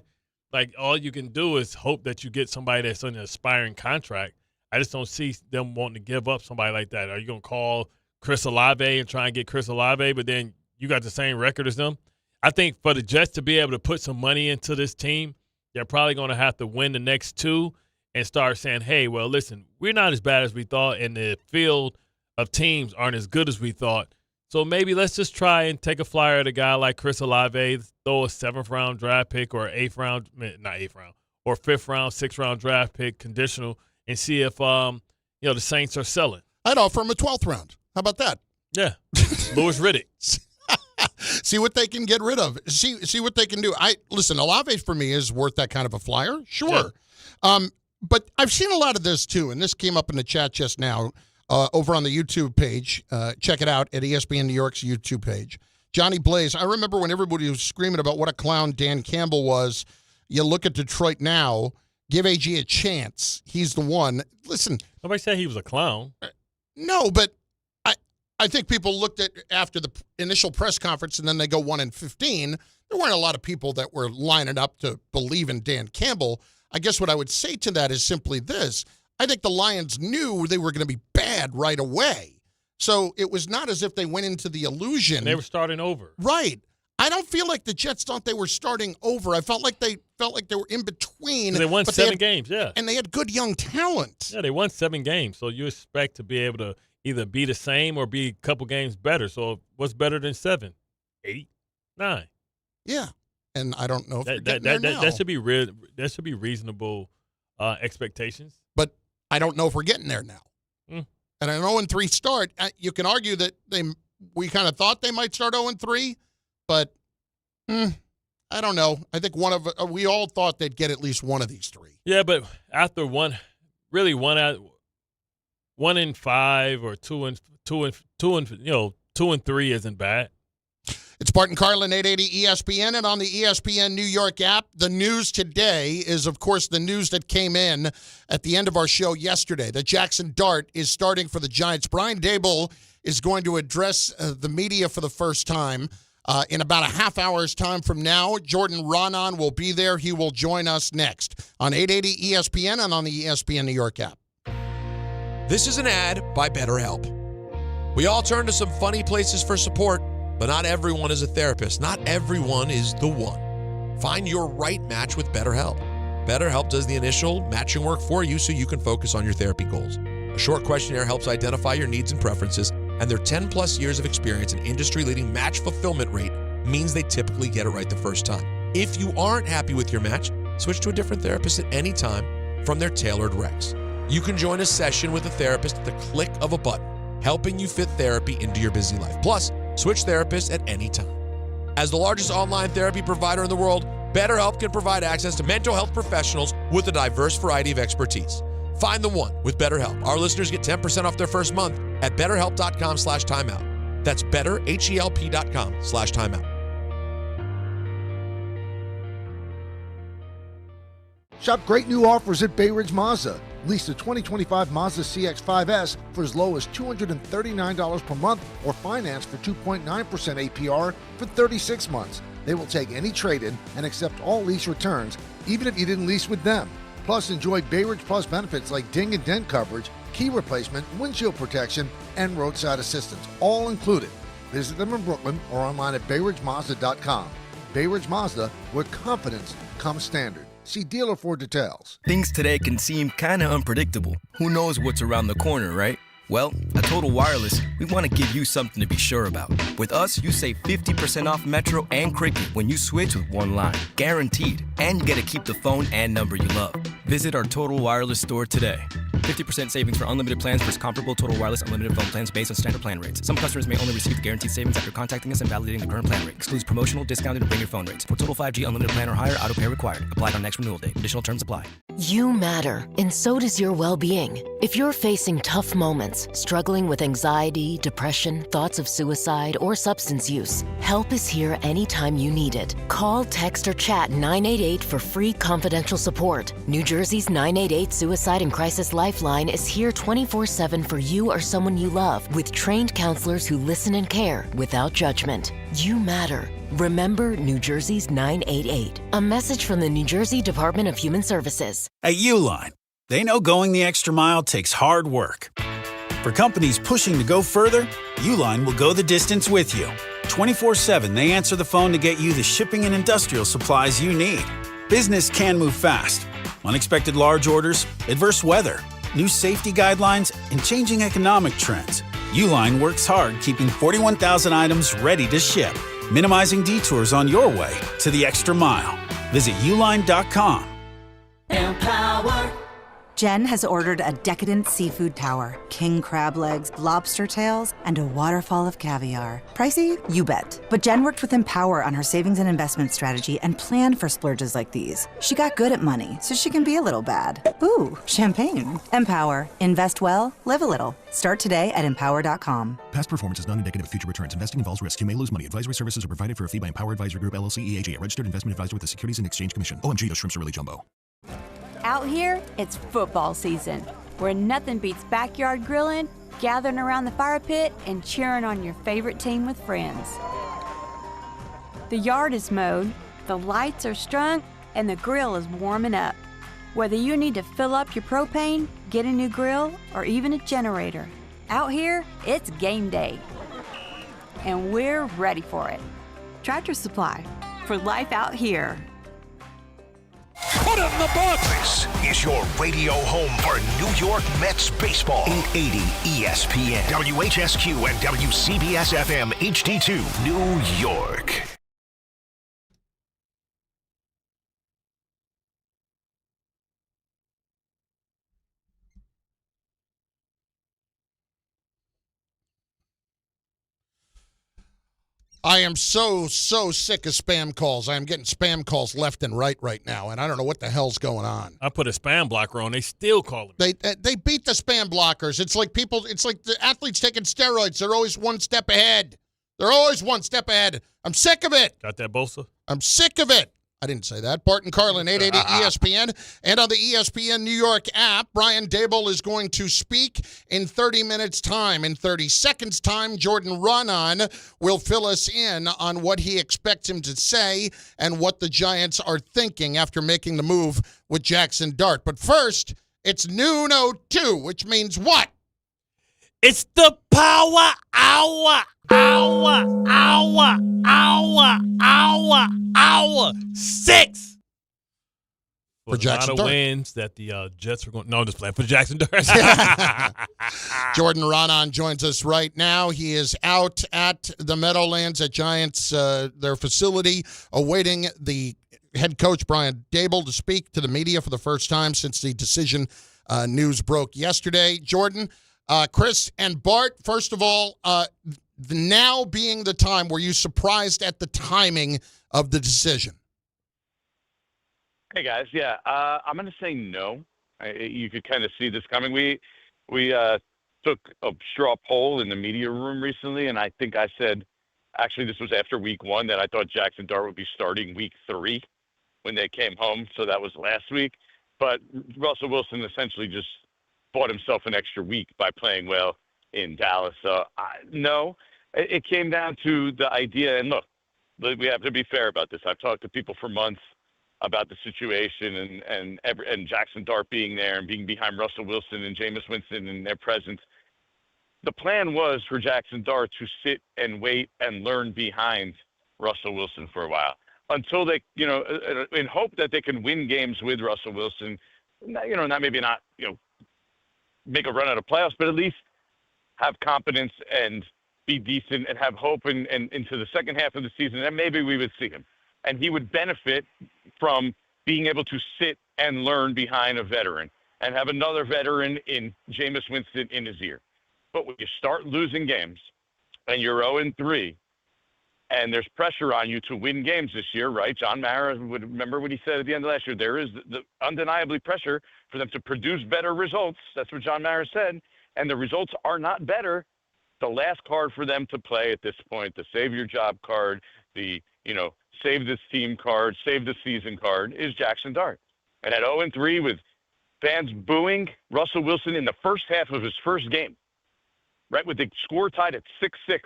Like, all you can do is hope that you get somebody that's on an aspiring contract. I just don't see them wanting to give up somebody like that. Are you going to call Chris Olave and try and get Chris Olave, but then you got the same record as them. I think for the Jets to be able to put some money into this team, they're probably going to have to win the next 2 and start saying, hey, well, listen, we're not as bad as we thought, and the field of teams aren't as good as we thought. So maybe let's just try and take a flyer at a guy like Chris Olave, throw a 7th-round draft pick or 5th-round, 6th-round draft pick conditional and see if the Saints are selling. I'd offer him a 12th round. How about that? Yeah. Louis Riddick. See what they can get rid of. See what they can do. Listen, Olave for me is worth that kind of a flyer. Sure. Yeah. But I've seen a lot of this too, and this came up in the chat just now. Over on the YouTube page. Check it out at ESPN New York's YouTube page. Johnny Blaze, I remember when everybody was screaming about what a clown Dan Campbell was. You look at Detroit now, give AG a chance. He's the one. Listen. Nobody said he was a clown. No, but I think people looked at after the initial press conference and then they go 1-15. There weren't a lot of people that were lining up to believe in Dan Campbell. I guess what I would say to that is simply this. I think the Lions knew they were going to be bad right away. So it was not as if they went into the illusion. They were starting over. Right. I don't feel like the Jets thought they were starting over. I felt like they were in between. They won 7 games, yeah. And they had good young talent. Yeah, they won 7 games. So you expect to be able to either be the same or be a couple games better. So what's better than 7? 8? 9? Yeah. And I don't know if that should be reasonable expectations. But I don't know if we're getting there now. And an 0-3 start, you can argue that we kind of thought they might start 0-3, but I don't know. I think we all thought they'd get at least one of these 3. Yeah, but after 1-5 or 2-3 isn't bad. It's Bart Carlin, 880 ESPN, and on the ESPN New York app. The news today is, of course, the news that came in at the end of our show yesterday, that Jaxson Dart is starting for the Giants. Brian Dable is going to address the media for the first time in about a half hour's time from now. Jordan Raanan will be there. He will join us next on 880 ESPN and on the ESPN New York app. This is an ad by BetterHelp. We all turn to some funny places for support, but not everyone is a therapist. Not everyone is the one. Find your right match with BetterHelp. BetterHelp does the initial matching work for you so you can focus on your therapy goals. A short questionnaire helps identify your needs and preferences, and their 10-plus years of experience and industry-leading match fulfillment rate means they typically get it right the first time. If you aren't happy with your match, switch to a different therapist at any time from their tailored recs. You can join a session with a therapist at the click of a button, helping you fit therapy into your busy life. Plus, switch therapists at any time. As the largest online therapy provider in the world, BetterHelp can provide access to mental health professionals with a diverse variety of expertise. Find the one with BetterHelp. Our listeners get 10% off their first month at betterhelp.com/timeout. That's betterhelp.com/timeout. Shop great new offers at Bay Ridge Mazda. Lease the 2025 Mazda CX-5S for as low as $239 per month or finance for 2.9% APR for 36 months. They will take any trade-in and accept all lease returns, even if you didn't lease with them. Plus, enjoy Bay Ridge Plus benefits like ding and dent coverage, key replacement, windshield protection, and roadside assistance, all included. Visit them in Brooklyn or online at BayRidgeMazda.com. Bay Ridge Mazda, where confidence comes standard. See dealer for details. Things today can seem kind of unpredictable. Who knows what's around the corner, right? Well, at Total Wireless, we want to give you something to be sure about. With us, you save 50% off Metro and Cricket when you switch with one line. Guaranteed. And you get to keep the phone and number you love. Visit our Total Wireless store today. 50% savings for unlimited plans versus comparable Total Wireless unlimited phone plans based on standard plan rates. Some customers may only receive the guaranteed savings after contacting us and validating the current plan rate. Excludes promotional, discounted, and bring your phone rates. For total 5G unlimited plan or higher, auto pay required. Applied on next renewal date. Additional terms apply. You matter, and so does your well-being. If you're facing tough moments, struggling with anxiety, depression, thoughts of suicide, or substance use, help is here anytime you need it. Call, text, or chat 988 for free confidential support. New Jersey's 988 Suicide and Crisis Lifeline is here 24/7 for you or someone you love, with trained counselors who listen and care without judgment. You matter. Remember New Jersey's 988. A message from the New Jersey Department of Human Services. At Uline, they know going the extra mile takes hard work. For companies pushing to go further, Uline will go the distance with you. 24/7, they answer the phone to get you the shipping and industrial supplies you need. Business can move fast. Unexpected large orders, adverse weather, new safety guidelines, and changing economic trends. Uline works hard keeping 41,000 items ready to ship, minimizing detours on your way to the extra mile. Visit uline.com. Empower. Jen has ordered a decadent seafood tower, king crab legs, lobster tails, and a waterfall of caviar. Pricey? You bet. But Jen worked with Empower on her savings and investment strategy and planned for splurges like these. She got good at money, so she can be a little bad. Ooh, champagne. Empower. Invest well, live a little. Start today at empower.com. Past performance is not indicative of future returns. Investing involves risk. You may lose money. Advisory services are provided for a fee by Empower Advisory Group, LLC, EAG, a registered investment advisor with the Securities and Exchange Commission. OMG, those shrimps are really jumbo. Out here, it's football season, where nothing beats backyard grilling, gathering around the fire pit, and cheering on your favorite team with friends. The yard is mowed, the lights are strung, and the grill is warming up. Whether you need to fill up your propane, get a new grill, or even a generator, out here, it's game day. And we're ready for it. Tractor Supply, for life out here. Put him in the box! This is your radio home for New York Mets baseball. 880 ESPN, WHSQ, and WCBS FM HD2, New York. I am so sick of spam calls. I am getting spam calls left and right now, and I don't know what the hell's going on. I put a spam blocker on. They still call me. They beat the spam blockers. It's like the athletes taking steroids. They're always one step ahead. They're always one step ahead. I'm sick of it. Got that, Bosa? I'm sick of it. I didn't say that. Bart Carlin, 880 ESPN. And on the ESPN New York app, Brian Dable is going to speak in 30 minutes' time. In 30 seconds' time, Jordan Ronan will fill us in on what he expects him to say and what the Giants are thinking after making the move with Jaxson Dart. But first, it's noon 02, which means what? It's the Power Hour. Hour 6. For Jaxson Dart. Wins that the Jets are going. No, I'm just playing for Jaxson Dart. Jordan Ronan joins us right now. He is out at the Meadowlands at Giants, their facility, awaiting the head coach, Brian Dable, to speak to the media for the first time since the decision news broke yesterday. Jordan, Chris, and Bart, first of all, now being the time, were you surprised at the timing of the decision? Hey, guys. Yeah, I'm going to say no. You could kind of see this coming. We took a straw poll in the media room recently, and I think I said, actually, this was after week 1, that I thought Jaxson Dart would be starting week 3 when they came home. So that was last week. But Russell Wilson essentially just bought himself an extra week by playing well in Dallas. So, no, it came down to the idea. And look, we have to be fair about this. I've talked to people for months about the situation and Jaxson Dart being there and being behind Russell Wilson and Jameis Winston and their presence. The plan was for Jaxson Dart to sit and wait and learn behind Russell Wilson for a while until they, in hope that they can win games with Russell Wilson, not make a run out of playoffs, but at least have confidence and be decent and have hope and into the second half of the season, and maybe we would see him. And he would benefit from being able to sit and learn behind a veteran and have another veteran in Jameis Winston in his ear. But when you start losing games and you're 0-3 and there's pressure on you to win games this year, right? John Mara would remember what he said at the end of last year. There is the undeniably pressure for them to produce better results. That's what John Mara said. And the results are not better. The last card for them to play at this point, the save your job card, the, save this team card, save the season card, is Jaxson Dart. And at 0-3 with fans booing Russell Wilson in the first half of his first game, right, with the score tied at 6-6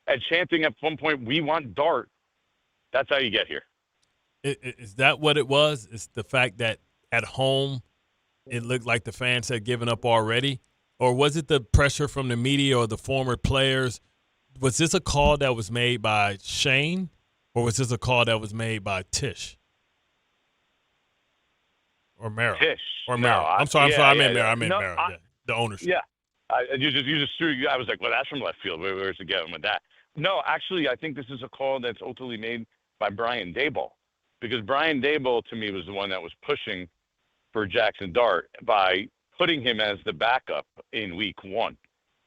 and chanting at one point, "We want Dart," that's how you get here. Is that what it was? It's the fact that at home it looked like the fans had given up already? Or was it the pressure from the media or the former players was this a call that was made by Shane, or was this a call that was made by Tish? Or Merrill? Tish. Or Merrill. I'm sorry. I meant Merrill. I meant No, Merrill. The ownership. Yeah. You just threw. I was like, well, that's from left field. Where's it going with that? No, actually, I think this is a call that's ultimately made by Brian Dable, because Brian Dable, to me, was the one that was pushing for Jaxson Dart by putting him as the backup in week 1.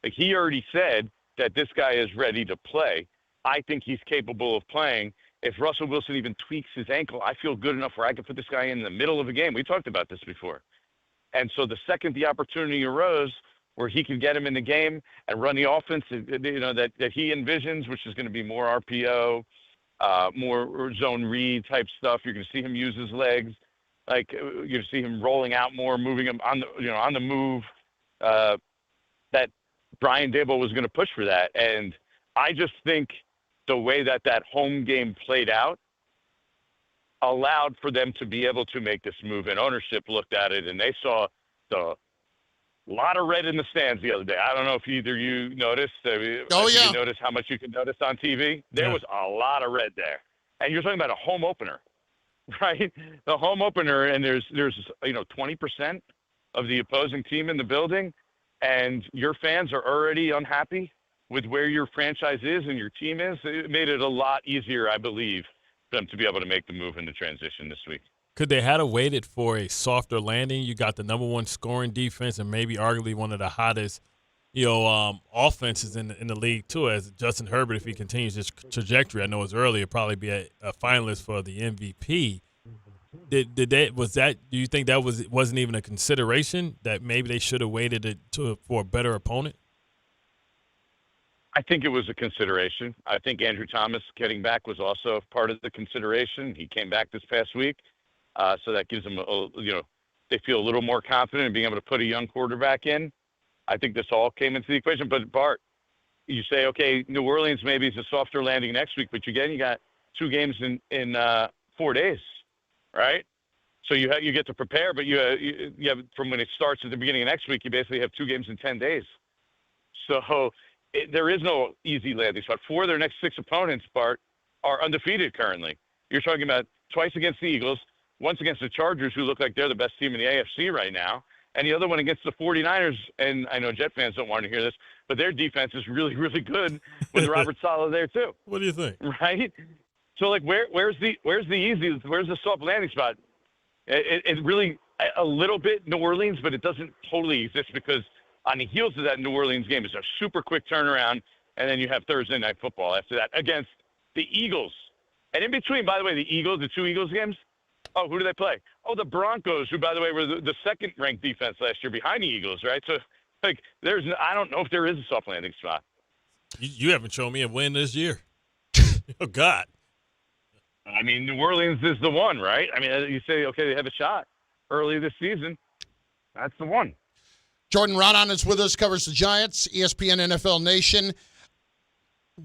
Like, he already said that this guy is ready to play. I think he's capable of playing. If Russell Wilson even tweaks his ankle, I feel good enough where I could put this guy in the middle of a game. We talked about this before. And so the second the opportunity arose where he could get him in the game and run the offense, that he envisions, which is going to be more RPO, more zone read type stuff. You're going to see him use his legs. Like, you're going to see him rolling out more, moving him on the move. That Brian Dable was going to push for that. And I just think the way that home game played out allowed for them to be able to make this move. And ownership looked at it, and they saw the lot of red in the stands the other day. I don't know if either you noticed. You noticed how much you can notice on TV. There was a lot of red there. And you're talking about a home opener, right? The home opener, and there's 20% of the opposing team in the building, and your fans are already unhappy with where your franchise is and your team is. It made it a lot easier, I believe, for them to be able to make the move in the transition this week. Could they have waited for a softer landing? You got the number 1 scoring defense and maybe arguably one of the hottest, offenses in the league too. As Justin Herbert, if he continues this trajectory, I know it's early, he'll probably be a finalist for the MVP. Do you think that wasn't even a consideration, that maybe they should have waited for a better opponent? I think it was a consideration. I think Andrew Thomas getting back was also part of the consideration. He came back this past week. So that gives them, they feel a little more confident in being able to put a young quarterback in. I think this all came into the equation. But, Bart, you say, okay, New Orleans maybe is a softer landing next week. But, again, you got 2 games in 4 days, right? So you get to prepare. But you have from when it starts at the beginning of next week, you basically have 2 games in 10 days. So there is no easy landing spot. 4 of their next 6 opponents, Bart, are undefeated currently. You're talking about twice against the Eagles, once against the Chargers, who look like they're the best team in the AFC right now, and the other one against the 49ers. And I know Jet fans don't want to hear this, but their defense is really, really good with Robert Saleh there too. What do you think? Right? So, like, where's the soft landing spot? It really a little bit New Orleans, but it doesn't totally exist, because on the heels of that New Orleans game is a super quick turnaround, and then you have Thursday Night Football after that against the Eagles. And in between, by the way, the 2 Eagles games, who do they play? Oh, the Broncos, who, by the way, were the second-ranked defense last year behind the Eagles, right? So, like, I don't know if there is a soft landing spot. You haven't shown me a win this year. Oh, God. I mean, New Orleans is the one, right? I mean, you say, okay, they have a shot early this season. That's the one. Jordan Rodon is with us, covers the Giants, ESPN NFL Nation.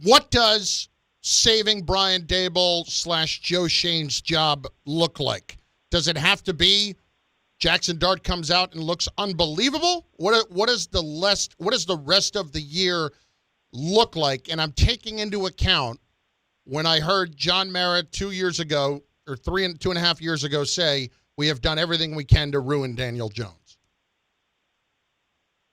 What does saving Brian Dable / Joe Shane's job look like? Does it have to be Jaxson Dart comes out and looks unbelievable? What does the rest of the year look like? And I'm taking into account when I heard John Mara 2 years ago, or 2.5 years ago, say, we have done everything we can to ruin Daniel Jones.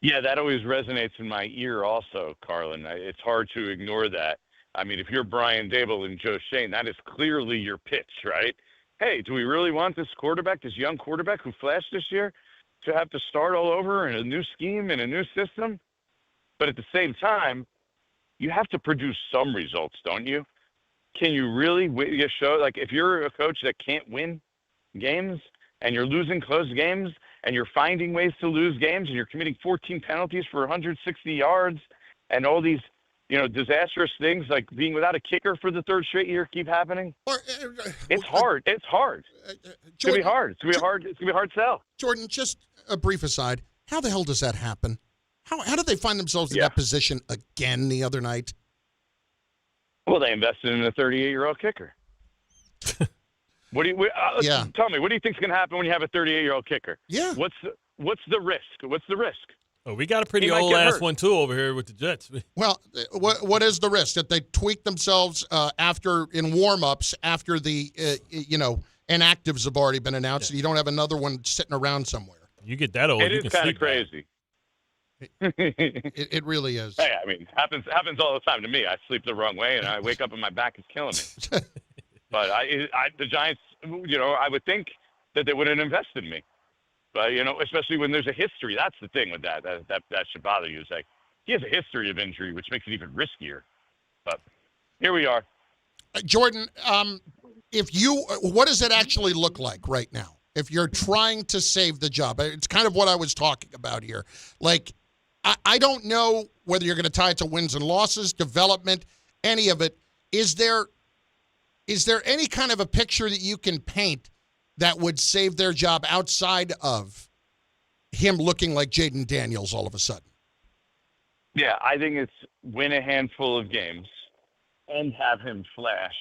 Yeah, that always resonates in my ear also, Carlin. It's hard to ignore that. I mean, if you're Brian Dable and Joe Shane, that is clearly your pitch, right? Hey, do we really want this young quarterback who flashed this year, to have to start all over in a new scheme and a new system? But at the same time, you have to produce some results, don't you? Can you really show, like, if you're a coach that can't win games and you're losing close games and you're finding ways to lose games and you're committing 14 penalties for 160 yards and all these, disastrous things like being without a kicker for the 3rd straight year keep happening. It's hard. It's hard. It's going to be hard. It's going to be hard. It's going to be a hard sell. Jordan, just a brief aside. How the hell does that happen? How did they find themselves in that position again the other night? Well, they invested in a 38-year-old kicker. Tell me, what do you think is going to happen when you have a 38-year-old kicker? Yeah. What's the risk? What's the risk? Oh, we got a pretty old-ass one, too, over here with the Jets. Well, what is the risk? That they tweak themselves in warm-ups after the, inactives have already been announced, and you don't have another one sitting around somewhere. You get that old, It you is can kind of sleep crazy. It really is. Hey, I mean, happens all the time to me. I sleep the wrong way, and I wake up and my back is killing me. But the Giants, I would think that they wouldn't invest in me. But, especially when there's a history. That's the thing with that should bother you. It's like he has a history of injury, which makes it even riskier. But here we are. Jordan, what does it actually look like right now? If you're trying to save the job, it's kind of what I was talking about here. Like, I don't know whether you're going to tie it to wins and losses, development, any of it. Is there any kind of a picture that you can paint that would save their job outside of him looking like Jaden Daniels all of a sudden? Yeah, I think it's win a handful of games and have him flash,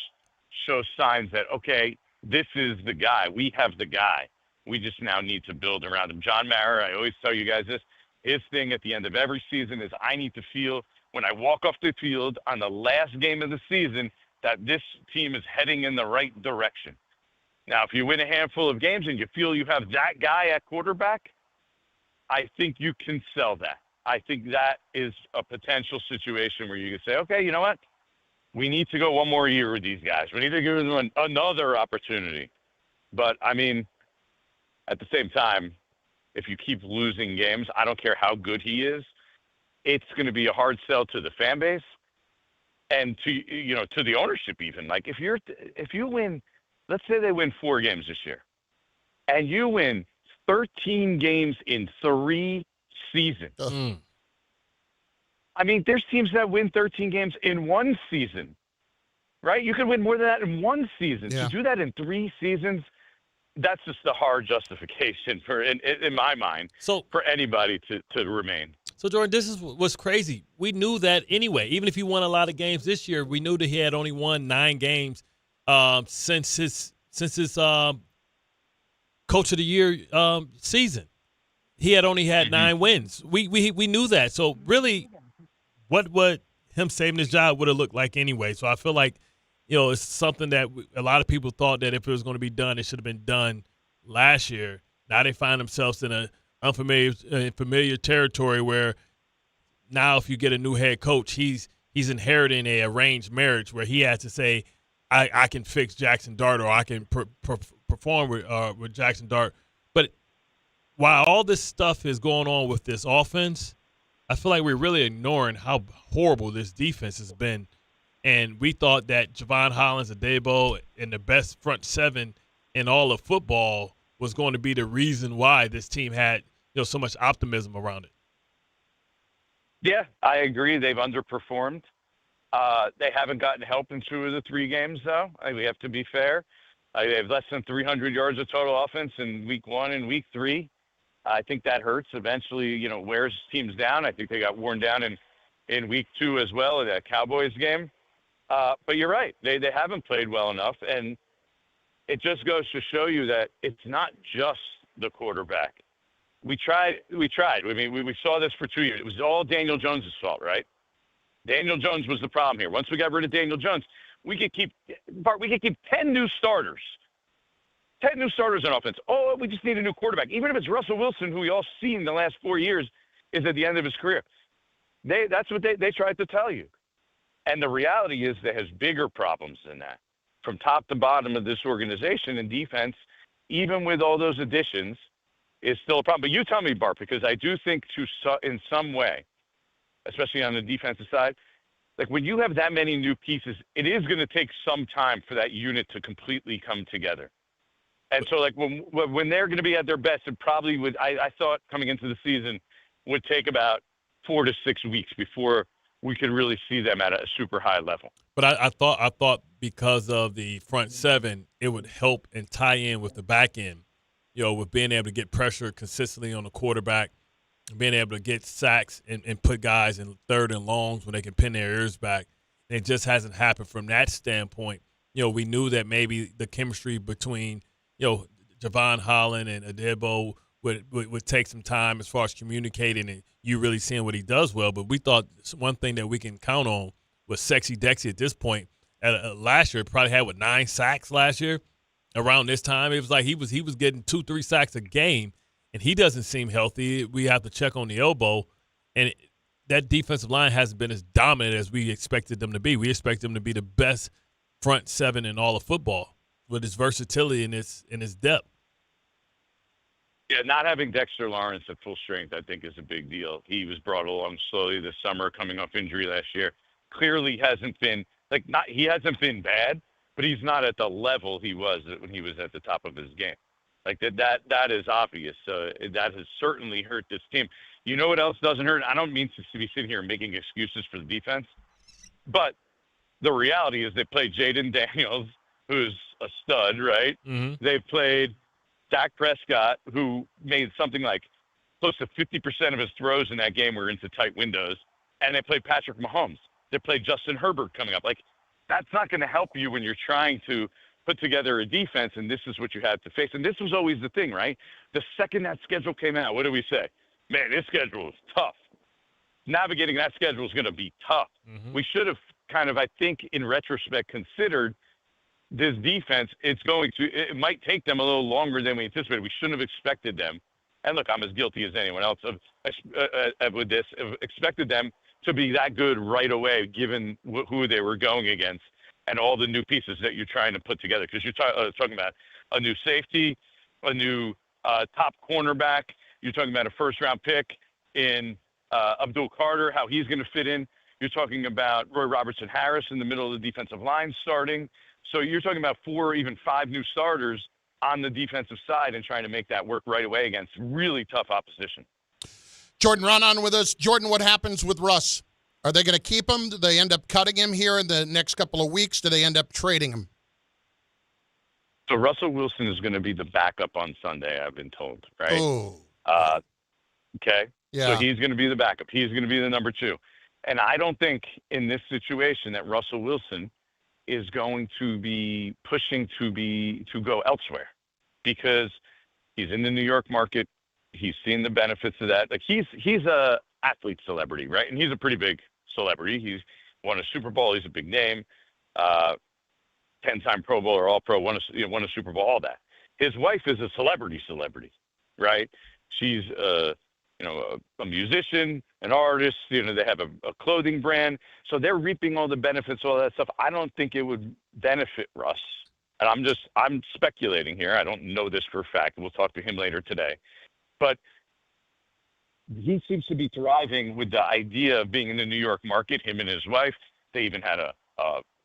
show signs that, okay, this is the guy. We have the guy. We just now need to build around him. John Mara, I always tell you guys this, his thing at the end of every season is I need to feel when I walk off the field on the last game of the season that this team is heading in the right direction. Now, if you win a handful of games and you feel you have that guy at quarterback, I think you can sell that. I think that is a potential situation where you can say, okay, you know what? We need to go one more year with these guys. We need to give them another opportunity. But, I mean, at the same time, if you keep losing games, I don't care how good he is, it's going to be a hard sell to the fan base and to the ownership even. Like if you win, let's say they win 4 games this year, and you win 13 games in 3 seasons. I mean, there's teams that win 13 games in 1 season, right? You could win more than that in 1 season. Yeah. To do that in 3 seasons, that's just the hard justification in my mind, for anybody to remain. So, Jordan, this is what's crazy. We knew that anyway. Even if he won a lot of games this year, we knew that he had only won 9 games since his Coach of the Year season. He had only had 9 wins. We knew that. So, really, what would him saving his job would have looked like anyway? So, I feel like, it's something that a lot of people thought that if it was going to be done, it should have been done last year. Now they find themselves in an familiar territory where now if you get a new head coach, he's inheriting a arranged marriage where he has to say, I can fix Jaxson Dart or I can perform with Jaxson Dart. But while all this stuff is going on with this offense, I feel like we're really ignoring how horrible this defense has been. And we thought that Javon Hollins and Dable and the best front 7 in all of football was going to be the reason why this team had so much optimism around it. Yeah, I agree. They've underperformed. They haven't gotten help in 2 of the 3 games, though. We have to be fair. They have less than 300 yards of total offense in week 1 and week 3. I think that hurts. Eventually, wears teams down. I think they got worn down in week 2 as well in that Cowboys game. But you're right. They haven't played well enough. And it just goes to show you that it's not just the quarterback. We tried. I mean, we saw this for 2 years. It was all Daniel Jones' fault, right? Daniel Jones was the problem here. Once we got rid of Daniel Jones, we could keep 10 new starters. 10 new starters on offense. Oh, we just need a new quarterback. Even if it's Russell Wilson, who we all seen the last 4 years is at the end of his career. That's what they tried to tell you. And the reality is that has bigger problems than that. From top to bottom of this organization and defense, even with all those additions, is still a problem. But you tell me, Bart, because I do think in some way, especially on the defensive side, like when you have that many new pieces, it is going to take some time for that unit to completely come together. And so like when they're going to be at their best, it probably would, I thought coming into the season, would take about 4 to 6 weeks before we could really see them at a super high level. But I thought because of the front 7, it would help and tie in with the back end, with being able to get pressure consistently on the quarterback, being able to get sacks and put guys in 3rd and longs when they can pin their ears back. And it just hasn't happened from that standpoint. We knew that maybe the chemistry between, Javon Holland and Dable would take some time as far as communicating and you really seeing what he does well. But we thought one thing that we can count on was Sexy Dexy at this point. Last year, probably had 9 sacks last year. Around this time, it was like he was getting 2-3 sacks a game, and he doesn't seem healthy. We have to check on the elbow, and that defensive line hasn't been as dominant as we expected them to be. We expect them to be the best front seven in all of football with his versatility and his depth. Yeah, not having Dexter Lawrence at full strength, I think, is a big deal. He was brought along slowly this summer, coming off injury last year. Clearly hasn't been he hasn't been bad, but he's not at the level he was when he was at the top of his game. Like that is obvious. That has certainly hurt this team. You know what else doesn't hurt? I don't mean to be sitting here making excuses for the defense, but the reality is they played Jaden Daniels, who's a stud, right? Mm-hmm. They've played Dak Prescott, who made something like close to 50% of his throws in that game were into tight windows, and they played Patrick Mahomes. They played Justin Herbert coming up. Like, that's not going to help you when you're trying to put together a defense, and this is what you have to face. And this was always the thing, right? The second that schedule came out, what do we say? Man, this schedule is tough. Navigating that schedule is going to be tough. Mm-hmm. We should have kind of, I think, in retrospect, considered this defense. It might take them a little longer than we anticipated. We shouldn't have expected them. And look, I'm as guilty as anyone else with this. Expected them to be that good right away, given who they were going against and all the new pieces that you're trying to put together. Because you're talking about a new safety, a new top cornerback. You're talking about a first-round pick in Abdul Carter, how he's going to fit in. You're talking about Roy Robertson Harris in the middle of the defensive line starting. So you're talking about 4, even 5 new starters on the defensive side and trying to make that work right away against really tough opposition. Jordan, run on with us. Jordan, what happens with Russ? Are they going to keep him? Do they end up cutting him here in the next couple of weeks? Do they end up trading him? So Russell Wilson is going to be the backup on Sunday, I've been told, right? Oh. Okay. Yeah. So he's going to be the backup. He's going to be the number 2. And I don't think in this situation that Russell Wilson is going to be pushing to go elsewhere because he's in the New York market. He's seen the benefits of that. Like he's a athlete celebrity, right? And he's a pretty big celebrity. He's won a Super Bowl. He's a big name. 10-time Pro Bowler, All-Pro, won a Super Bowl, all that. His wife is a celebrity, right? She's a musician, an artist. They have a clothing brand, so they're reaping all the benefits, all that stuff. I don't think it would benefit Russ, and I'm speculating here. I don't know this for a fact. We'll talk to him later today, but he seems to be thriving with the idea of being in the New York market. Him and his wife. They even had a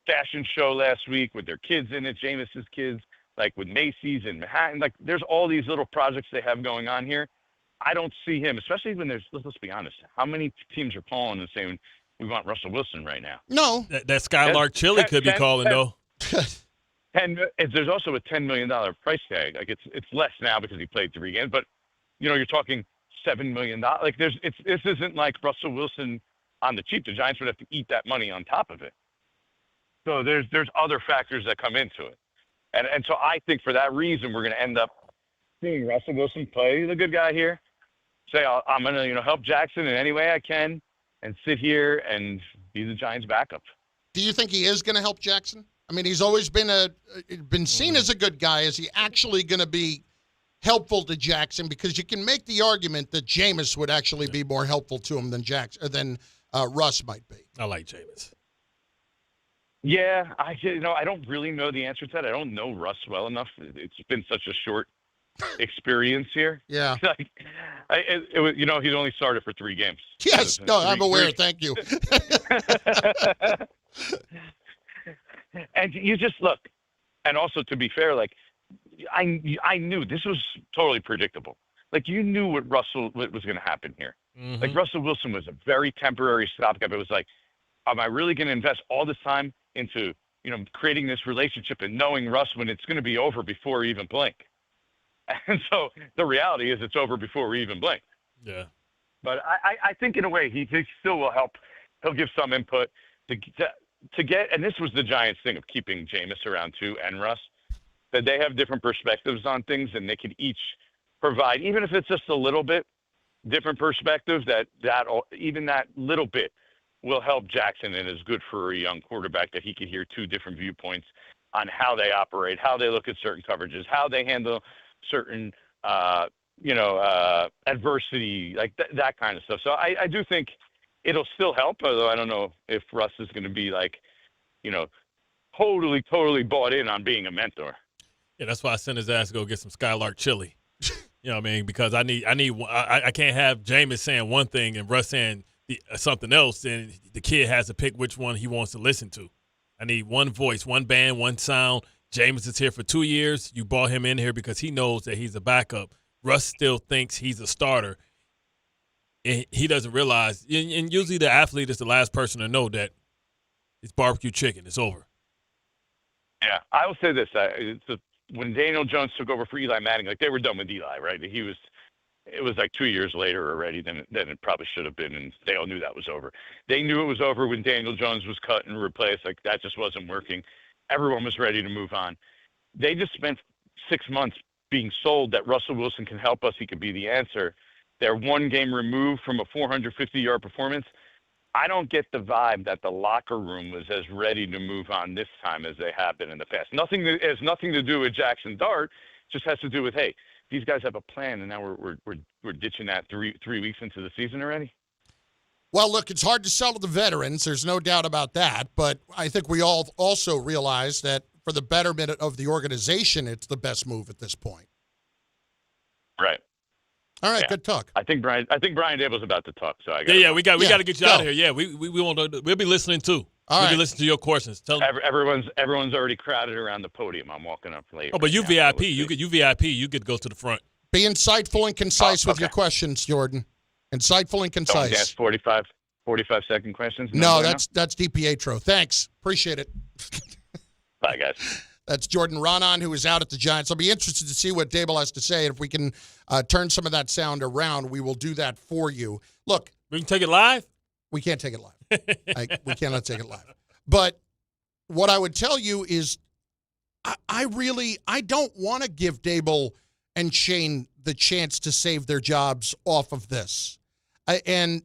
fashion show last week with their kids in it, Jameis's kids, like with Macy's and Manhattan. Like there's all these little projects they have going on here. I don't see him, especially when let's be honest, how many teams are calling and saying, we want Russell Wilson right now? No. That Skylark Chili could be calling, though. And there's also a $10 million price tag. Like it's less now because he played 3 games, but you're talking $7 million. Like this isn't like Russell Wilson on the cheap. The Giants would have to eat that money on top of it. So there's other factors that come into it. And so I think for that reason, we're going to end up seeing Russell Wilson play the good guy here. Say, I'm going to, help Jaxson in any way I can and sit here and be the Giants' backup. Do you think he is going to help Jaxson? I mean, he's always been seen as a good guy. Is he actually going to be helpful to Jaxson? Because you can make the argument that Jameis would actually be more helpful to him than Russ might be. I like Jameis. Yeah, I don't really know the answer to that. I don't know Russ well enough. It's been such a short experience here. Yeah. Like, it was, he's only started for 3 games. Yes. No, I'm aware. Thank you. And you just look, and also to be fair, like I knew this was totally predictable. Like you knew what was going to happen here. Mm-hmm. Like Russell Wilson was a very temporary stopgap. It was like, am I really going to invest all this time into, creating this relationship and knowing Russ when it's going to be over before we even blink? And so the reality is it's over before we even blink. Yeah. But I think in a way he still will help. He'll give some input to get, and this was the Giants' thing of keeping Jameis around too and Russ, that they have different perspectives on things and they can each provide, even if it's just a little bit different perspective, even that little bit will help Jaxson, and is good for a young quarterback that he could hear two different viewpoints on how they operate, how they look at certain coverages, how they handle certain, adversity, like that kind of stuff. So I do think it'll still help, although I don't know if Russ is going to be totally bought in on being a mentor. Yeah, that's why I sent his ass to go get some Skylark chili. You know what I mean? Because I can't have Jameis saying one thing and Russ saying something else, and the kid has to pick which one he wants to listen to. I need one voice, one band, one sound. Jameis is here for 2 years. You brought him in here because he knows that he's a backup. Russ still thinks he's a starter. And he doesn't realize, and usually the athlete is the last person to know that it's barbecue chicken. It's over. Yeah, I will say this. When Daniel Jones took over for Eli Manning, they were done with Eli, right? It was 2 years later already than it probably should have been, and they all knew that was over. They knew it was over when Daniel Jones was cut and replaced. That just wasn't working. Everyone was ready to move on. They just spent 6 months being sold that Russell Wilson can help us. He could be the answer. They're one game removed from a 450-yard performance. I don't get the vibe that the locker room was as ready to move on this time as they have been in the past. It has nothing to do with Jaxson Dart. Just has to do with, hey, these guys have a plan, and now we're ditching that three weeks into the season already. Well, look, it's hard to sell to the veterans. There's no doubt about that. But I think we all also realize that for the betterment of the organization, it's the best move at this point. Right. All right, Good talk. I think Brian Dable's about to talk, so we got to get you out of here. Yeah, we we'll be listening too. We'll be listening to your questions. Everyone's already crowded around the podium. I'm walking up late. Oh, but you VIP. You get to go to the front. Be insightful and concise with your questions, Jordan. Insightful and concise. Don't ask 45-second questions. No, that's DiPietro. Thanks. Appreciate it. Bye, guys. That's Jordan Ronan, who is out at the Giants. I'll be interested to see what Dable has to say. If we can turn some of that sound around, we will do that for you. Look. We can take it live? We can't take it live. We cannot take it live. But what I would tell you is I don't want to give Dable and Shane the chance to save their jobs off of this. And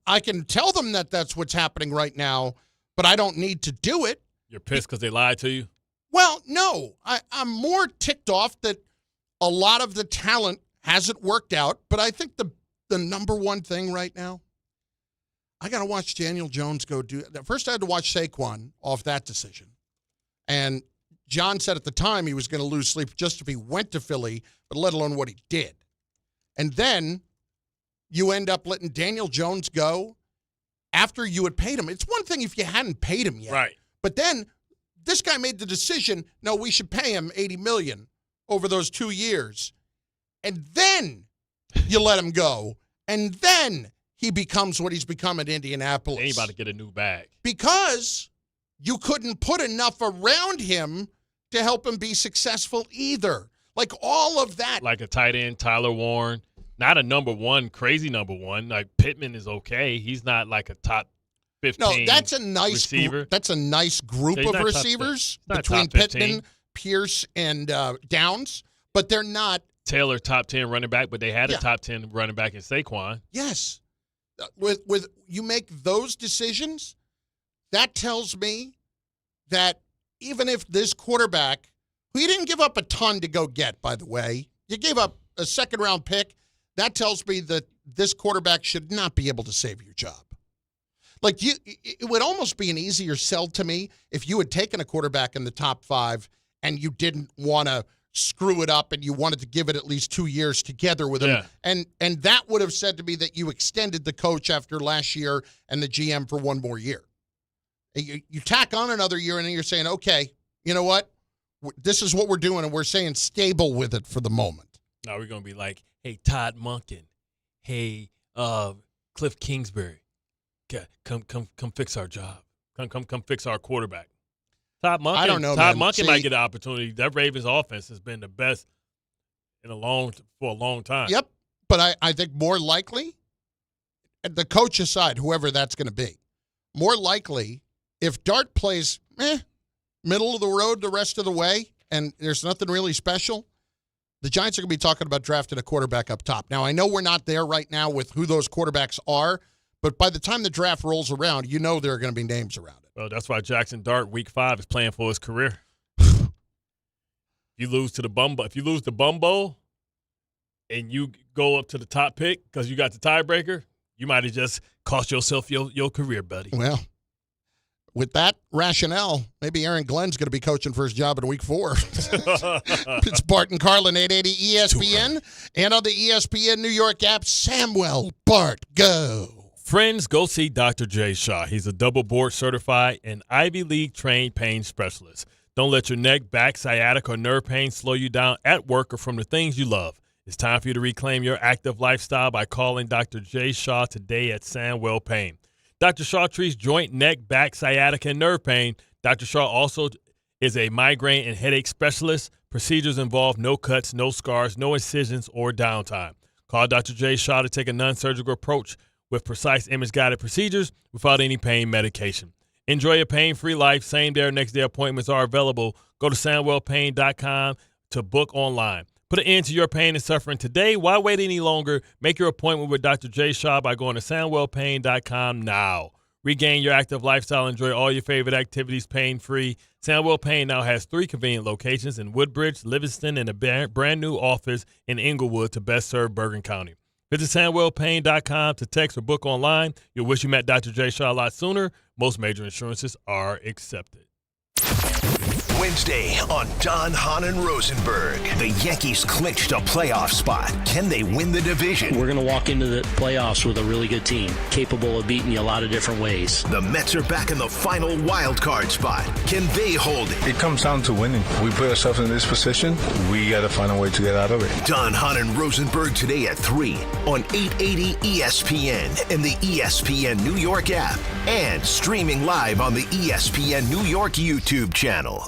I can tell them that that's what's happening right now, but I don't need to do it. You're pissed because they lied to you? Well, no. I'm more ticked off that a lot of the talent hasn't worked out, but I think the number one thing right now, I got to watch Daniel Jones go do – first I had to watch Saquon off that decision. And John said at the time he was going to lose sleep just if he went to Philly, but let alone what he did. And then you end up letting Daniel Jones go after you had paid him. It's one thing if you hadn't paid him yet. Right. But then this guy made the decision, no, we should pay him $80 million over those 2 years. And then you let him go. And then he becomes what he's become at Indianapolis. He ain't about to get a new bag. Because you couldn't put enough around him to help him be successful either. Like all of that. Like a tight end, Tyler Warren. Not a number one, crazy number one. Like Pittman is okay. He's not like a top 15 No, that's a nice receiver. That's a nice group of receivers between Pittman, Pierce, and Downs. But they're not. Taylor, top 10 running back, but they had a top 10 running back in Saquon. Yes. With you make those decisions, that tells me that even if this quarterback, who you didn't give up a ton to go get, by the way, you gave up a second-round pick, that tells me that this quarterback should not be able to save your job. Like, it would almost be an easier sell to me if you had taken a quarterback in the top 5 and you didn't want to screw it up and you wanted to give it at least 2 years together with him. Yeah. And that would have said to me that you extended the coach after last year and the GM for one more year. You tack on another year and then you're saying, okay, you know what? This is what we're doing, and we're saying stable with it for the moment. Now we're going to be like, hey, Todd Monken. Hey, Cliff Kingsbury. Come fix our job. Come fix our quarterback. Todd Monken, I don't know, Todd man. Monken might get an opportunity. That Ravens offense has been the best for a long time. Yep, but I think more likely, the coach aside, whoever that's going to be, more likely if Dart plays middle of the road the rest of the way and there's nothing really special, The Giants are going to be talking about drafting a quarterback up top. Now, I know we're not there right now with who those quarterbacks are, but by the time the draft rolls around, you know there are going to be names around it. Well, that's why Jaxson Dart, week 5, is playing for his career. If you lose to the Bum Bowl and you go up to the top pick because you got the tiebreaker, you might have just cost yourself your career, buddy. Well, with that rationale, maybe Aaron Glenn's going to be coaching for his job in week 4. It's Bart Carlin, 880 ESPN. And on the ESPN New York app, Samuel Bart, go. Friends, go see Dr. Jay Shaw. He's a double board certified and Ivy League trained pain specialist. Don't let your neck, back, sciatica, or nerve pain slow you down at work or from the things you love. It's time for you to reclaim your active lifestyle by calling Dr. Jay Shaw today at Sandwell Pain. Dr. Shaw treats joint, neck, back, sciatica, and nerve pain. Dr. Shaw also is a migraine and headache specialist. Procedures involve no cuts, no scars, no incisions, or downtime. Call Dr. Jay Shaw to take a non-surgical approach with precise image-guided procedures without any pain medication. Enjoy a pain-free life. Same-day or next-day appointments are available. Go to SandwellPain.com to book online. Put an end to your pain and suffering today. Why wait any longer? Make your appointment with Dr. Jay Shaw by going to SandwellPain.com now. Regain your active lifestyle. Enjoy all your favorite activities pain-free. Sandwell Pain now has 3 convenient locations in Woodbridge, Livingston, and a brand new office in Inglewood to best serve Bergen County. Visit SandwellPain.com to text or book online. You'll wish you met Dr. Jay Shaw a lot sooner. Most major insurances are accepted. Wednesday on Don, Hahn, and Rosenberg. The Yankees clinched a playoff spot. Can they win the division? We're going to walk into the playoffs with a really good team, capable of beating you a lot of different ways. The Mets are back in the final wild card spot. Can they hold it? It comes down to winning. We put ourselves in this position. We got to find a way to get out of it. Don, Hahn, and Rosenberg today at 3 on 880 ESPN and the ESPN New York app, and streaming live on the ESPN New York YouTube channel.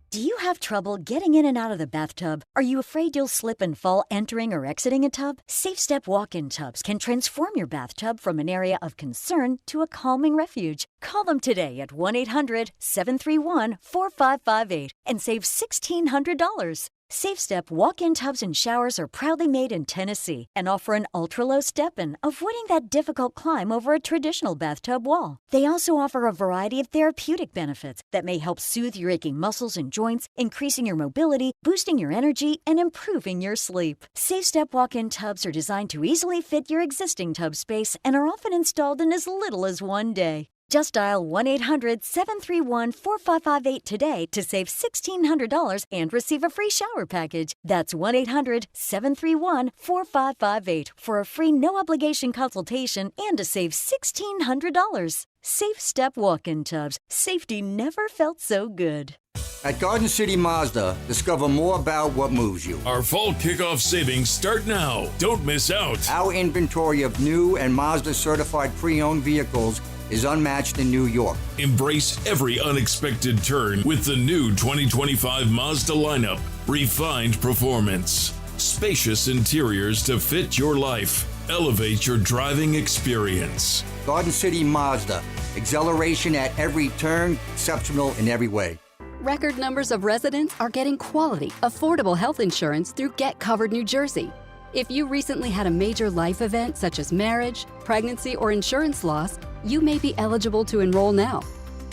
Do you have trouble getting in and out of the bathtub? Are you afraid you'll slip and fall entering or exiting a tub? SafeStep walk-in tubs can transform your bathtub from an area of concern to a calming refuge. Call them today at 1-800-731-4558 and save $1,600. SafeStep walk-in tubs and showers are proudly made in Tennessee and offer an ultra-low step-in, avoiding that difficult climb over a traditional bathtub wall. They also offer a variety of therapeutic benefits that may help soothe your aching muscles and joints, increasing your mobility, boosting your energy, and improving your sleep. SafeStep walk-in tubs are designed to easily fit your existing tub space and are often installed in as little as 1 day. Just dial 1-800-731-4558 today to save $1,600 and receive a free shower package. That's 1-800-731-4558 for a free no-obligation consultation and to save $1,600. SafeStep walk-in tubs. Safety never felt so good. At Garden City Mazda, discover more about what moves you. Our fall kickoff savings start now. Don't miss out. Our inventory of new and Mazda certified pre-owned vehicles is unmatched in New York. Embrace every unexpected turn with the new 2025 Mazda lineup. Refined performance, spacious interiors to fit your life. Elevate your driving experience. Garden City Mazda. Exhilaration at every turn, exceptional in every way. Record numbers of residents are getting quality, affordable health insurance through Get Covered New Jersey. If you recently had a major life event such as marriage, pregnancy, or insurance loss, you may be eligible to enroll now.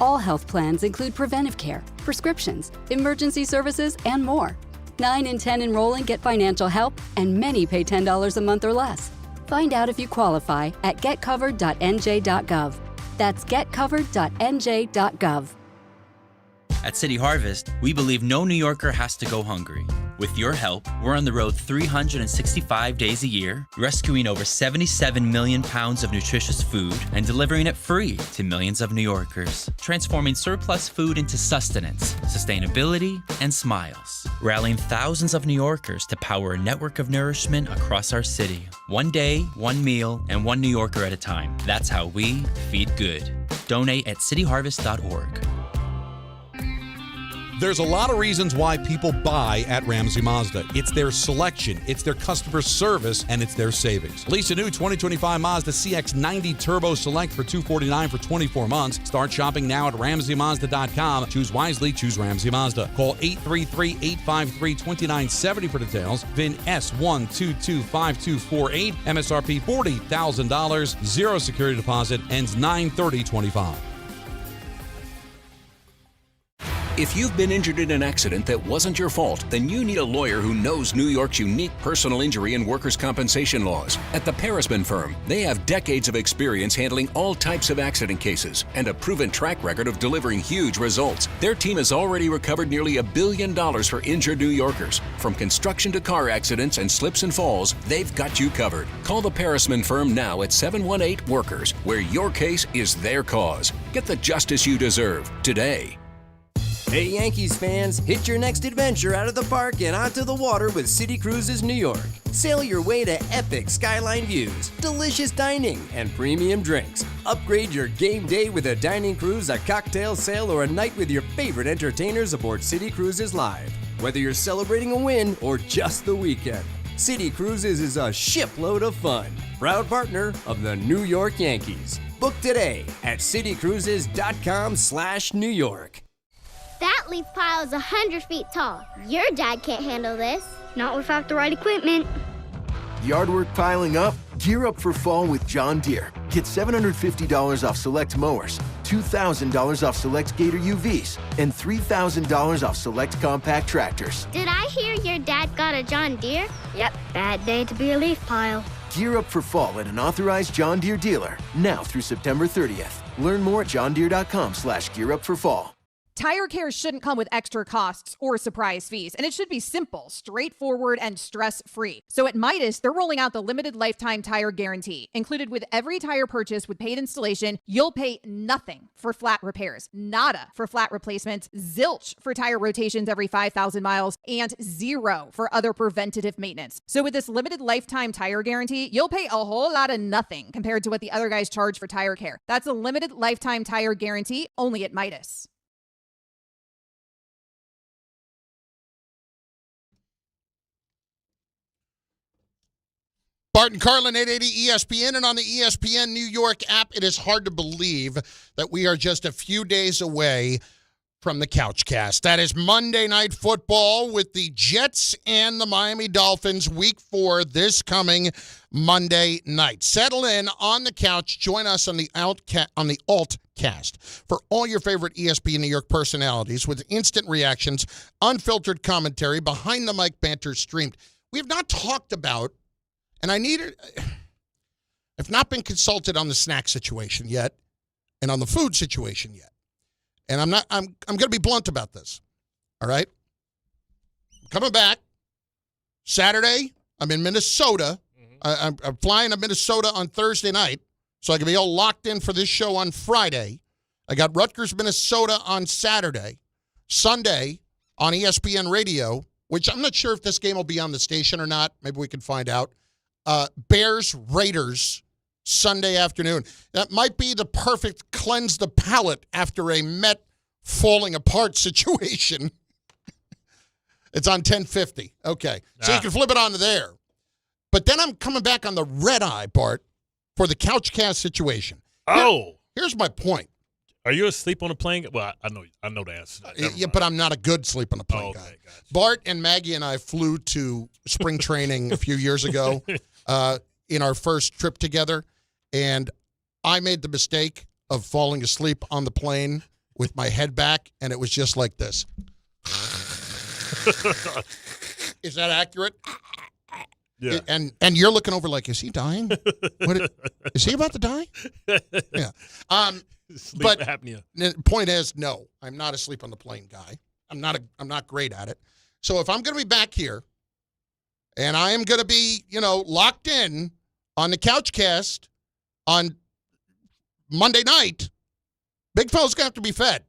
All health plans include preventive care, prescriptions, emergency services, and more. 9 in 10 enrolling get financial help, and many pay $10 a month or less. Find out if you qualify at getcovered.nj.gov. That's getcovered.nj.gov. At City Harvest, we believe no New Yorker has to go hungry. With your help, we're on the road 365 days a year, rescuing over 77 million pounds of nutritious food and delivering it free to millions of New Yorkers, transforming surplus food into sustenance, sustainability, and smiles, rallying thousands of New Yorkers to power a network of nourishment across our city. 1 day, 1 meal, and 1 New Yorker at a time. That's how we feed good. Donate at cityharvest.org. There's a lot of reasons why people buy at Ramsey Mazda. It's their selection, it's their customer service, and it's their savings. Lease a new 2025 Mazda CX-90 Turbo Select for $249 for 24 months. Start shopping now at RamseyMazda.com. Choose wisely, choose Ramsey Mazda. Call 833-853-2970 for details. VIN S1225248. MSRP $40,000. Zero security deposit. Ends 9/30/25. If you've been injured in an accident that wasn't your fault, then you need a lawyer who knows New York's unique personal injury and workers' compensation laws. At the Parisman Firm, they have decades of experience handling all types of accident cases and a proven track record of delivering huge results. Their team has already recovered nearly $1 billion for injured New Yorkers. From construction to car accidents and slips and falls, they've got you covered. Call the Parisman Firm now at 718-WORKERS, where your case is their cause. Get the justice you deserve today. Hey Yankees fans, hit your next adventure out of the park and onto the water with City Cruises New York. Sail your way to epic skyline views, delicious dining, and premium drinks. Upgrade your game day with a dining cruise, a cocktail sail, or a night with your favorite entertainers aboard City Cruises Live. Whether you're celebrating a win or just the weekend, City Cruises is a shipload of fun. Proud partner of the New York Yankees. Book today at citycruises.com/New York. That leaf pile is 100 feet tall. Your dad can't handle this. Not without the right equipment. Yard work piling up? Gear up for fall with John Deere. Get $750 off select mowers, $2,000 off select Gator UVs, and $3,000 off select compact tractors. Did I hear your dad got a John Deere? Yep, bad day to be a leaf pile. Gear up for fall at an authorized John Deere dealer, now through September 30th. Learn more at johndeere.com/gearupforfall. Tire care shouldn't come with extra costs or surprise fees, and it should be simple, straightforward, and stress-free. So at Midas, they're rolling out the limited lifetime tire guarantee. Included with every tire purchase with paid installation, you'll pay nothing for flat repairs, nada for flat replacements, zilch for tire rotations every 5,000 miles, and zero for other preventative maintenance. So with this limited lifetime tire guarantee, you'll pay a whole lot of nothing compared to what the other guys charge for tire care. That's a limited lifetime tire guarantee only at Midas. Bart and Carlin, 880 ESPN, and on the ESPN New York app, it is hard to believe that we are just a few days away from the Couchcast. That is Monday Night Football with the Jets and the Miami Dolphins, Week 4, this coming Monday night. Settle in on the couch. Join us on the Altcast for all your favorite ESPN New York personalities with instant reactions, unfiltered commentary, behind-the-mic banter streamed. We have not talked about, and I've not been consulted on the snack situation yet and on the food situation yet. And I'm going to be blunt about this. All right? I'm coming back Saturday. I'm in Minnesota. I'm flying to Minnesota on Thursday night, so I can be all locked in for this show on Friday. I got Rutgers, Minnesota on Saturday. Sunday on ESPN Radio, which I'm not sure if this game will be on the station or not. Maybe we can find out. Bears, Raiders, Sunday afternoon. That might be the perfect cleanse the palate after a Met falling apart situation. It's on 1050. Okay. So you can flip it on to there. But then I'm coming back on the red eye, Bart, for the Couchcast situation. Here's my point. Are you asleep on a plane? Well, I know the answer. Yeah, but I'm not a good sleep on a plane guy. Gotcha. Bart and Maggie and I flew to spring training a few years ago in our first trip together, and I made the mistake of falling asleep on the plane with my head back, and it was just like this. Is that accurate? Yeah. And you're looking over like, is he dying? Is he about to die? Yeah. Sleep apnea. The point is, no, I'm not a sleep on the plane guy. I'm not great at it. So if I'm going to be back here, and I am going to be, locked in on the Couchcast on Monday night, big fella's going to have to be fed.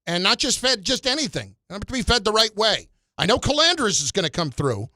And not just fed just anything. I have to be fed the right way. I know Calandras is going to come through,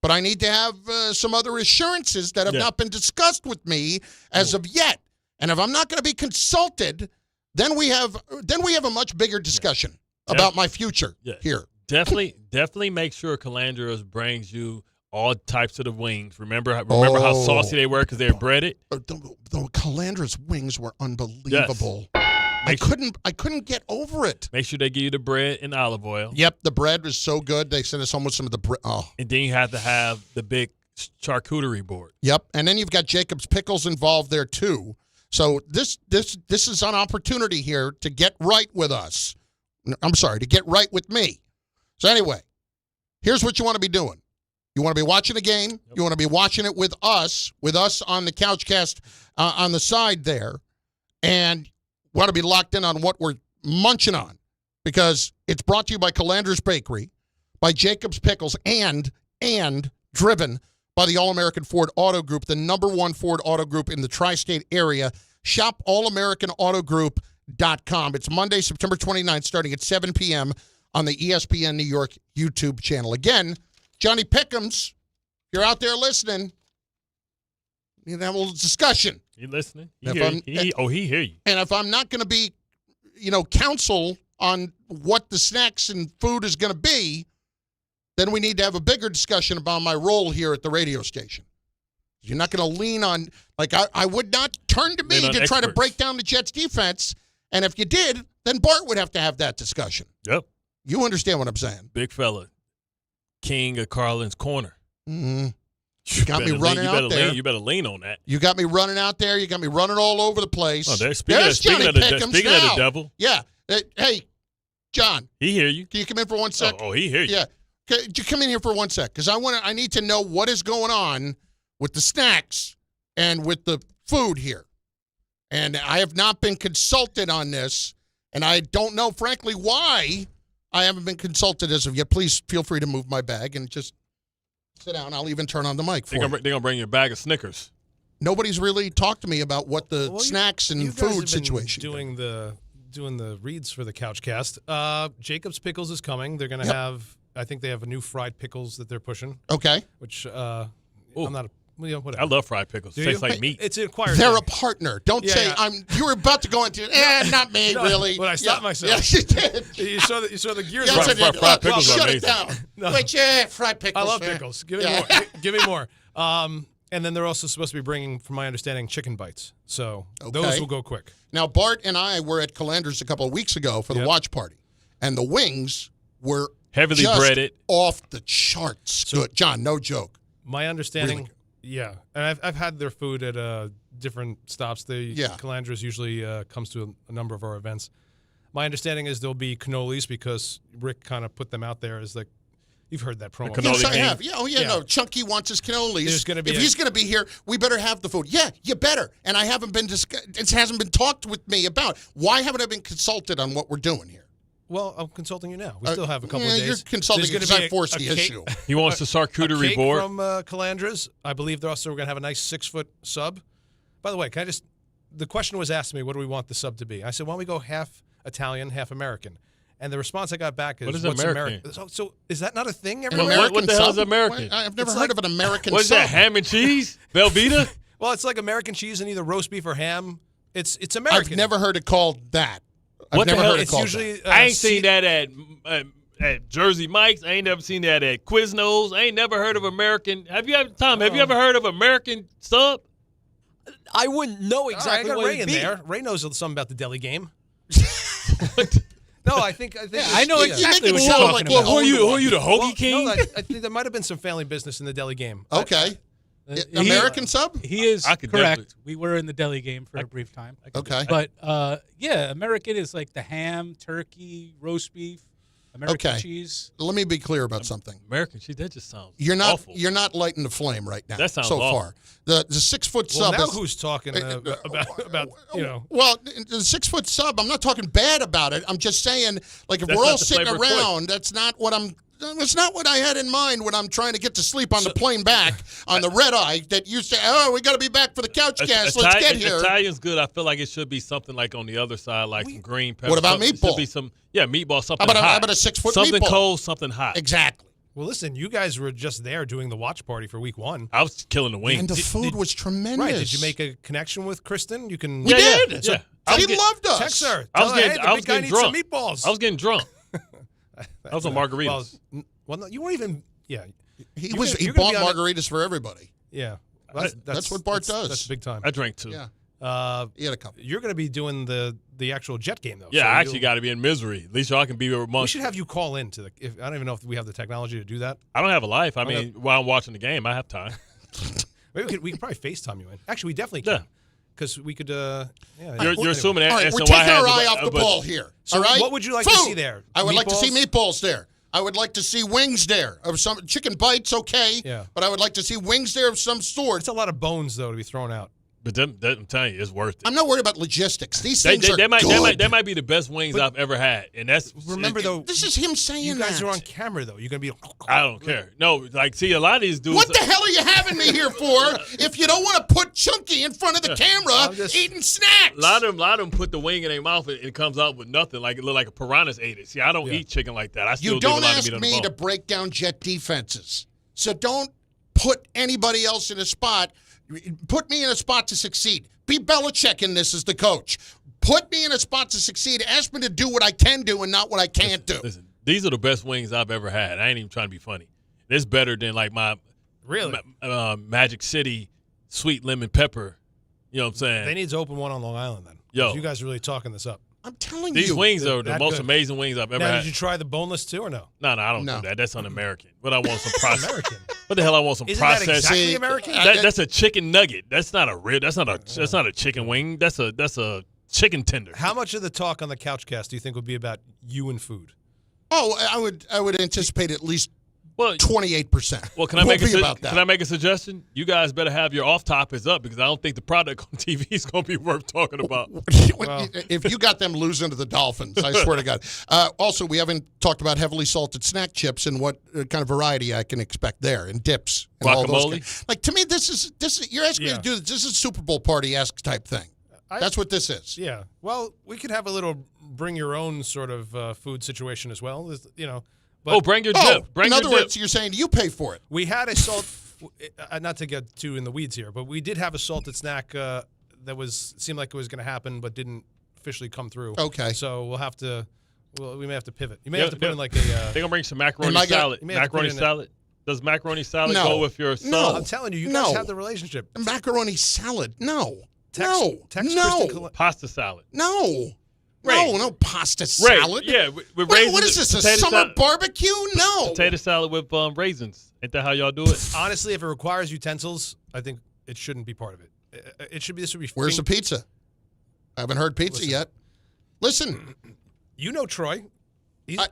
but I need to have some other assurances that have not been discussed with me as of yet. And if I'm not going to be consulted, then we have a much bigger discussion. about my future here. Definitely make sure Calandras brings you all types of the wings. Remember how saucy they were because they're breaded? The Calandra's wings were unbelievable. Yes. I couldn't get over it. Make sure they give you the bread and olive oil. Yep, the bread was so good. They sent us home with some of the bread. Oh. And then you have to have the big charcuterie board. Yep, and then you've got Jacob's Pickles involved there too. So this is an opportunity here to get right with us. I'm sorry, to get right with me. So anyway, here's what you want to be doing. You want to be watching the game. Yep. You want to be watching it with us on the Couchcast on the side there. And want to be locked in on what we're munching on because it's brought to you by Calandra's Bakery, by Jacob's Pickles, and driven by the All-American Ford Auto Group, the #1 Ford Auto Group in the tri-state area. Shop allamericanautogroup.com. It's Monday, September 29th, starting at 7 p.m. on the ESPN New York YouTube channel. Again, Johnny Pickham's, if you're out there listening, you can have a little discussion. You listening? He hear you. And if I'm not going to be, counsel on what the snacks and food is going to be, then we need to have a bigger discussion about my role here at the radio station. You're not going to lean on, I would not turn to me to try to break down the Jets' defense. And if you did, then Bart would have to have that discussion. Yep. You understand what I'm saying. Big fella. King of Carlin's corner. Mm-hmm. You got me running out there. You better lean on that. You got me running out there. You got me running all over the place. Oh, speaking of the devil. Yeah. Hey, John. He hear you. Can you come in for 1 sec? Oh, he hear you. Yeah. Could you come in here for 1 sec? Because I need to know what is going on with the snacks and with the food here. And I have not been consulted on this, and I don't know, frankly, why I haven't been consulted as of yet. Please feel free to move my bag and just sit down. I'll even turn on the mic for you. They're going to bring you a bag of Snickers. Nobody's really talked to me about what the snacks and food situation doing the reads for the Couchcast. Jacob's Pickles is coming. They're going to have, I think they have a new fried pickles that they're pushing. Okay. Which I'm not a, whatever. I love fried pickles. It tastes like meat. It's an acquired They're thing. a partner. Don't say you were about to go into not me, no, really. But I stopped myself. Yes, you did. You saw the gears. Yes, I did. Fried pickles are shut amazing. it down. No. Wait, fried pickles. I love pickles. Give me more. Give me more. And then they're also supposed to be bringing, from my understanding, chicken bites. So those will go quick. Now, Bart and I were at Calandra's a couple of weeks ago for the watch party, and the wings were heavily just breaded, off the charts. So, good, John. No joke. My understanding, and I've had their food at different stops. Calandra's usually comes to a number of our events. My understanding is there'll be cannolis because Rick kind of put them out there as you've heard that promo. Yes, I have. Yeah, no. Chunky wants his cannolis. If he's going to be here, we better have the food. Yeah, you better. And it hasn't been talked with me about. Why haven't I been consulted on what we're doing here? Well, I'm consulting you now. We still have a couple of days. You're consulting because I forced the issue. He wants the charcuterie board. From Calandra's. I believe they're also going to have a nice 6-foot sub. By the way, the question was asked to me, what do we want the sub to be? I said, why don't we go half Italian, half American? And the response I got back is, what's American? So is that not a thing everywhere? What the hell is American? I've never heard of an American sub. What is that, ham and cheese? Velveeta? Well, it's like American cheese and either roast beef or ham. It's American. I've never heard it called that. What the hell? It's usually I ain't seen that at Jersey Mike's. I ain't never seen that at Quiznos. I ain't never heard of American. Have you ever heard of American sub? I wouldn't know exactly what Ray it'd be. there. Ray knows something about the deli game. No, I think I know exactly what you're talking about. Who are you, the Hoagie King? No, I think there might have been some family business in the deli game. Okay. American sub? He is correct. We were in the deli game for a brief time. Okay. But, American is like the ham, turkey, roast beef, American cheese. Let me be clear about something. American cheese, that just sounds awful. You're not lighting the flame right now. That sounds so awful. far. The 6-foot sub now is... who's talking about, Well, the 6-foot sub, I'm not talking bad about it. I'm just saying, if we're all sitting around, that's not what I had in mind when I'm trying to get to sleep on the plane back on the red eye that you say, we got to be back for the Couchcast. Let's get here. Italian's good. I feel like it should be something like on the other side, like some green pepper. What about meatball? Should be some, meatball, something hot. How about a 6-foot something meatball? Cold, something hot. Exactly. Well, listen, you guys were just there doing the watch party for week 1. I was killing the wings. And the food was tremendous. Right. Did you make a connection with Kristen? We did. So he loved us. Text her. I was getting guy needs drunk. some meatballs. I was getting drunk. That was on margaritas. Well, no, you weren't even. Yeah, he bought margaritas for everybody. Yeah, that's what Bart does. That's big time. I drank too. Yeah. He had a couple. You're going to be doing the actual Jet game though. Yeah, so I actually got to be in misery. At least y'all can be amongst. We should have you call in to the. I don't even know if we have the technology to do that. I don't have a life. I mean, while I'm watching the game, I have time. Maybe we could probably FaceTime you in. Actually, we definitely can. Because we could. You're anyway. assuming that. All right, we're taking our eye off the ball here. So all right. What would you like to see there? I would like to see meatballs there. I would like to see wings there of some chicken bites. Okay. Yeah. But I would like to see wings there of some sort. It's a lot of bones though to be thrown out. But I'm telling you, it's worth it. I'm not worried about logistics. These things are good. That might be the best wings I've ever had, and that's. Remember though, this is him saying you guys that. are on camera though. You're gonna be. I don't care. No, see, a lot of these dudes. What the hell are you having me here for? If you don't want to put Chunky in front of the camera eating snacks. A lot of them put the wing in their mouth and it comes out with nothing. Like it look like a piranha's ate it. See, I don't eat chicken like that. I still you don't ask me to break down Jet defenses, so don't put anybody else in a spot. Put me in a spot to succeed. Be Belichick in this as the coach. Put me in a spot to succeed. Ask me to do what I can do and not what I can't do. Listen, these are the best wings I've ever had. I ain't even trying to be funny. It's better than like my Magic City sweet lemon pepper. You know what I'm saying? They need to open one on Long Island then. Yo, you guys are really talking this up. I'm telling these wings are the most amazing wings I've ever had. Did you try the boneless too or no? No, I don't do that. That's un-American. But I want some processed. American. What the hell? I want some processed. That exactly American? That's a chicken nugget. That's not a rib. That's not a chicken wing. That's a chicken tender. How much of the talk on the Couchcast do you think would be about you and food? Oh, I would anticipate at least 28%. Well, can I make a suggestion? You guys better have your off topics up because I don't think the product on TV is going to be worth talking about. If you got them losing to the Dolphins, I swear to God. Also, we haven't talked about heavily salted snack chips and what kind of variety I can expect there, and dips, and all those guacamole. Like to me, this is you're asking me to do this. This is a Super Bowl party-esque type thing. That's what this is. Yeah. Well, we could have a little bring your own sort of food situation as well. You know. But, bring your dip. In other words, you're saying you pay for it. We had a salt, not to get too in the weeds here, but we did have a salted snack that seemed like it was going to happen, but didn't officially come through. Okay. So we may have to pivot. You may have to put in like a. They're gonna bring some macaroni salad. Macaroni salad. Does macaroni salad go with your sub? No, I'm telling you, guys have the relationship. Macaroni salad. No. Pasta salad. No. Ray. No pasta salad. Yeah, with raisins. What is this, a summer barbecue? No. Potato salad with raisins. Ain't that how y'all do it? Honestly, if it requires utensils, I think it shouldn't be part of it. This should be. Where's the pizza? I haven't heard pizza yet. Listen. You know Troy.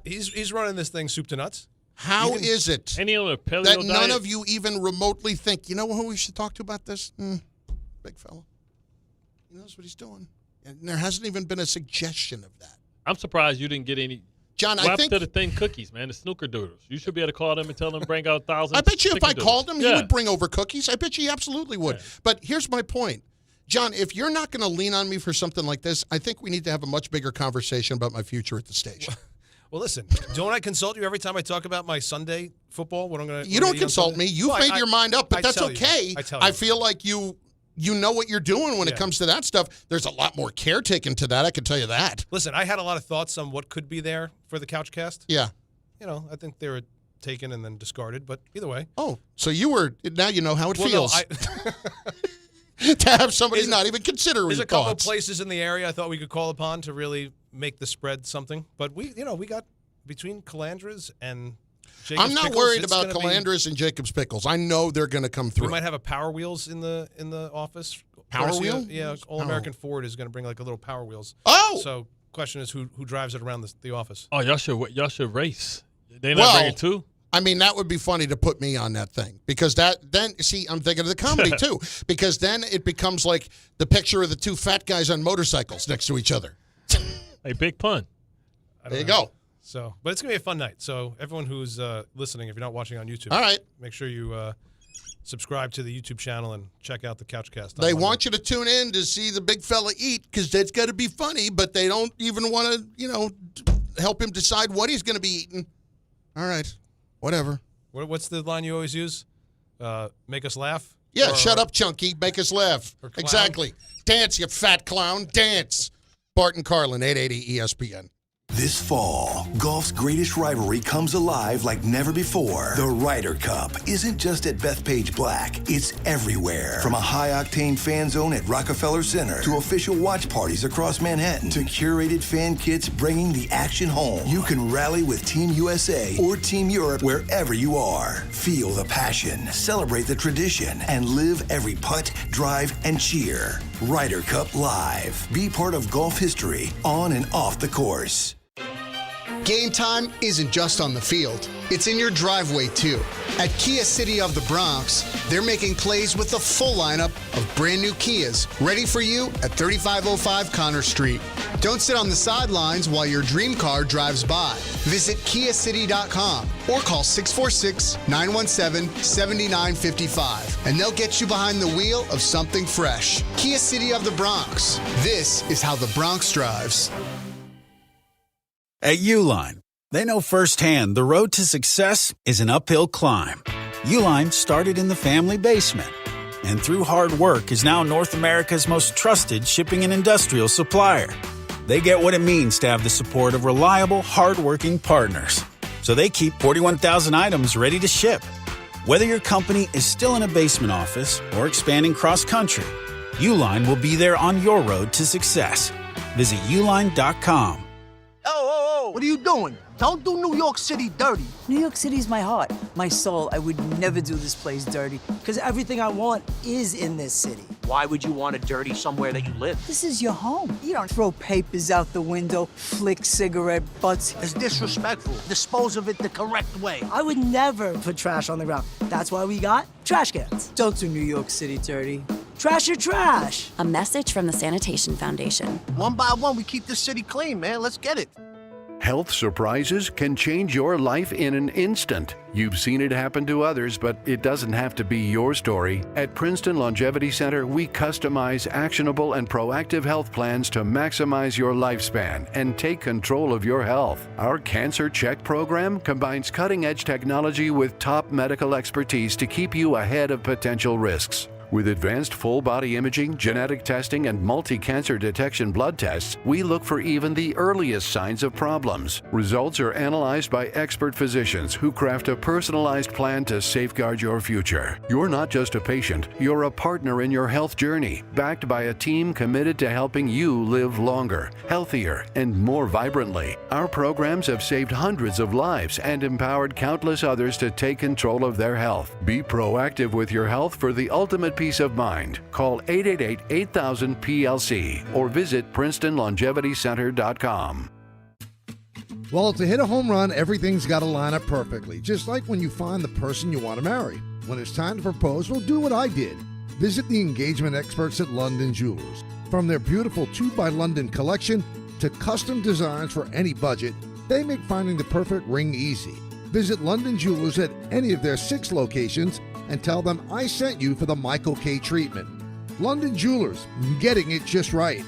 He's running this thing soup to nuts. How is it that none of you even remotely think, you know who we should talk to about this? Big fella. He knows what he's doing. And there hasn't even been a suggestion of that. I'm surprised you didn't get any. John, I think to the thin cookies, man, the snooker doodles. You should be able to call them and tell them to bring out 1,000. I bet you if I called him, he would bring over cookies. I bet you he absolutely would. Yeah. But here's my point. John, if you're not going to lean on me for something like this, I think we need to have a much bigger conversation about my future at the station. Well, listen, don't I consult you every time I talk about my Sunday football? What I'm going to You don't consult me. You've made your mind up, but that's okay. I feel like you know what you're doing when it comes to that stuff. There's a lot more care taken to that, I can tell you that. Listen, I had a lot of thoughts on what could be there for the Couchcast. Yeah. You know, I think they were taken and then discarded, but either way. Oh, so now you know how it feels. To have somebody not even consider There's your a couple thoughts. of places in the area I thought we could call upon to really make the spread something. But we got between Calandras and Jacob's I'm not Pickles, worried about Calandras and Jacob's Pickles. I know they're going to come through. We might have a Power Wheels in the office. Power Wheel? Yeah, All American Ford is going to bring like a little Power Wheels. Oh! So question is who drives it around the office? Oh, y'all should race. They not bring it too? I mean, that would be funny to put me on that thing because I'm thinking of the comedy too, because then it becomes like the picture of the two fat guys on motorcycles next to each other. Hey, big pun. There you go. So, but it's going to be a fun night. So everyone who's listening, if you're not watching on YouTube, all right, make sure you subscribe to the YouTube channel and check out the Couchcast. They want you to tune in to see the big fella eat because that's got to be funny, but they don't even want to, help him decide what he's going to be eating. All right. Whatever. What's the line you always use? Make us laugh? Yeah, shut up, Chunky. Make us laugh. Exactly. Dance, you fat clown. Dance. Bart Carlin, 880 ESPN. This fall, golf's greatest rivalry comes alive like never before. The Ryder Cup isn't just at Bethpage Black, it's everywhere. From a high-octane fan zone at Rockefeller Center to official watch parties across Manhattan to curated fan kits bringing the action home. You can rally with Team USA or Team Europe wherever you are. Feel the passion, celebrate the tradition, and live every putt, drive, and cheer. Ryder Cup Live. Be part of golf history on and off the course. Game time isn't just on the field. It's in your driveway, too. At Kia City of the Bronx, they're making plays with the full lineup of brand new Kias ready for you at 3505 Connor Street. Don't sit on the sidelines while your dream car drives by. Visit KiaCity.com or call 646-917-7955 and they'll get you behind the wheel of something fresh. Kia City of the Bronx. This is how the Bronx drives. At Uline, they know firsthand the road to success is an uphill climb. Uline started in the family basement and through hard work is now North America's most trusted shipping and industrial supplier. They get what it means to have the support of reliable, hard-working partners. So they keep 41,000 items ready to ship. Whether your company is still in a basement office or expanding cross-country, Uline will be there on your road to success. Visit uline.com. What are you doing? Don't do New York City dirty. New York City's my heart, my soul. I would never do this place dirty because everything I want is in this city. Why would you want to dirty somewhere that you live? This is your home. You don't throw papers out the window, flick cigarette butts. It's disrespectful. Dispose of it the correct way. I would never put trash on the ground. That's why we got trash cans. Don't do New York City dirty. Trash your trash. A message from the Sanitation Foundation. One by one, we keep this city clean, man. Let's get it. Health surprises can change your life in an instant. You've seen it happen to others, but it doesn't have to be your story. At Princeton Longevity Center, we customize actionable and proactive health plans to maximize your lifespan and take control of your health. Our Cancer Check program combines cutting-edge technology with top medical expertise to keep you ahead of potential risks. With advanced full-body imaging, genetic testing, and multi-cancer detection blood tests, we look for even the earliest signs of problems. Results are analyzed by expert physicians who craft a personalized plan to safeguard your future. You're not just a patient, you're a partner in your health journey, backed by a team committed to helping you live longer, healthier, and more vibrantly. Our programs have saved hundreds of lives and empowered countless others to take control of their health. Be proactive with your health for the ultimate peace of mind. Call 888-8000-PLC or visit PrincetonLongevityCenter.com. Well, to hit a home run, everything's got to line up perfectly, just like when you find the person you want to marry. When it's time to propose, well, do what I did. Visit the engagement experts at London Jewelers. From their beautiful 2 by London collection to custom designs for any budget, they make finding the perfect ring easy. Visit London Jewelers at any of their 6 locations and tell them I sent you for the Michael K. treatment. London Jewelers, getting it just right.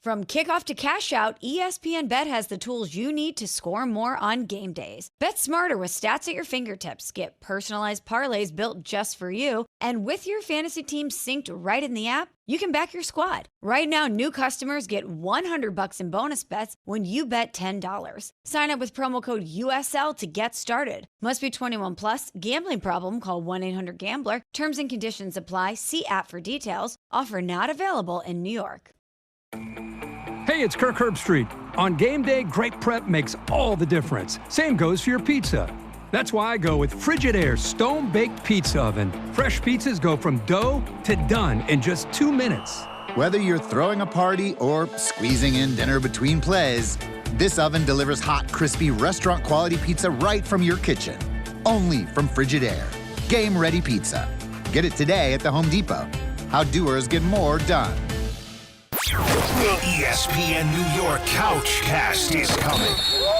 From kickoff to cash out, ESPN Bet has the tools you need to score more on game days. Bet smarter with stats at your fingertips. Get personalized parlays built just for you. And with your fantasy team synced right in the app, you can back your squad. Right now, new customers get $100 in bonus bets when you bet $10. Sign up with promo code USL to get started. Must be 21 plus. Gambling problem? Call 1-800-GAMBLER. Terms and conditions apply. See app for details. Offer not available in New York. Hey, it's Kirk Herbstreit. On game day, great prep makes all the difference. Same goes for your pizza. That's why I go with Frigidaire Stone-Baked Pizza Oven. Fresh pizzas go from dough to done in just 2 minutes. Whether you're throwing a party or squeezing in dinner between plays, this oven delivers hot, crispy, restaurant-quality pizza right from your kitchen. Only from Frigidaire. Game-ready pizza. Get it today at the Home Depot. How doers get more done. ESPN New York Couch Cast is coming.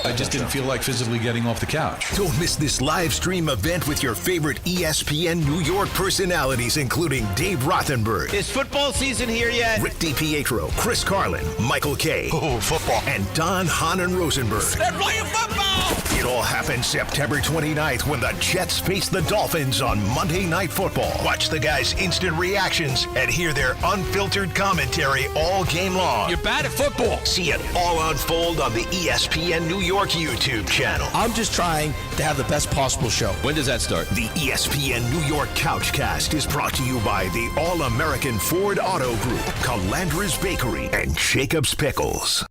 I just didn't feel like physically getting off the couch. Don't miss this live stream event with your favorite ESPN New York personalities, including Dave Rothenberg. Is football season here yet? Rick DiPietro, Chris Carlin, Michael K. Oh, football. And Don Hahn and Rosenberg. They're playing football! It all happens September 29th when the Jets face the Dolphins on Monday Night Football. Watch the guys' instant reactions and hear their unfiltered commentary all game long. You're bad at football. See it all unfold on the ESPN New York YouTube channel. I'm just trying to have the best possible show. When does that start? The ESPN New York Couchcast is brought to you by the All-American Ford Auto Group, Calandra's Bakery, and Jacob's Pickles.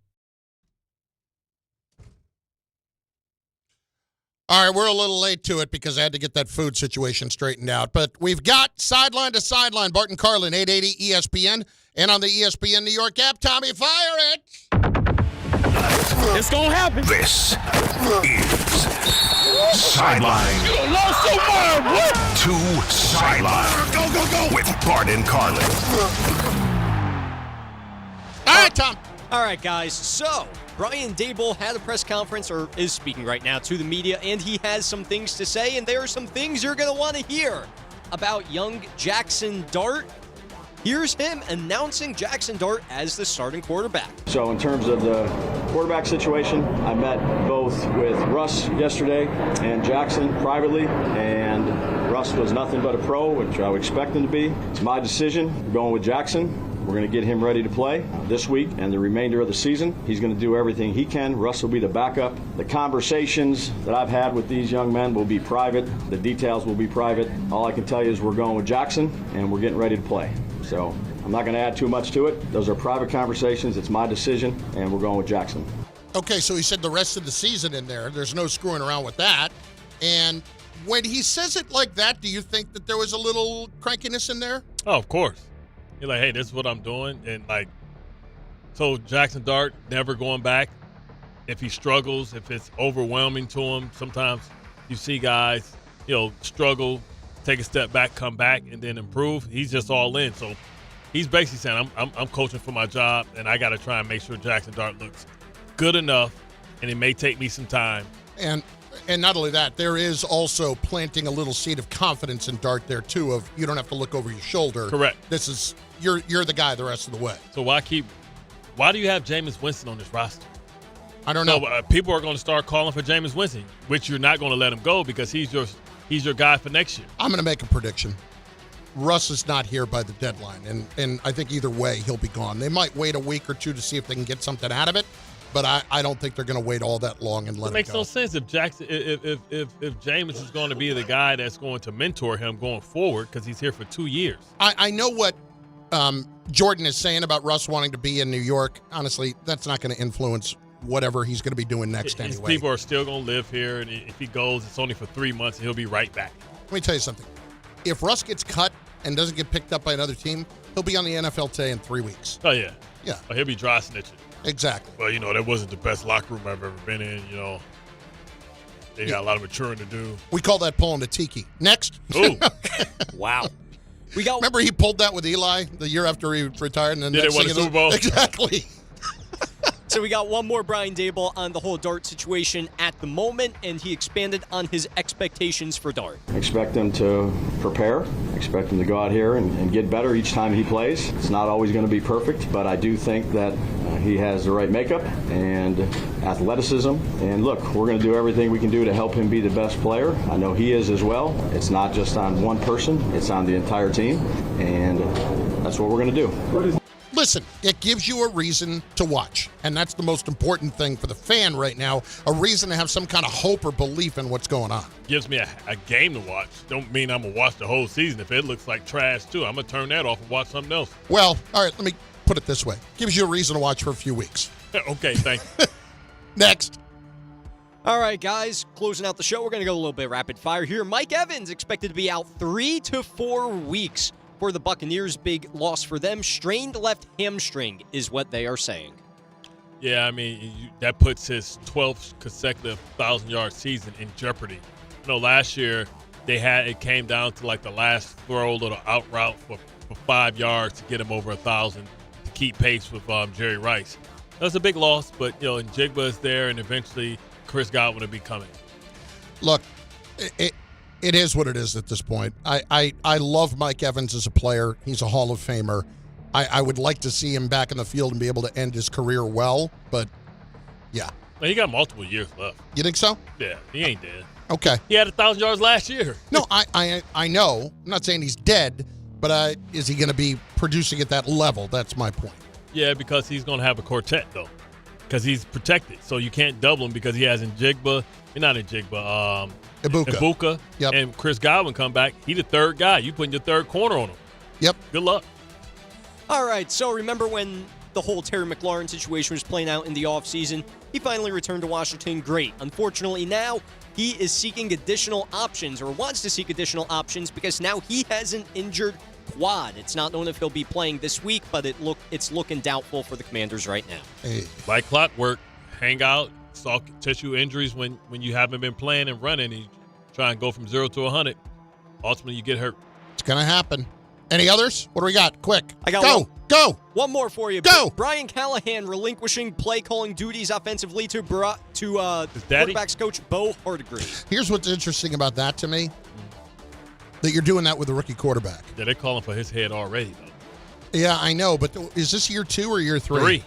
All right, we're a little late to it because I had to get that food situation straightened out. But we've got Sideline to Sideline, Bart Carlin, 880 ESPN, and on the ESPN New York app. Tommy, fire it! It's going to happen. This is Sideline to Sideline. Go. With Bart and Carlin. All right, Tom. All right, guys. So, Brian Dable had a press conference, or is speaking right now to the media, and he has some things to say, and there are some things you're going to want to hear about young Jaxson Dart. Here's him announcing Jaxson Dart as the starting quarterback. So in terms of the quarterback situation, I met both with Russ yesterday and Jaxson privately, and Russ was nothing but a pro, which I would expect him to be. It's my decision. We're going with Jaxson. We're going to get him ready to play this week and the remainder of the season. He's going to do everything he can. Russ will be the backup. The conversations that I've had with these young men will be private. The details will be private. All I can tell you is we're going with Jaxson, and we're getting ready to play. So I'm not going to add too much to it. Those are private conversations. It's my decision, and we're going with Jaxson. Okay, so he said the rest of the season in there. There's no screwing around with that. And when he says it like that, do you think that there was a little crankiness in there? Oh, of course. You're like, hey, this is what I'm doing. And, so Jaxson Dart never going back. If he struggles, if it's overwhelming to him, sometimes you see guys, struggle, take a step back, come back, and then improve. He's just all in. So he's basically saying, I'm coaching for my job, and I got to try and make sure Jaxson Dart looks good enough, and it may take me some time. And not only that, there is also planting a little seed of confidence in Dart there, too, of you don't have to look over your shoulder. Correct. This is you're the guy the rest of the way. So why do you have Jameis Winston on this roster? I don't know. So, people are going to start calling for Jameis Winston, which you're not going to let him go because he's your guy for next year. I'm going to make a prediction. Russ is not here by the deadline, and I think either way he'll be gone. They might wait a week or two to see if they can get something out of it, but I don't think they're going to wait all that long and let him go. It makes no sense if Jameis is going to be the guy that's going to mentor him going forward because he's here for 2 years. I know what Jordan is saying about Russ wanting to be in New York. Honestly, that's not going to influence whatever he's going to be doing next His anyway. People are still going to live here, and if he goes, it's only for 3 months, and he'll be right back. Let me tell you something. If Russ gets cut and doesn't get picked up by another team, he'll be on the NFL today in 3 weeks. Oh, yeah. Yeah. Oh, he'll be dry snitching. Exactly. Well, that wasn't the best locker room I've ever been in, They got a lot of maturing to do. We call that pulling the tiki. Next. Ooh. Wow. Remember he pulled that with Eli the year after he retired? And then Did they win the Super Bowl? Exactly. So we got one more Brian Dable on the whole Dart situation at the moment, and he expanded on his expectations for Dart. Expect him to prepare. Expect him to go out here and get better each time he plays. It's not always going to be perfect, but I do think that he has the right makeup and athleticism. And look, we're going to do everything we can do to help him be the best player. I know he is as well. It's not just on one person. It's on the entire team, and that's what we're going to do. Listen, it gives you a reason to watch, and that's the most important thing for the fan right now, a reason to have some kind of hope or belief in what's going on. Gives me a game to watch. Don't mean I'm going to watch the whole season. If it looks like trash, too, I'm going to turn that off and watch something else. Well, all right, let me put it this way. Gives you a reason to watch for a few weeks. Okay, thank you. Next. All right, guys, closing out the show, we're going to go a little bit rapid fire here. Mike Evans expected to be out 3 to 4 weeks. For the Buccaneers, big loss for them. Strained left hamstring is what they are saying. Yeah, I mean, that puts his 12th consecutive 1,000-yard season in jeopardy. Last year it came down to like the last throw, little out route for 5 yards to get him over 1,000 to keep pace with Jerry Rice. That's a big loss, but Njigba is there, and eventually Chris Godwin will be coming. Look, it is what it is at this point. I love Mike Evans as a player. He's a Hall of Famer. I would like to see him back in the field and be able to end his career well, but yeah, Well, he got multiple years left. You think so? Yeah, he ain't dead. Okay. He had 1,000 yards last year. No, I know. I'm not saying he's dead, but is he going to be producing at that level? That's my point. Yeah, because he's going to have a quartet, though, because he's protected. So you can't double him because he has Ibuka. Yep. And Chris Godwin come back. He the third guy. You putting your third corner on him. Yep. Good luck. All right, so remember when the whole Terry McLaurin situation was playing out in the offseason? He finally returned to Washington. Great. Unfortunately, now he is seeking additional options, or wants to seek additional options, because now he has an injured quad. It's not known if he'll be playing this week, but it's looking doubtful for the Commanders right now. Hey. Like clockwork, hang out, soft tissue injuries when you haven't been playing and running, and you try and go from 0 to 100. Ultimately, you get hurt. It's going to happen. Any others? What do we got? Quick. I got Go. One more for you. Go. Brian Callahan relinquishing play calling duties offensively to quarterbacks coach Bo Hardegree. Here's what's interesting about that to me, that you're doing that with a rookie quarterback. Yeah, they're calling for his head already, though. Yeah, I know, but is this year 2 or year 3? 3.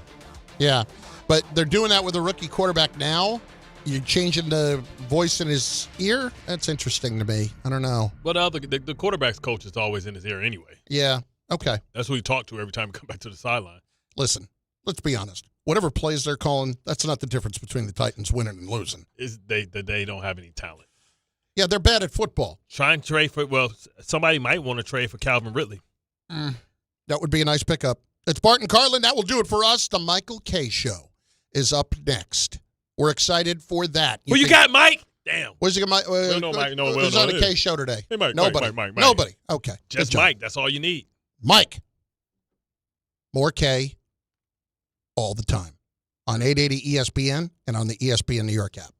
Yeah, but they're doing that with a rookie quarterback now. You're changing the voice in his ear? That's interesting to me. I don't know. But the quarterback's coach is always in his ear anyway. Yeah, okay. That's who he talked to every time he come back to the sideline. Listen, let's be honest. Whatever plays they're calling, that's not the difference between the Titans winning and losing. They don't have any talent. Yeah, they're bad at football. Try and trade somebody might want to trade for Calvin Ridley. That would be a nice pickup. It's Bart and Carlin. That will do it for us. The Michael K. Show is up next. We're excited for that. You got, Mike? Damn. Where's Mike? No, Mike. No, who's on the K Show today? Hey, Mike. Nobody. Mike. Nobody. Okay. Just Mike. That's all you need. Mike. More K all the time on 880 ESPN and on the ESPN New York app.